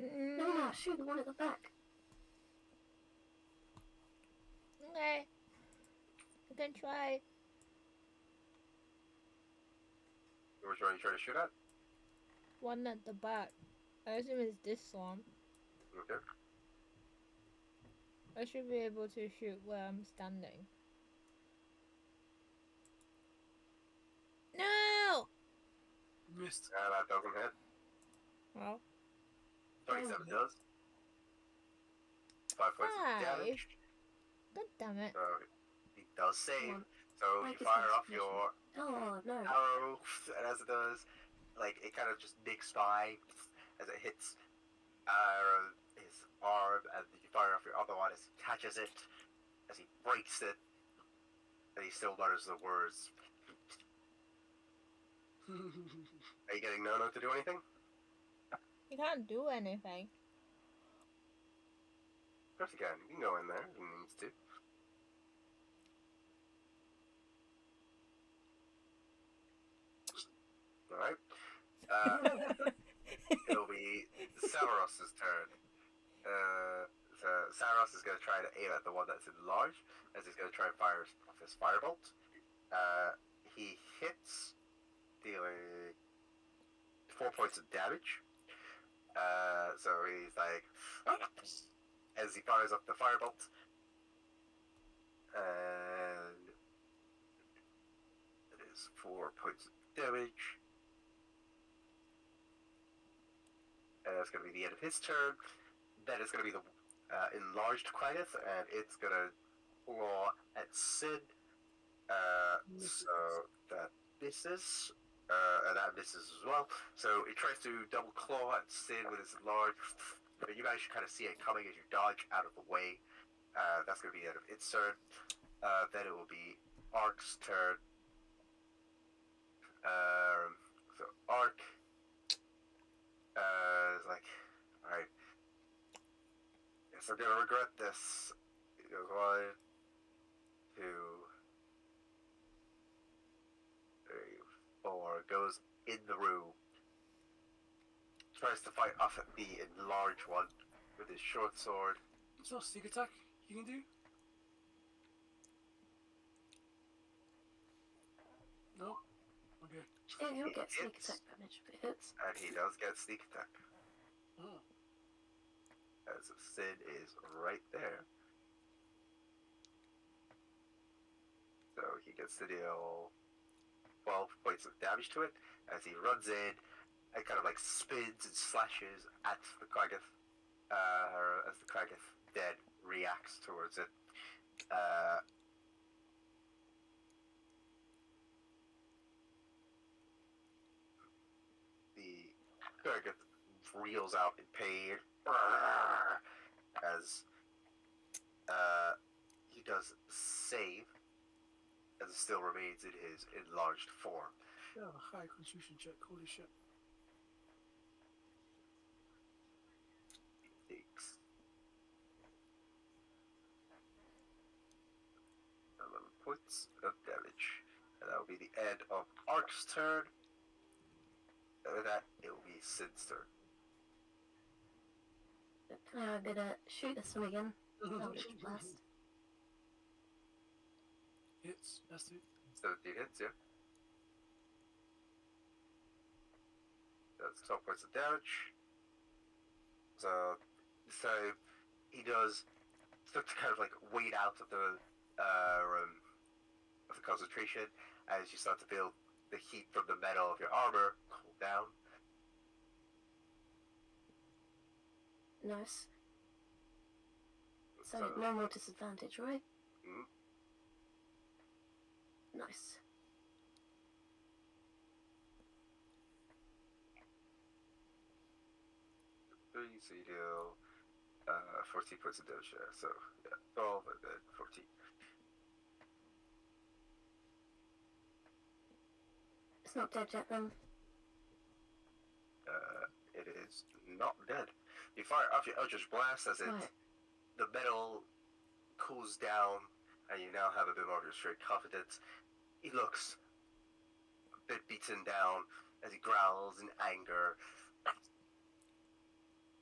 No, shoot the one at the back. Okay. I can try. Which one are you trying to shoot at? One at the back. I assume it's this one. Okay. I should be able to shoot where I'm standing. No! Missed. That doesn't hit. Well, 27 does. 5 points of 5. damage. God damn it. So he does save. Come on. So Make you his fire off concentration. your Oh, no. arrow, and as it does, like it kind of just nicks by as it hits his arm, and you fire off your other one as he catches it, as he breaks it, and he still mutters the words. Are you getting Nono to do anything? You can't do anything. Of course you can. You can go in there if he needs to. Alright. It'll be Saros' turn. So Saros is going to try to aim at the one that's enlarged, as he's going to try and fire off his firebolt. He hits, dealing 4 points of damage. So he's like, as he fires off the firebolt, and it is 4 points of damage. That's going to be the end of his turn. Then it's going to be the enlarged Quaggith, and it's going to claw at Sid. So that misses. And that misses as well. So it tries to double claw at Sid with its large. But you guys should kind of see it coming as you dodge out of the way. That's going to be the end of its turn. Then it will be Ark's turn. So Ark is like, alright. Guess I'm gonna regret this. He goes 1, 2, 3, 4. Goes in the room. Tries to fight off at the enlarged one with his short sword. It's not sneak attack you can do? No? Okay. Yeah, he'll get sneak Hits. attack damage if it hits. And he does get sneak attack. Oh. As Sid is right there. So he gets to deal 12 points of damage to it as he runs in and kind of like spins and slashes at the Quaggith. As the Quaggith then reacts towards it. The Quaggith reels out in pain as he does save, as it still remains in his enlarged form. Yeah, a high constitution check, holy shit. He takes 11 points of damage, and that will be the end of Ark's turn. And with that, it will be Sid's turn. I'm gonna shoot this one again. Eldritch Blast. Hits, that's it. So it hits, yeah. That's 12 points of damage. So he does start to kind of like wade out of the concentration as you start to feel the heat from the metal of your armor cool down. Nice. So no more disadvantage, right? Mhm. Nice. So you deal 14 points of damage there. So yeah, 12 and then 14. It's not dead yet then. It is not dead. You fire off your Eldritch Blast as Right. the metal cools down, and you now have a bit more of your straight confidence. He looks a bit beaten down as he growls in anger.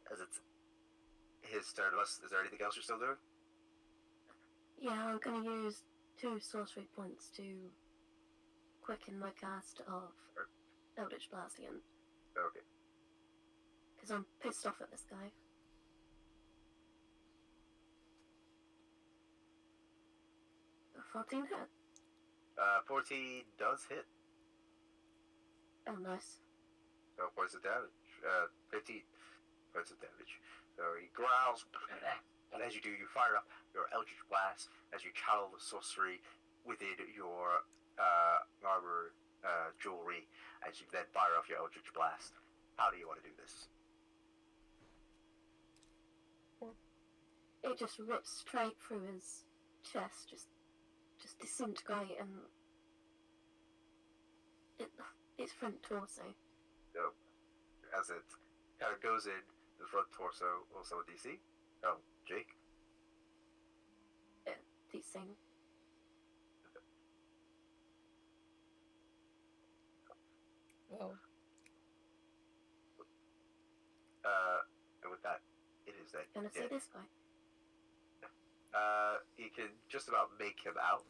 As it's his turn. Is there anything else you're still doing? Yeah, I'm gonna use 2 sorcery points to quicken my cast of Eldritch Blast again. Okay. Because I'm pissed off at this guy. A 14 hit. 14 does hit. Oh, nice. 12 points of damage. 15 points of damage. So he growls, and as you do, you fire up your Eldritch Blast as you channel the sorcery within your armor jewelry, as you then fire off your Eldritch Blast. How do you want to do this? It just rips straight through his chest, just disintegrate, and its front torso. So, as it kind of goes in the front torso, also a DC. Oh, Jake. These things. Oh. And with that, it is that. Gonna see this guy. You can just about make him out.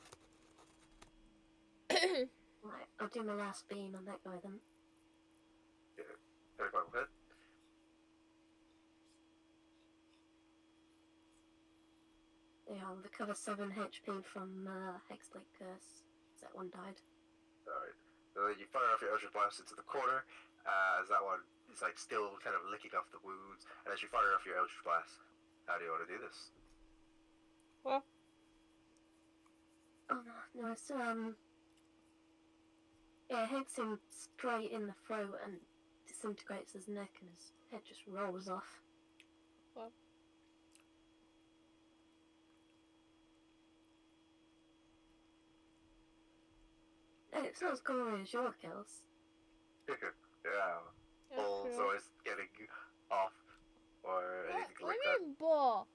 Right, I'll do my last beam on that guy then. 35 will hit. Yeah, I'll recover 7 HP from Hexblade Curse. That one died. Alright. So you fire off your Eldritch Blast into the corner, as that one He's like still kind of licking off the wounds, and as you fire off your Eldritch Blast, how do you want to do this? Well, Oh no, it's yeah, it hits him straight in the throat and disintegrates his neck, and his head just rolls off. well. Hey, it's not as gory as your kills. Yeah. That's Balls true. always getting off or anything What like do that. you mean ball?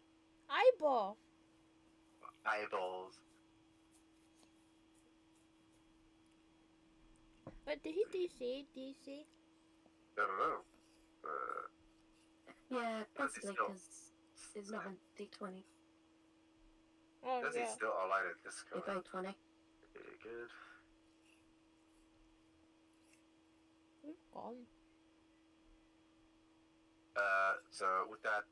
Eyeball. Eyeballs. But did he DC? DC? I don't know. Uh, Yeah, Does he possibly still- because it's not a d20, Oh Does yeah. he still online at a Discord? bow 20. Very good. He's gone. So with that,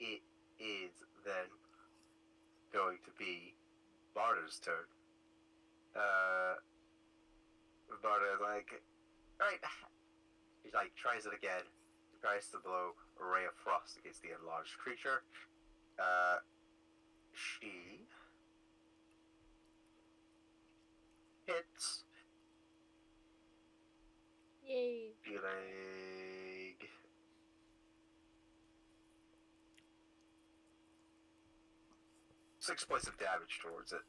it is then going to be Barter's turn. Barter is like, alright. He like tries it again. He tries to blow a ray of frost against the enlarged creature. She hits, Yay. dealing 6 points of damage towards it.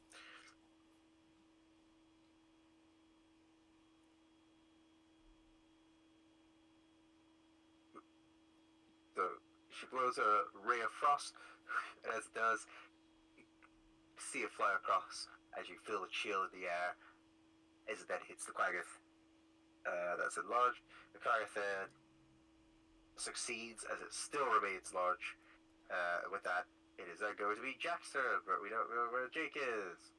So she blows a ray of frost, and as it does, you see it fly across as you feel the chill in the air as it then hits the Quaggoth. That's enlarged. The Quaggoth then succeeds as it still remains large. With that, it is then going to be Jack's turn, but we don't know where Jake is.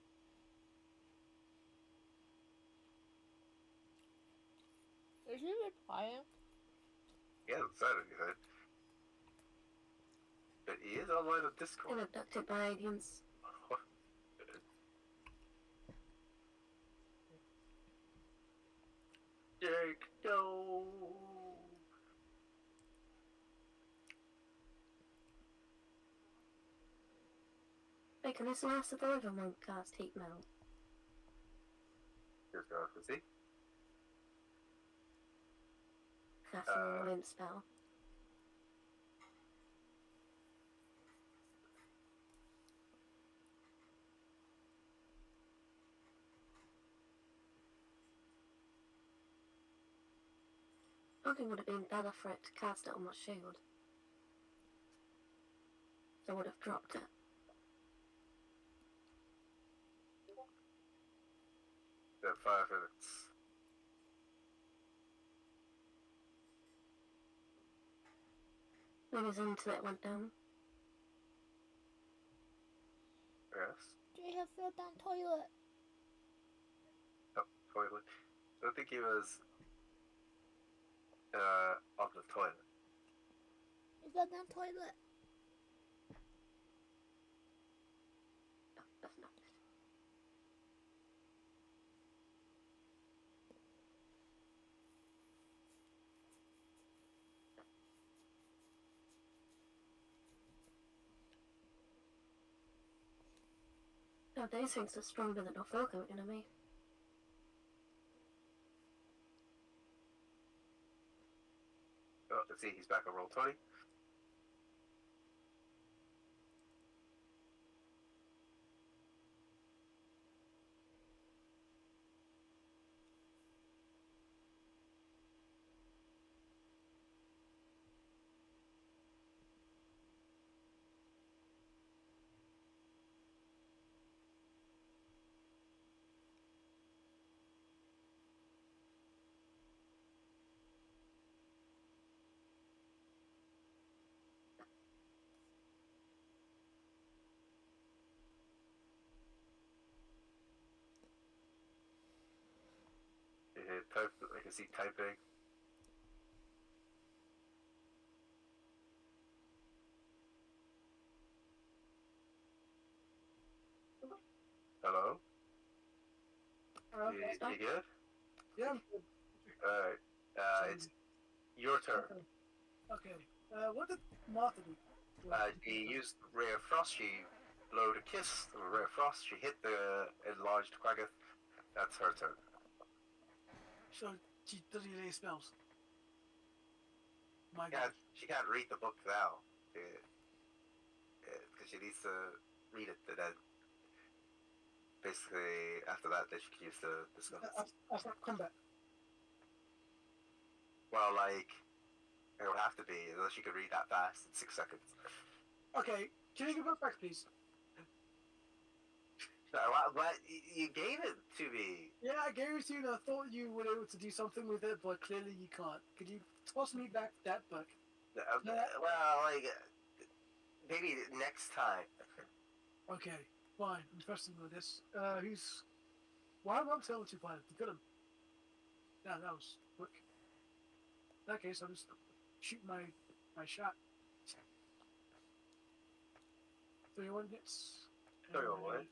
Is he replying? He hasn't said anything. But he is online on Been Discord. abducted by aliens. Jake, no. Hey, can this last survivor monk cast heat melt? Here's going to see. Casting an limp spell. I think it would have been better for it to cast it on my shield. So I would have dropped it. Then 5 minutes. Maybe his internet went down. Yes. Jay have fell down toilet. Oh, toilet. I don't think he was on the toilet. He fell down toilet. Oh, that's not it. No, these things are stronger than I thought they were gonna be. Oh, let's see, he's back on roll 20. I can see typing. Hello? Hello? You good? Yeah, I'm good. Alright. It's your turn. Okay. What did Martha do? She used Ray of Frost. She blowed a kiss of a Ray of Frost. She hit the enlarged Quaggoth. That's her turn. So she doesn't use any spells. My Yeah, God. she can't read the book now. Because she needs to read it, and then basically after that, then she can use the spells. I start combat. Well, like, it would have to be, unless you could read that fast in 6 seconds. Okay. Can you give us back, please? No, what? You gave it to me. Yeah, I gave it to you, and I thought you were able to do something with it, but clearly you can't. Could you toss me back that book? Well, like, maybe next time. Okay, fine. I'm trusting with this. Who's? Why am I telling two pilots? You got him. Yeah, that was quick. In that case, I'll just shoot my shot. 31 hits. Sorry, what?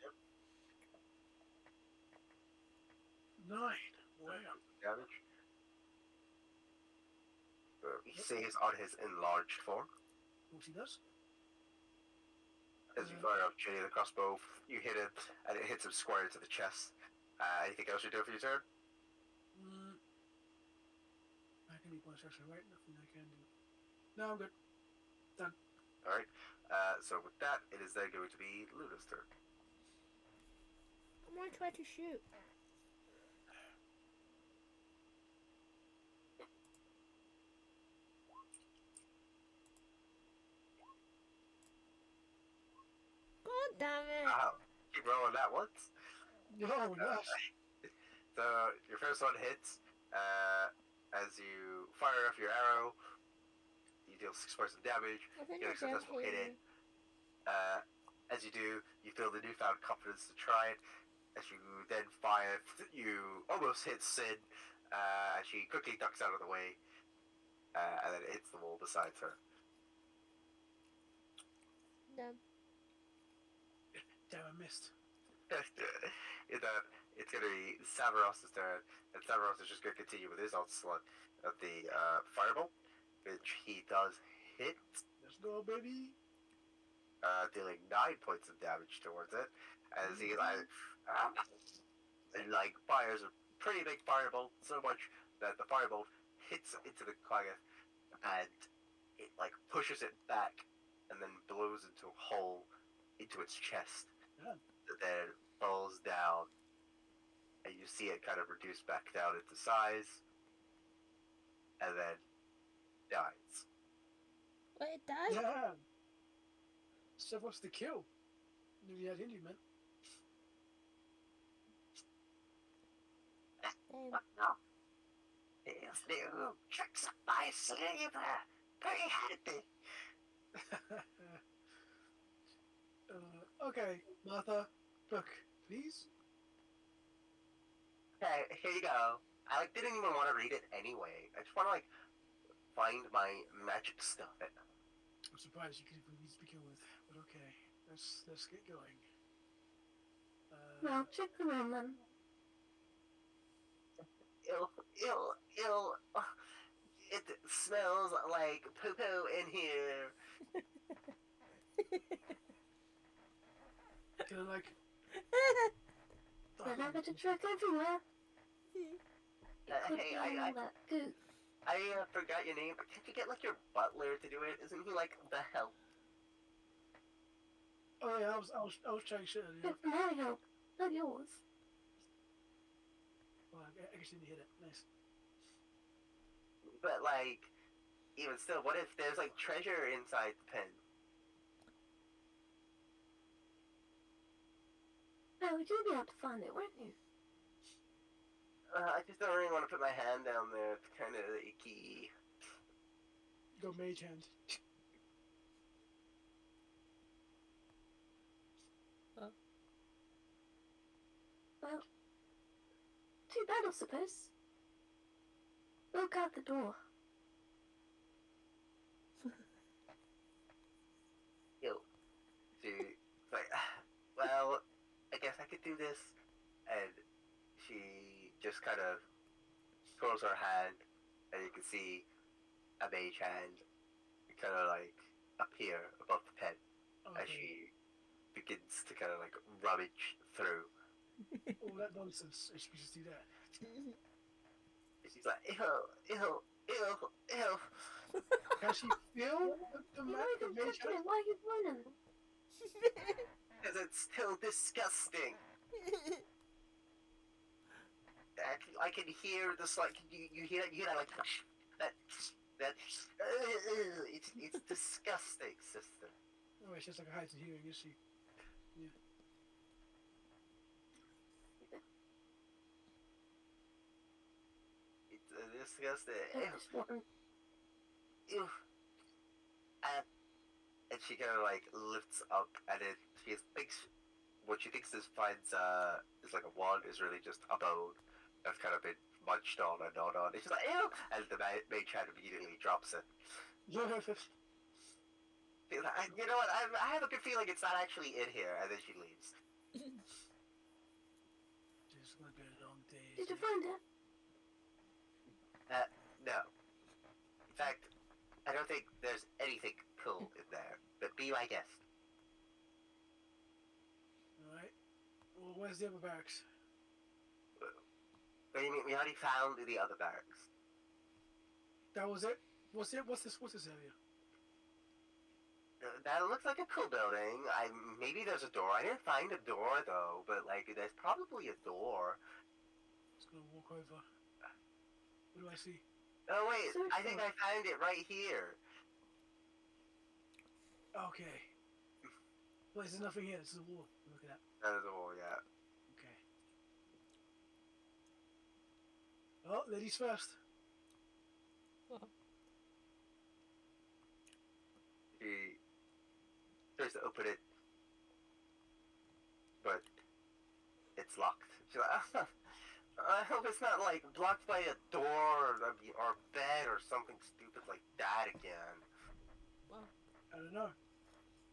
9. Wow. Damage. He saves on his enlarged form. What he does? As you fire up Jenny the crossbow, you hit it, and it hits him square into the chest. Anything else you do for your turn? I can do bonus action, right? Nothing I can do. No, I'm good. Done. Alright. So with that, it is then going to be Luna's turn. I'm gonna try to shoot. God damn it! Wow. Keep rolling that once. Oh, yes. So your first one hits. As you fire off your arrow, you deal 6 points of damage. I think Get a it's them successful hit hitting. As you do, you feel the newfound confidence to try it. As you then fire, you almost hit Sin, and she quickly ducks out of the way, and then it hits the wall beside her. Them. Damn, I missed. It's going to be Savaros's turn, and Savaros is just going to continue with his onslaught of the fireball, which he does hit, Let's go, baby. dealing 9 points of damage towards it, as he fires a pretty big fireball, so much that the fireball hits into the Quaggoth, and it pushes it back, and then blows into a hole into its chest. Yeah. That then falls down, and you see it kind of reduce back down into size, and then dies. Wait, it died? Yeah. So what's the kill? Nearly had Hindu, man. Damn. These new tricks of my sleeve are pretty handy. Okay, Martha, book, please. Okay, here you go. I didn't even want to read it anyway. I just want to find my magic stuff. I'm surprised you could even read to begin with, but okay, let's get going. Well, check the room then. Ew. It smells like poo-poo in here. Can I Remember to check everywhere. Could Hey, be I all that goo. forgot your name. Can't you get your butler to do it? Isn't he the help? Oh yeah, I was trying shit earlier. Get my help, not yours. Well, I guess you didn't hit it. Nice. But even still, what if there's treasure inside the pen? Well, would you be able to find it, wouldn't you? I just don't really want to put my hand down there. It's kind of icky. Go mage hand. Well, too bad, I suppose. We'll guard the door. She's like, well, I guess I could do this. And she just kind of twirls her hand, and you can see a mage hand kind of like appear above the pen as Okay. she begins to kind of like rummage through. All that nonsense. If we just do that. She's like, ew, ew, ew, ew. Can she feel the You're man? not The even mage touching hand? it. Why are you whining? Because it's still disgusting. I can hear this, like, you hear that, like, that, it's disgusting, sister. Oh, she's like a hide to hearing, is she? It's disgusting. Don't just want them. Ew. And she kind of like lifts up, and it she thinks what she thinks is like a wand is really just a bone that's kind of been munched on and on. And she's like, ew! And the mage hand immediately drops it. Yeah. You know what? I have a good feeling it's not actually in here, and then she leaves. It's gonna be a long day. Did you find it? No. In fact, I don't think there's anything cool in there. But be my guest. Alright. Well, where's the other barracks? What do you mean? We already found the other barracks. That was it? What's this area? That looks like a cool building. Maybe there's a door. I didn't find a door though, but like there's probably a door. Just gonna walk over. What do I see? Oh wait, I think I found it right here. Okay. Well, there's nothing here. This is a wall. Look at that. That is a wall, yeah. Okay. Oh, ladies first. She tries to open it, but it's locked. She's like, I hope it's not like blocked by a door or bed or something stupid like that again. I don't know.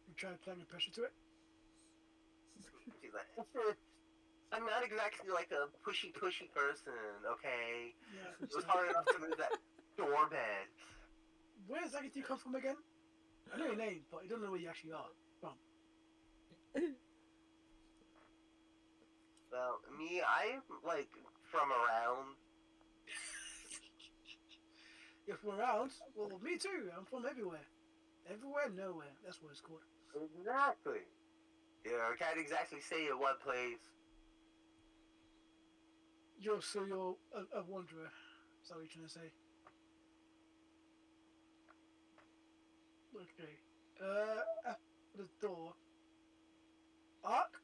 You try applying pressure to it? She's like, I'm not exactly like a pushy person, okay? Yeah. It was hard enough to move that door bed. Where exactly do you come from again? I know your name, but I don't know where you actually are. From. Well, me, I'm like from around. You're from around? Well, me too. I'm from everywhere. Everywhere, nowhere. That's what it's called. Exactly. Yeah, I can't exactly say in one place. You're a wanderer. Is that what you're trying to say? Okay. At the door. Ark?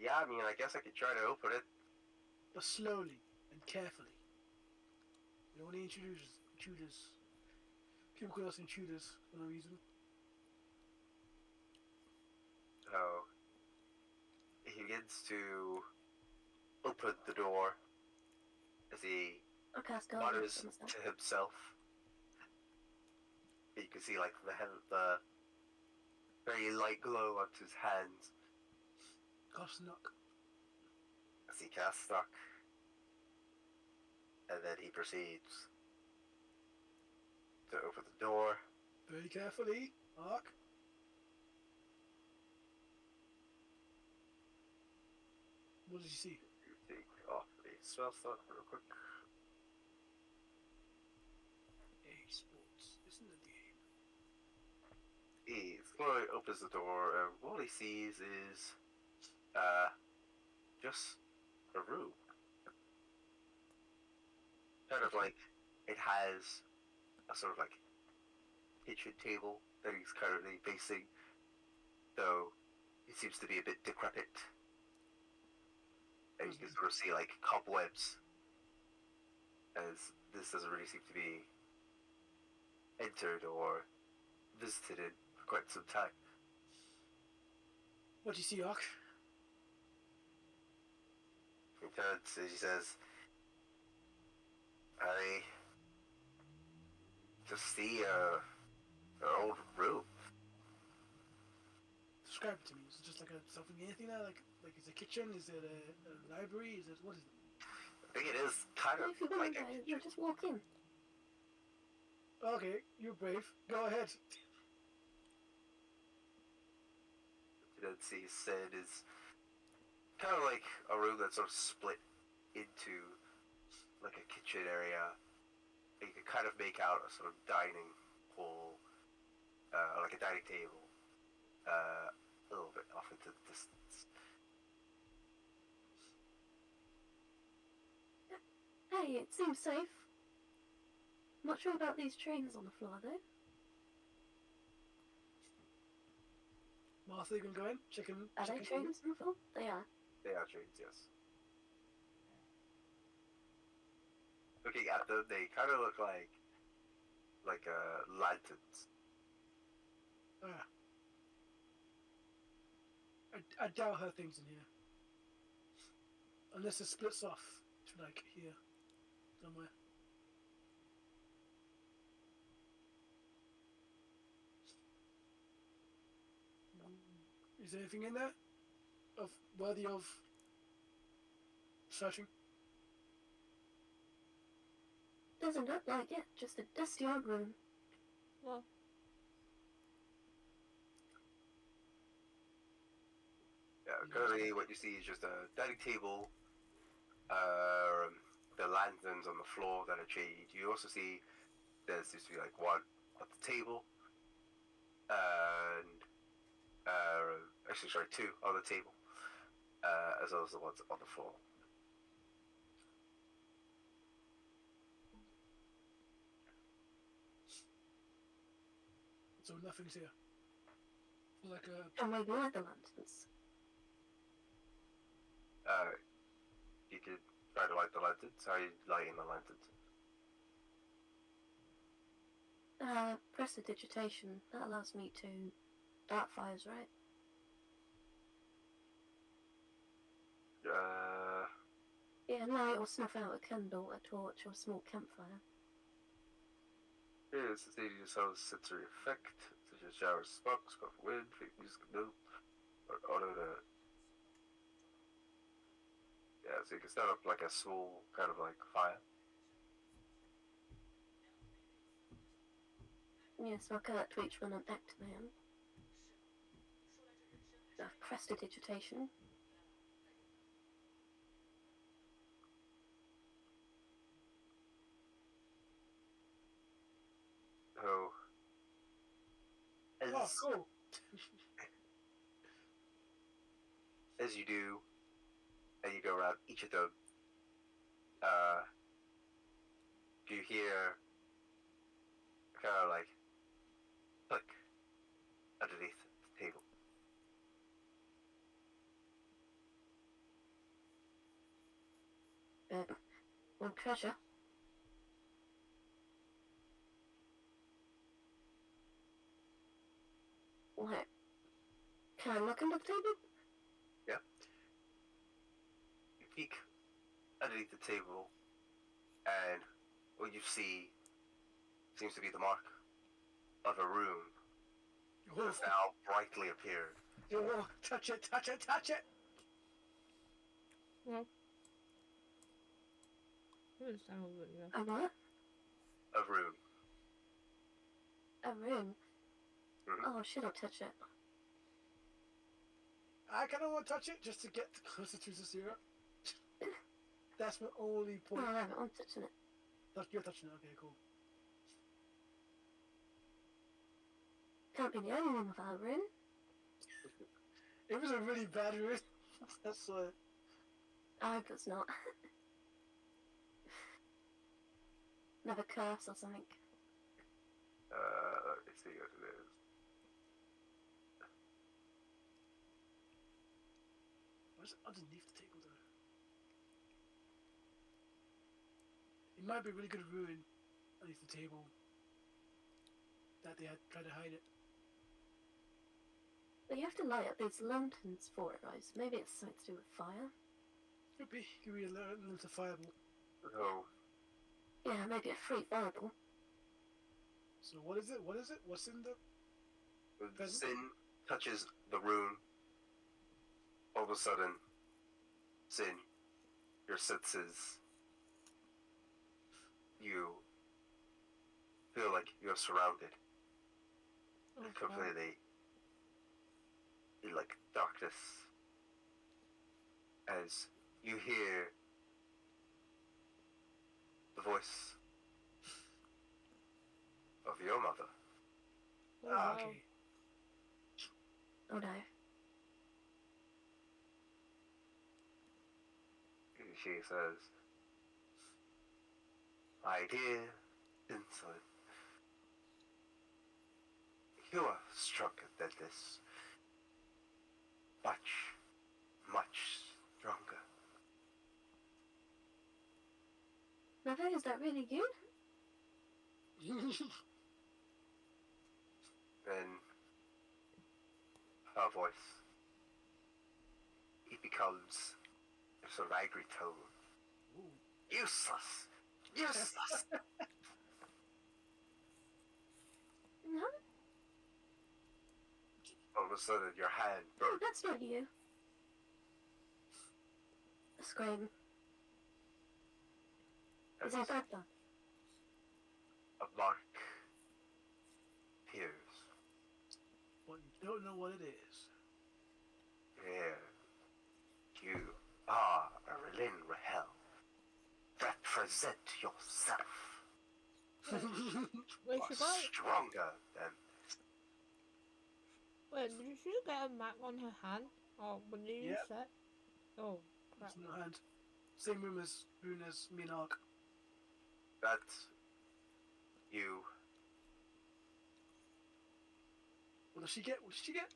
Yeah, I mean, I guess I could try to open it. But slowly and carefully. You don't want any intruders. People call us intruders for no reason. So, he begins to open the door as he I cast mutters guidance on to myself. himself. You can see like the very light glow on his hands Cast knock. as he casts Stuck. And then he proceeds to open the door. Very carefully. Ark. What did you see? Take off the spell slot real quick. Sports. Isn't it the game? He slowly opens the door, and what he sees is just a room. Kind of like it has a sort of like kitchen table that he's currently facing, though it seems to be a bit decrepit. And you can sort of see like cobwebs, as this doesn't really seem to be entered or visited in for quite some time. What do you see, Ark? He turns and he says, I just see an old room. describe it to me. Is it just like something, anything there? Like is it a kitchen? Is it a library? Is it, what is it? I think it is kind of If you like want a to, you just walk in. Okay, you're brave. Go ahead. you know, see said is kind of like a room that's sort of split into like a kitchen area. And you can kind of make out a sort of dining hall, like a dining table, a little bit off into the distance. Hey, it seems safe. Not sure about these trains on the floor though. Martha, you can go in. Check in. Are they trains on the floor? They are. They are trains, yes. Looking at them, they kind of look like lanterns. Ah. I doubt her things in here. Unless it splits off to like here somewhere. Is there anything in there of worthy of searching? Doesn't look like it. Just a dusty old room. Well, Yeah, currently what you see is just a dining table, the lanterns on the floor that are shaded. You also see there seems to be like one on the table, and actually sorry, two on the table, as well as the ones on the floor. So nothing's here. Like a And maybe like the lanterns. You could try to light the lanterns. How are you lighting the lanterns? Prestidigitation. That allows me to dart fires, right? Yeah, light or snuff out a candle, a torch, or a small campfire. Here's the stadium sound sensory effect, such as showers, sparks, spark wind, fake music, note, or auto to. Yeah, so you can start up like a small kind of like fire. Yeah, so I'll go out to each one and activate them. Prestidigitation. Oh. oh, cool. As you do, and you go around each of them, you hear kind of like click underneath the table. One treasure. What? Can I look under the table? Yeah. You peek underneath the table, and what you see seems to be the mark of a room Oh, that's now brightly appeared. oh, touch it, touch it, touch it. well. What sound good, yeah. A what? A room. A room. Mhm. Oh, should I touch it? I kind of want to touch it just to get closer to the zero. That's my only No, point. I haven't. I'm touching it. You're touching it. Okay, cool. Can't be the only one without a room. It was a really bad room. That's why. I hope it's not. Never curse or something. Let me see what it is. What's underneath the table though? It might be a really good ruin underneath the table that they had tried to hide it. But you have to light up these lanterns for it, right? So maybe it's something to do with fire. Could be a little fireball. Oh, Yeah, maybe a free fireball. So what is it? What is it? What's in the? sin touches the rune. All of a sudden, Sin, your senses, you feel like you're surrounded Oh, completely in like darkness as you hear the voice of your mother. Oh, Ah, wow. okay. Oh no. She says, "My dear insolent, you are stronger than this. Much, much stronger." Mother, is that really you? Then her voice, it becomes a sort of angry tone. Useless! Useless! No, All of a sudden, your hand no, burns. that's not you. A scream. Is it brother? A mark appears. But you don't know what it is. Here, you are a Relin Rahel. Represent yourself. Wait, You she are got. stronger than. Wait, did she get a mark on her hand? Oh, when did you Yep. set? Oh, crap. It's in her hand. Same rune as Minark. That you What does she get? What did she get?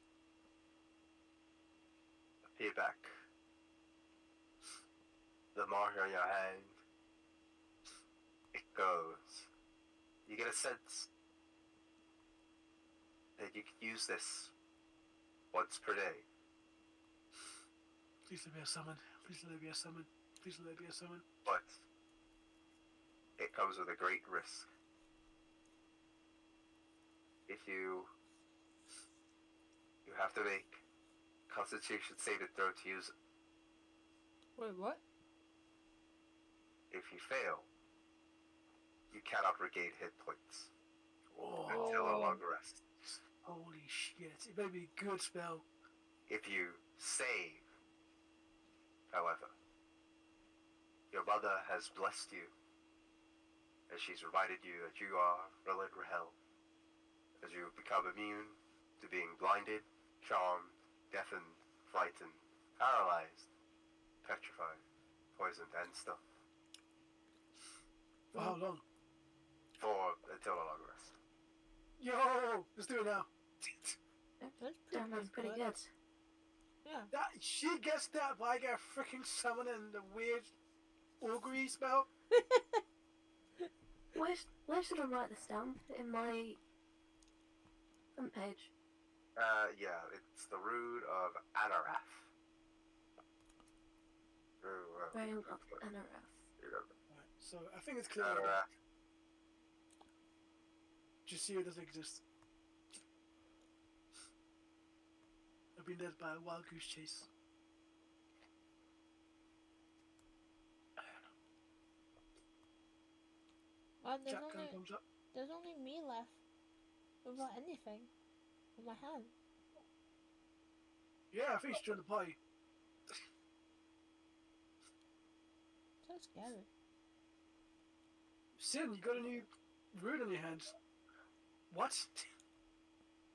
appear back. The mark on your hand, it goes. You get a sense that you could use this once per day. Please let me a summon. Please let me a summon. Please let me a summon. But it comes with a great risk. If you have to make Constitution saving throw to use it. Wait, what? If you fail, you cannot regain hit points Oh, until a Oh. long rest. holy shit. It better be a good spell. If you save, however, your mother has blessed you, as she's reminded you that you are Relin Rahel, as you become immune to being blinded, charmed, deafened, frightened, paralyzed, petrified, poisoned, and stuff For how long? until a long rest. Yo! Let's do it now. That's Damn, that's pretty good. Yeah. That she gets that, but I get a freaking summon and the weird augury spell. Where should I write this down? In my front page. Yeah, it's the rune of Anarath. Rune of Anarath. Right, so I think it's clear. Anarath. Jasir doesn't exist. I've been led by a wild goose chase. Wow, Jack kind of comes up. there's only me left without anything in my hand. Yeah, I think she's trying to party. So scary. Sin, you got a new rune on your hands. What?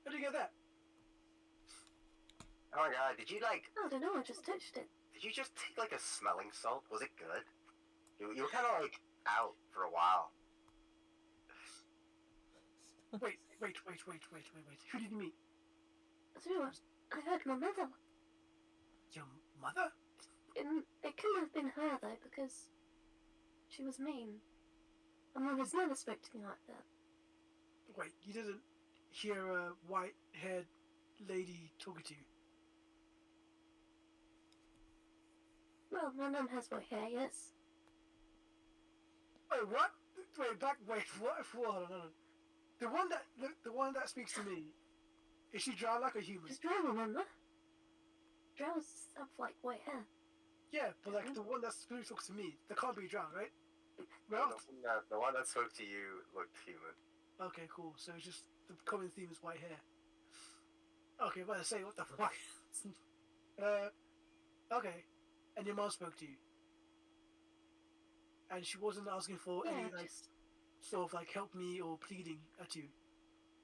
How do you get that? Oh my god, did you I don't know, I just touched it. did you just take like a smelling salt? Was it good? You were kind of like out for a while. Wait. Who did you meet? So I heard my mother. Your mother? It couldn't have been her though, because she was mean. My mother's never spoke to me like that. Wait, you didn't hear a white-haired lady talking to you? Well, my mum has white hair, yes. Wait, what? Wait, what? Hold on. The one that speaks to me Is she drow like a human? She's drow, remember? Drows have like white hair. Yeah, but like the one that's who talks to me, that can't be drow, right? The Well, the one that spoke to you looked human. okay, cool. So it's just the common theme is white hair. Okay, about to say what the fuck. Okay, and your mom spoke to you, and she wasn't asking for Yeah, any like just sort of like help me or pleading at you.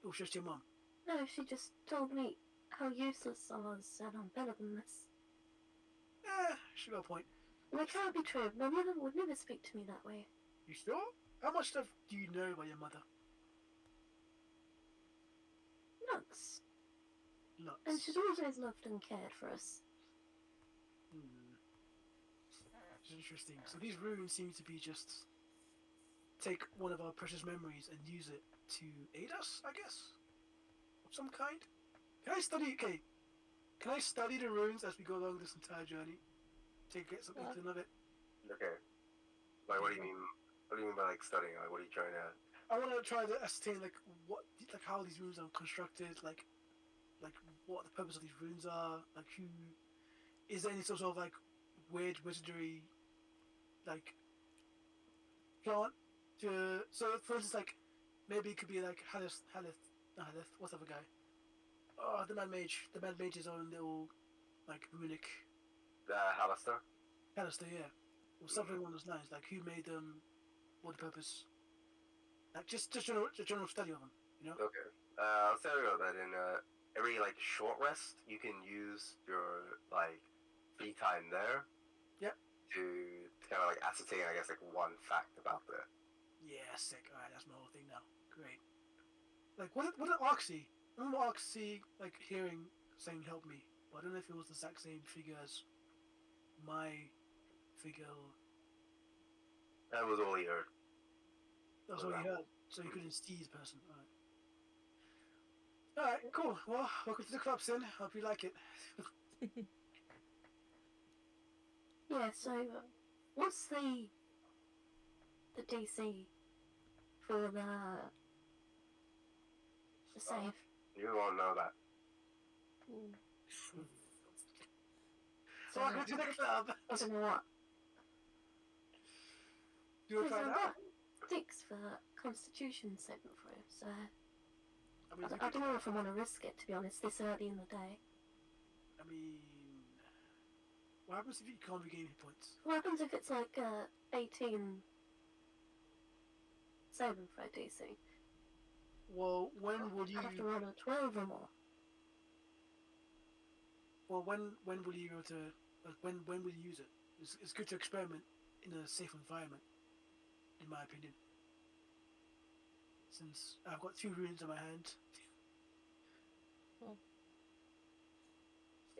It was just your mom. no. She just told me how useless I was, and I'm better than this. She got a point. And it can't be true. My mother would never speak to me that way. You sure? How much stuff do you know about your mother? Nuts. Lots. And she's always loved and cared for us. It's interesting. So these runes seem to be just take one of our precious memories and use it to aid us, I guess, of some kind. Can I study? Okay, can I study the runes as we go along this entire journey to get something to know of it? Okay. Like, what do you mean? What do you mean by like studying? Like, what are you trying to? I want to try to ascertain like what, like how these runes are constructed, like what the purpose of these runes are, like who is there any sort of like weird wizardry, like plant to. So for instance, like maybe it could be like Halith, not Halith, what's the other guy? Oh, the Mad Mage. The Mad Mage's own little like runic Halaster? canister, yeah, or something along those lines. Like who made them, what the purpose? Like just general study of them, you know? Okay. I'll tell you about that. In every like short rest, you can use your like free time there. Yep. To kind of like ascertain, I guess, like one fact about that. Yeah, sick. All right, that's my whole thing now. Great. Like what did Oxy? I remember Oxy like hearing saying "help me," but I don't know if it was the exact same figure as my figure. That was all he heard. That's what he heard, so he couldn't see his person. All right, cool. Well, welcome to the club, Sin. Hope you like it. Yeah. So, what's the DC for the save? You won't know that. So, Welcome to the club. I don't know what. Do you want to try I've that? got 6 for Constitution saving throw, so I mean, I don't know if I want to risk it, to be honest, this early in the day. I mean, what happens if you can't regain hit points? What happens if it's like 18 saving throw DC? Well, when will you? I'd have to roll a 12 or more. Well, when will you be able to? Like, when will you use it? It's good to experiment in a safe environment, in my opinion. Since I've got 2 runes in my hand.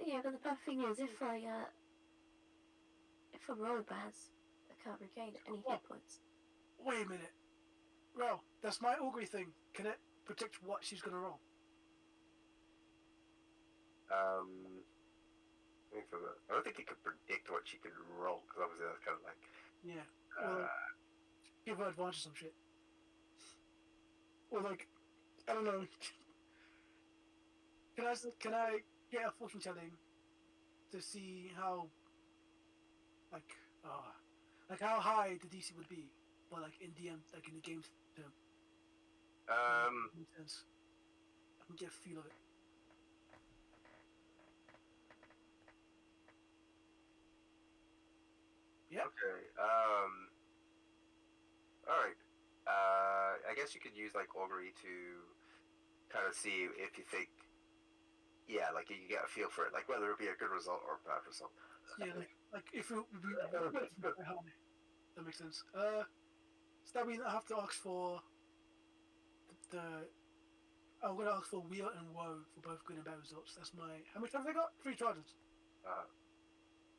Yeah, but the bad thing is, if I roll bad, I can't regain any hit points. Wait a minute. Well, that's my augury thing. Can it predict what she's gonna roll? Let me feel that. I don't think it could predict what she could roll, because obviously that's kind of like. Yeah. Well, give her advantage or some shit. Or like, I don't know. Can I get a fortune telling to see how like how high the DC would be, but like in DM, like in the game term. Makes sense. I can get a feel of it. Yeah. Okay. All right. I guess you could use like augury to kind of see if you think, yeah, like you can get a feel for it, like whether it be a good result or a bad result. Yeah, like if it would be very high. That makes sense. Does that mean I have to ask for the I'm gonna ask for Wheel and Woe for both good and bad results. That's my how much have they got? 3 charges.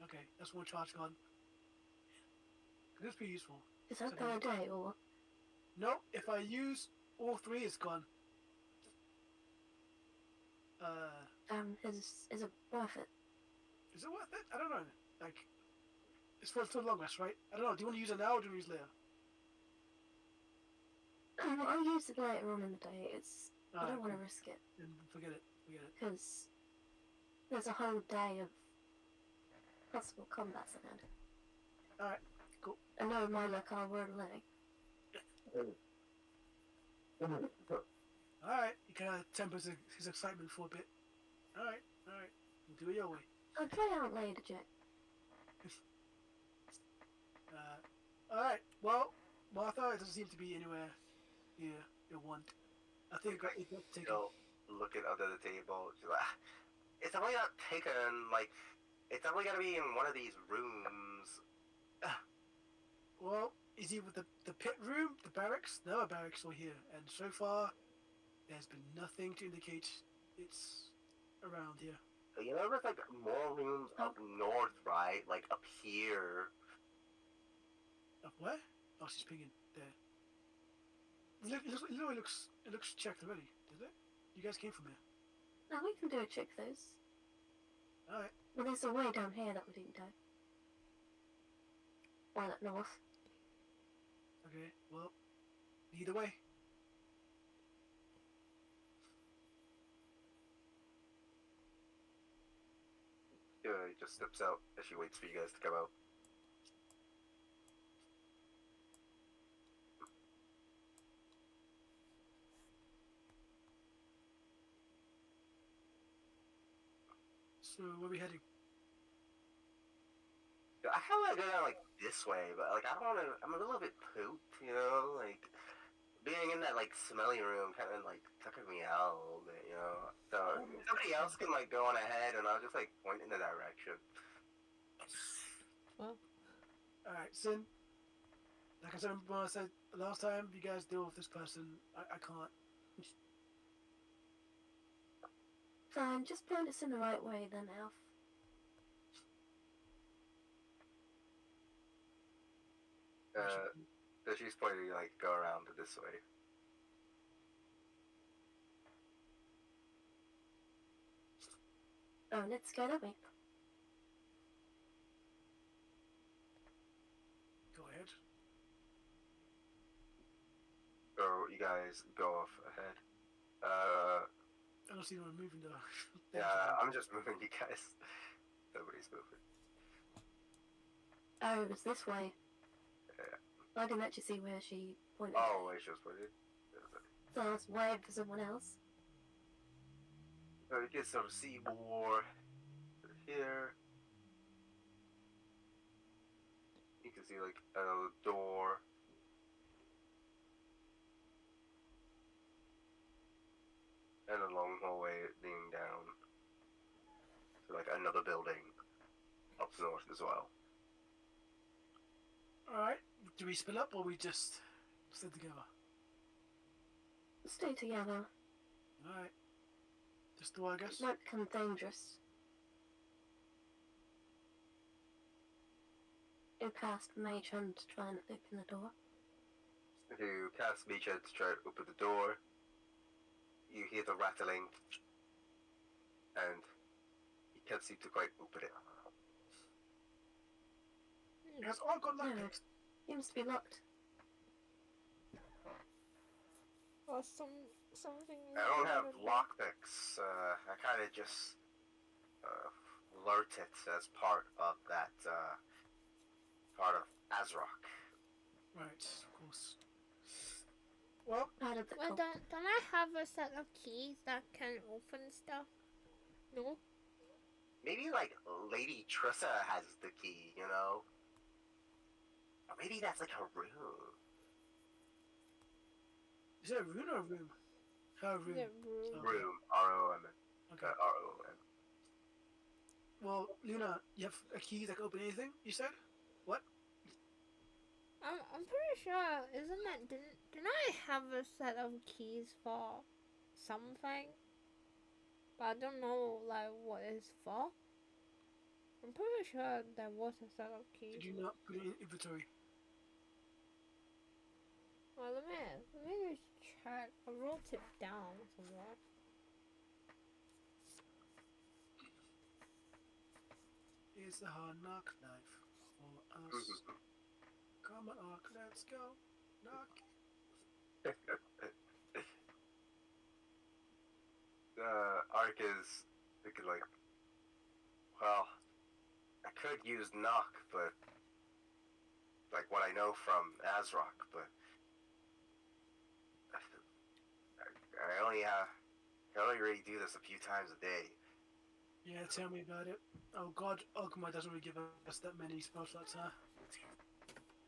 Okay, that's 1 charge gone. This be useful. Is that per day or? No, if I use all 3, it's gone. Is it worth it? Is it worth it? I don't know. Like, it's for a long rest, right? I don't know. Do you want to use it now or do you use it later? I'll use it later on in the day. I don't want to risk it. Then forget it. We get it. because there's a whole day of possible combats ahead. Alright, cool. And no, my luck, I won't let. Alright, he kind of tempers his excitement for a bit. Alright, do it your way. I'll try out later, Jack. Alright, well, Martha, it doesn't seem to be anywhere you want. I think it got taken. Still looking under the table. She's like, it's definitely not taken. Like, it's definitely gotta be in one of these rooms. Well, is either the pit room, the barracks? There are barracks all here, and so far, there's been nothing to indicate it's around here. You know, there's like more rooms up north, right? Like up here. Up where? Oh, she's pinging there. It looks checked already, does it? You guys came from here. Now we can do a check those. Alright. Well, there's a way down here that we didn't go. One up north. Okay, well, either way. He just steps out as she waits for you guys to come out. So, where are we heading? I kind of want to go down like this way, but like I don't want to. I'm a little bit pooped, you know. Like being in that like smelly room kind of like tucking me out a little bit, you know. So somebody else can like go on ahead, and I'll just like point in the direction. Well, Alright, Sin. Like I said, when I said last time, you guys deal with this person. I can't. Fine, just point us in the right way then, Alf. So she's pointing like go around this way. Oh, let's go that way. Go ahead. So you guys go off ahead. I don't see anyone moving though. Yeah, I'm just moving you guys. Nobody's moving. Oh, it was this way. Yeah. I didn't actually see where she pointed. Oh, wait, she was pointing. So I was waving for someone else. So you get some see more here. You can see like another door. And a long hallway leading down to like another building up north as well. Alright, do we split up or we just stay together? Stay together. Alright. Just do I guess? It might become dangerous. You cast Mage Hand to try and open the door. You cast Mage Hand to try to open the door. You hear the rattling, and you can't seem to quite open it. You guys all got No, lockpicks. seems to be locked. or something. I don't have like that. lockpicks. I kind of just learnt it as part of that, part of Azrock. Right, of course. Well, How did the Well, don't I have a set of keys that can open stuff? No? Maybe like Lady Trissa has the key, you know? Or maybe that's like her room. is it a rune or a room? How a room? The room. Okay. Room. R-O-M. Okay. R-O-M. Well, Luna, you have a key that can open anything, you said? What? I'm pretty sure, isn't it? Didn't I have a set of keys for something? But I don't know, like, what it's for. I'm pretty sure there was a set of keys. Did you not put it in inventory? Well, let me just check. I wrote it down somewhere. It's a hard knock life for us. Come on, Ark, let's go. Knock. Ark is thinking like, well, I could use knock, but like what I know from Azrock, but I only I only really do this a few times a day. Yeah, tell me about it. Oh god, Ogma doesn't really give us that many spell slots, huh?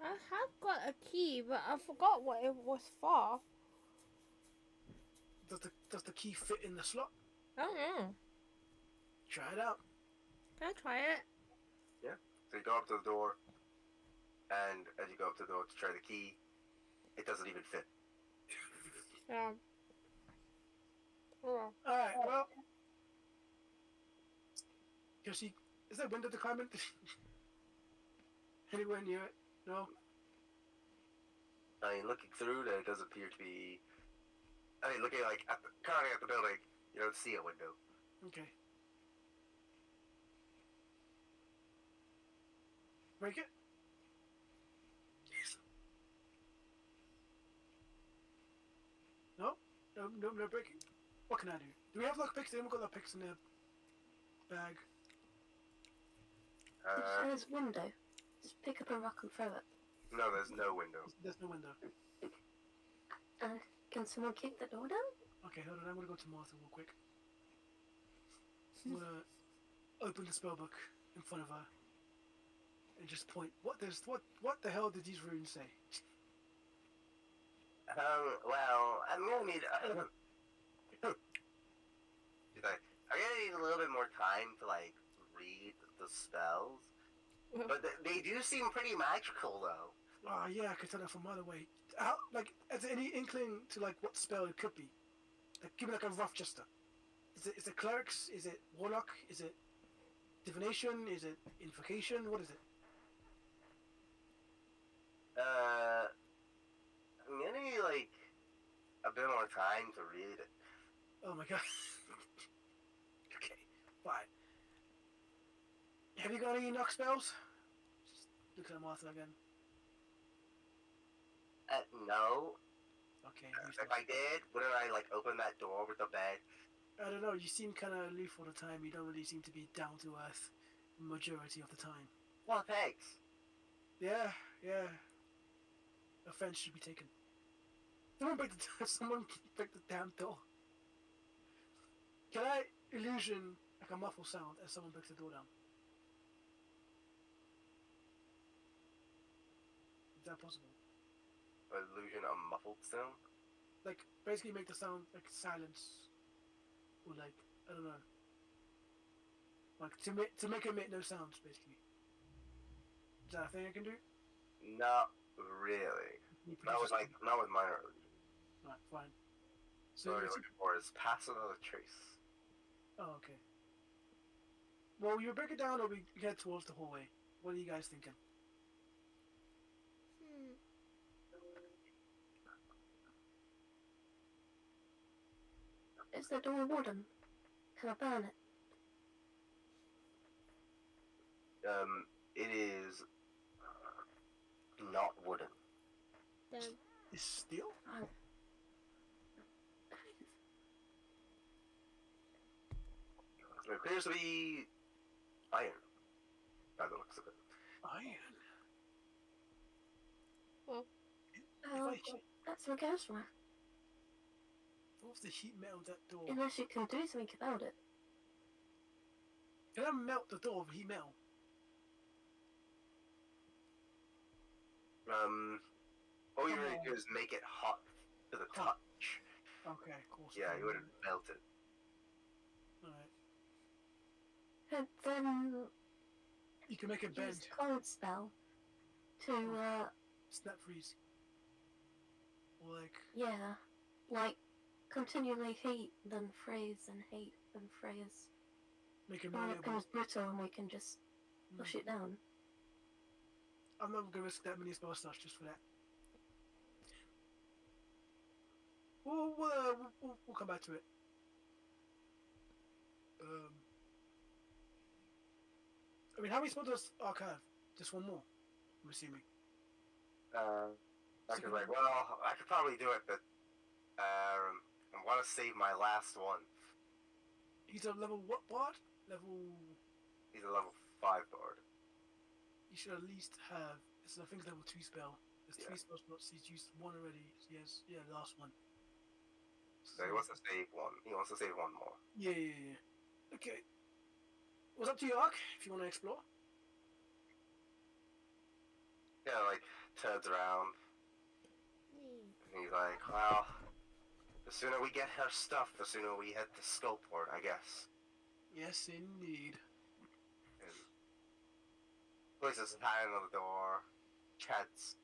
I have got a key, but I forgot what it was for. Does the key fit in the slot? I don't know. Try it out. Can I try it? So you go up to the door, and as you go up to the door to try the key, it doesn't even fit. Yeah. Oh. Alright, well. Yoshi, is that window to climb in? Anywhere near it? No? I mean, looking through, there does appear to be. I mean, looking like currently at the building, you don't see a window. Okay. Break it? Yes. No? No breaking? What can I do? Do we have lockpicks? They haven't got lockpicks in their bag. It says window. Just pick up a rock and throw it. No, there's no window. There's no window. Can someone kick the door down? Okay, hold on. I'm gonna go to Martha real quick. I'm gonna open the spellbook in front of her and just point. What the hell did these runes say? Well, I'm gonna need. I'm gonna need a little bit more time to like read the spells, but they do seem pretty magical though. Oh yeah, I could tell that from miles away. How, like, is there any inkling to like what spell it could be? Like, give me like a rough gesture. Is it clerics? Is it warlock? Is it divination? Is it invocation? What is it? I'm gonna need like a bit more time to read it. Oh my god. Okay, fine. Have you got any knock spells? Just look at Martha again. No. Okay. If I did, wouldn't I like open that door with the bed? I don't know. You seem kind of aloof all the time. You don't really seem to be down to earth majority of the time. Well, thanks. Yeah. Offense should be taken. Someone break the damn door. Can I illusion like a muffled sound as someone breaks the door down? Is that possible? Illusion of muffled sound. Like basically make the sound like silence, or like I don't know. Like to make it make no sounds basically. Is that a thing I can do? Not really. Not with minor illusion. Right, fine. So what you're looking for is pass another trace. Oh, okay. Well, you break it down or we head towards the hallway. What are you guys thinking? Is the door wooden? Can I burn it? It is not wooden. Then Is steel? Oh. It appears to be iron, by the looks of it. Iron. Well, If I That's a gas one. what's the heat metal that door? Unless you can do something about it. Can I melt the door with heat metal? All you really do is make it hot to the touch. Okay, cool. Yeah, you wouldn't melt it. Alright. And then You can make it bend. use cold spell to Snap freeze. Or like like continually heat, then freeze and heat and freeze. make it When it malleable. becomes brittle and we can just push it down. I'm not gonna risk that many spell slots just for that. We'll come back to it. I mean, how many spell does Arc have? Just one more, I'm assuming. I could like, well, I could probably do it, but I want to save my last one He's a level what bard? Level. He's a level 5 bard. He should at least have. It's I think level 2 spell. There's Yeah. 3 spell slots. He's used one already. Yes, yeah, last one. So he wants to save one. He wants to save one more. Yeah. Okay. What's up to you, Ark? If you want to explore. Yeah, like turns around. Hmm. And he's like, well, the sooner we get our stuff, the sooner we head to Skullport, I guess. Yes, indeed. And places his hand on the door, chats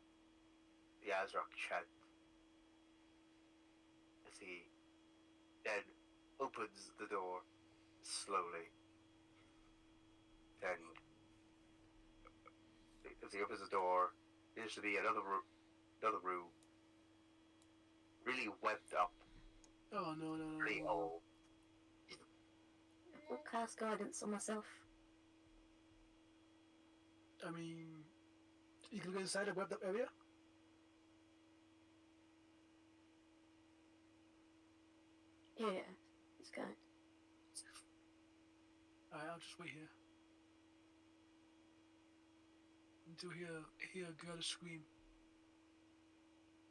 the Azrock chat as he then opens the door slowly. And as he opens the door, there's to be another room, really webbed up, Oh no. pretty old. I'll cast guidance on myself. I mean, you can go inside a webbed up area. Yeah, it's going. Alright, I'll just wait here until hear a girl scream.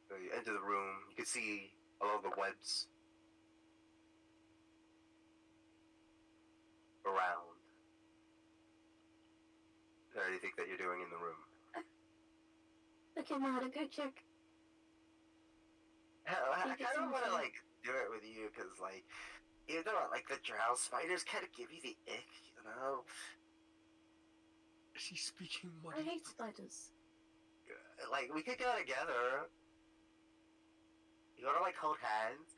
So you enter the room, you can see along the webs around. Is there anything that you're doing in the room? Okay, Mada, go check. I Take it kind of want to seriously. like do it with you because like even though like the drow spiders kind of give you the ick, you know. She's speaking I muddy. hate spiders. Like we could go together. You wanna like hold hands?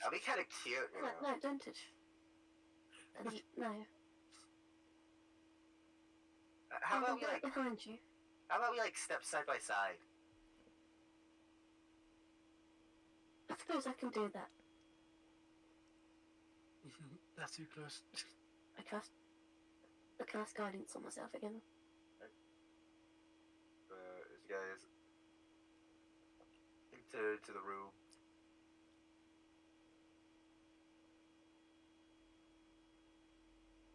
That'd be kind of cute, you No, know. no, don't touch. No. How I'll about we go like? behind you. How about we like step side by side? I suppose I can do that. That's too close. I cast guidance on myself again. As you guys enter into the room,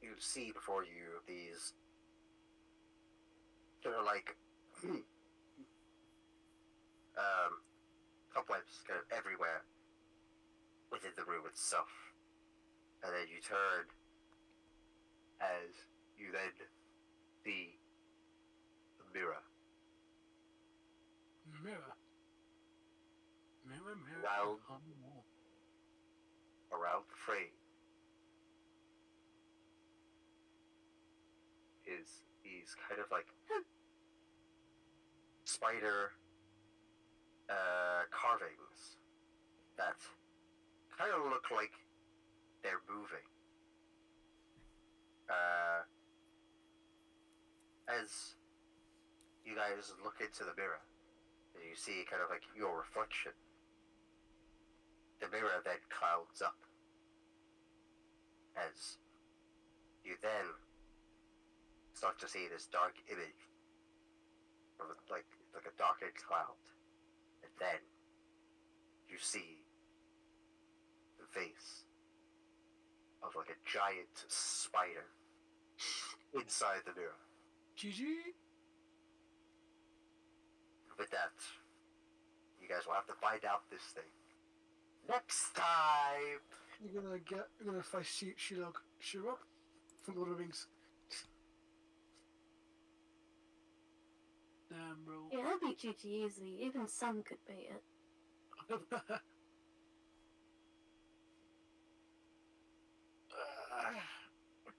you see before you these. They're like cobwebs kind of everywhere within the room itself. And then you turn as you then see the mirror. Mirror. Mirror. Round. on the wall. Around the frame is these kind of like spider carvings that kind of look like they're moving. As you guys look into the mirror, and you see kind of like your reflection, the mirror then clouds up as you then start to see this dark image of like a darkened cloud, and then you see the face of like a giant spider inside the mirror. GG. With that, you guys will have to find out this thing next time. You're gonna fight Shirok from Lord of the Rings. Damn, bro. Yeah, I beat GG easily. Even Sam could beat it. I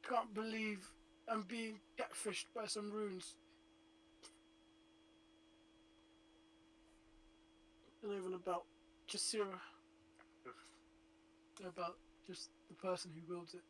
can't believe I'm being catfished by some runes. Not even about Jasira. They're about just the person who wields it.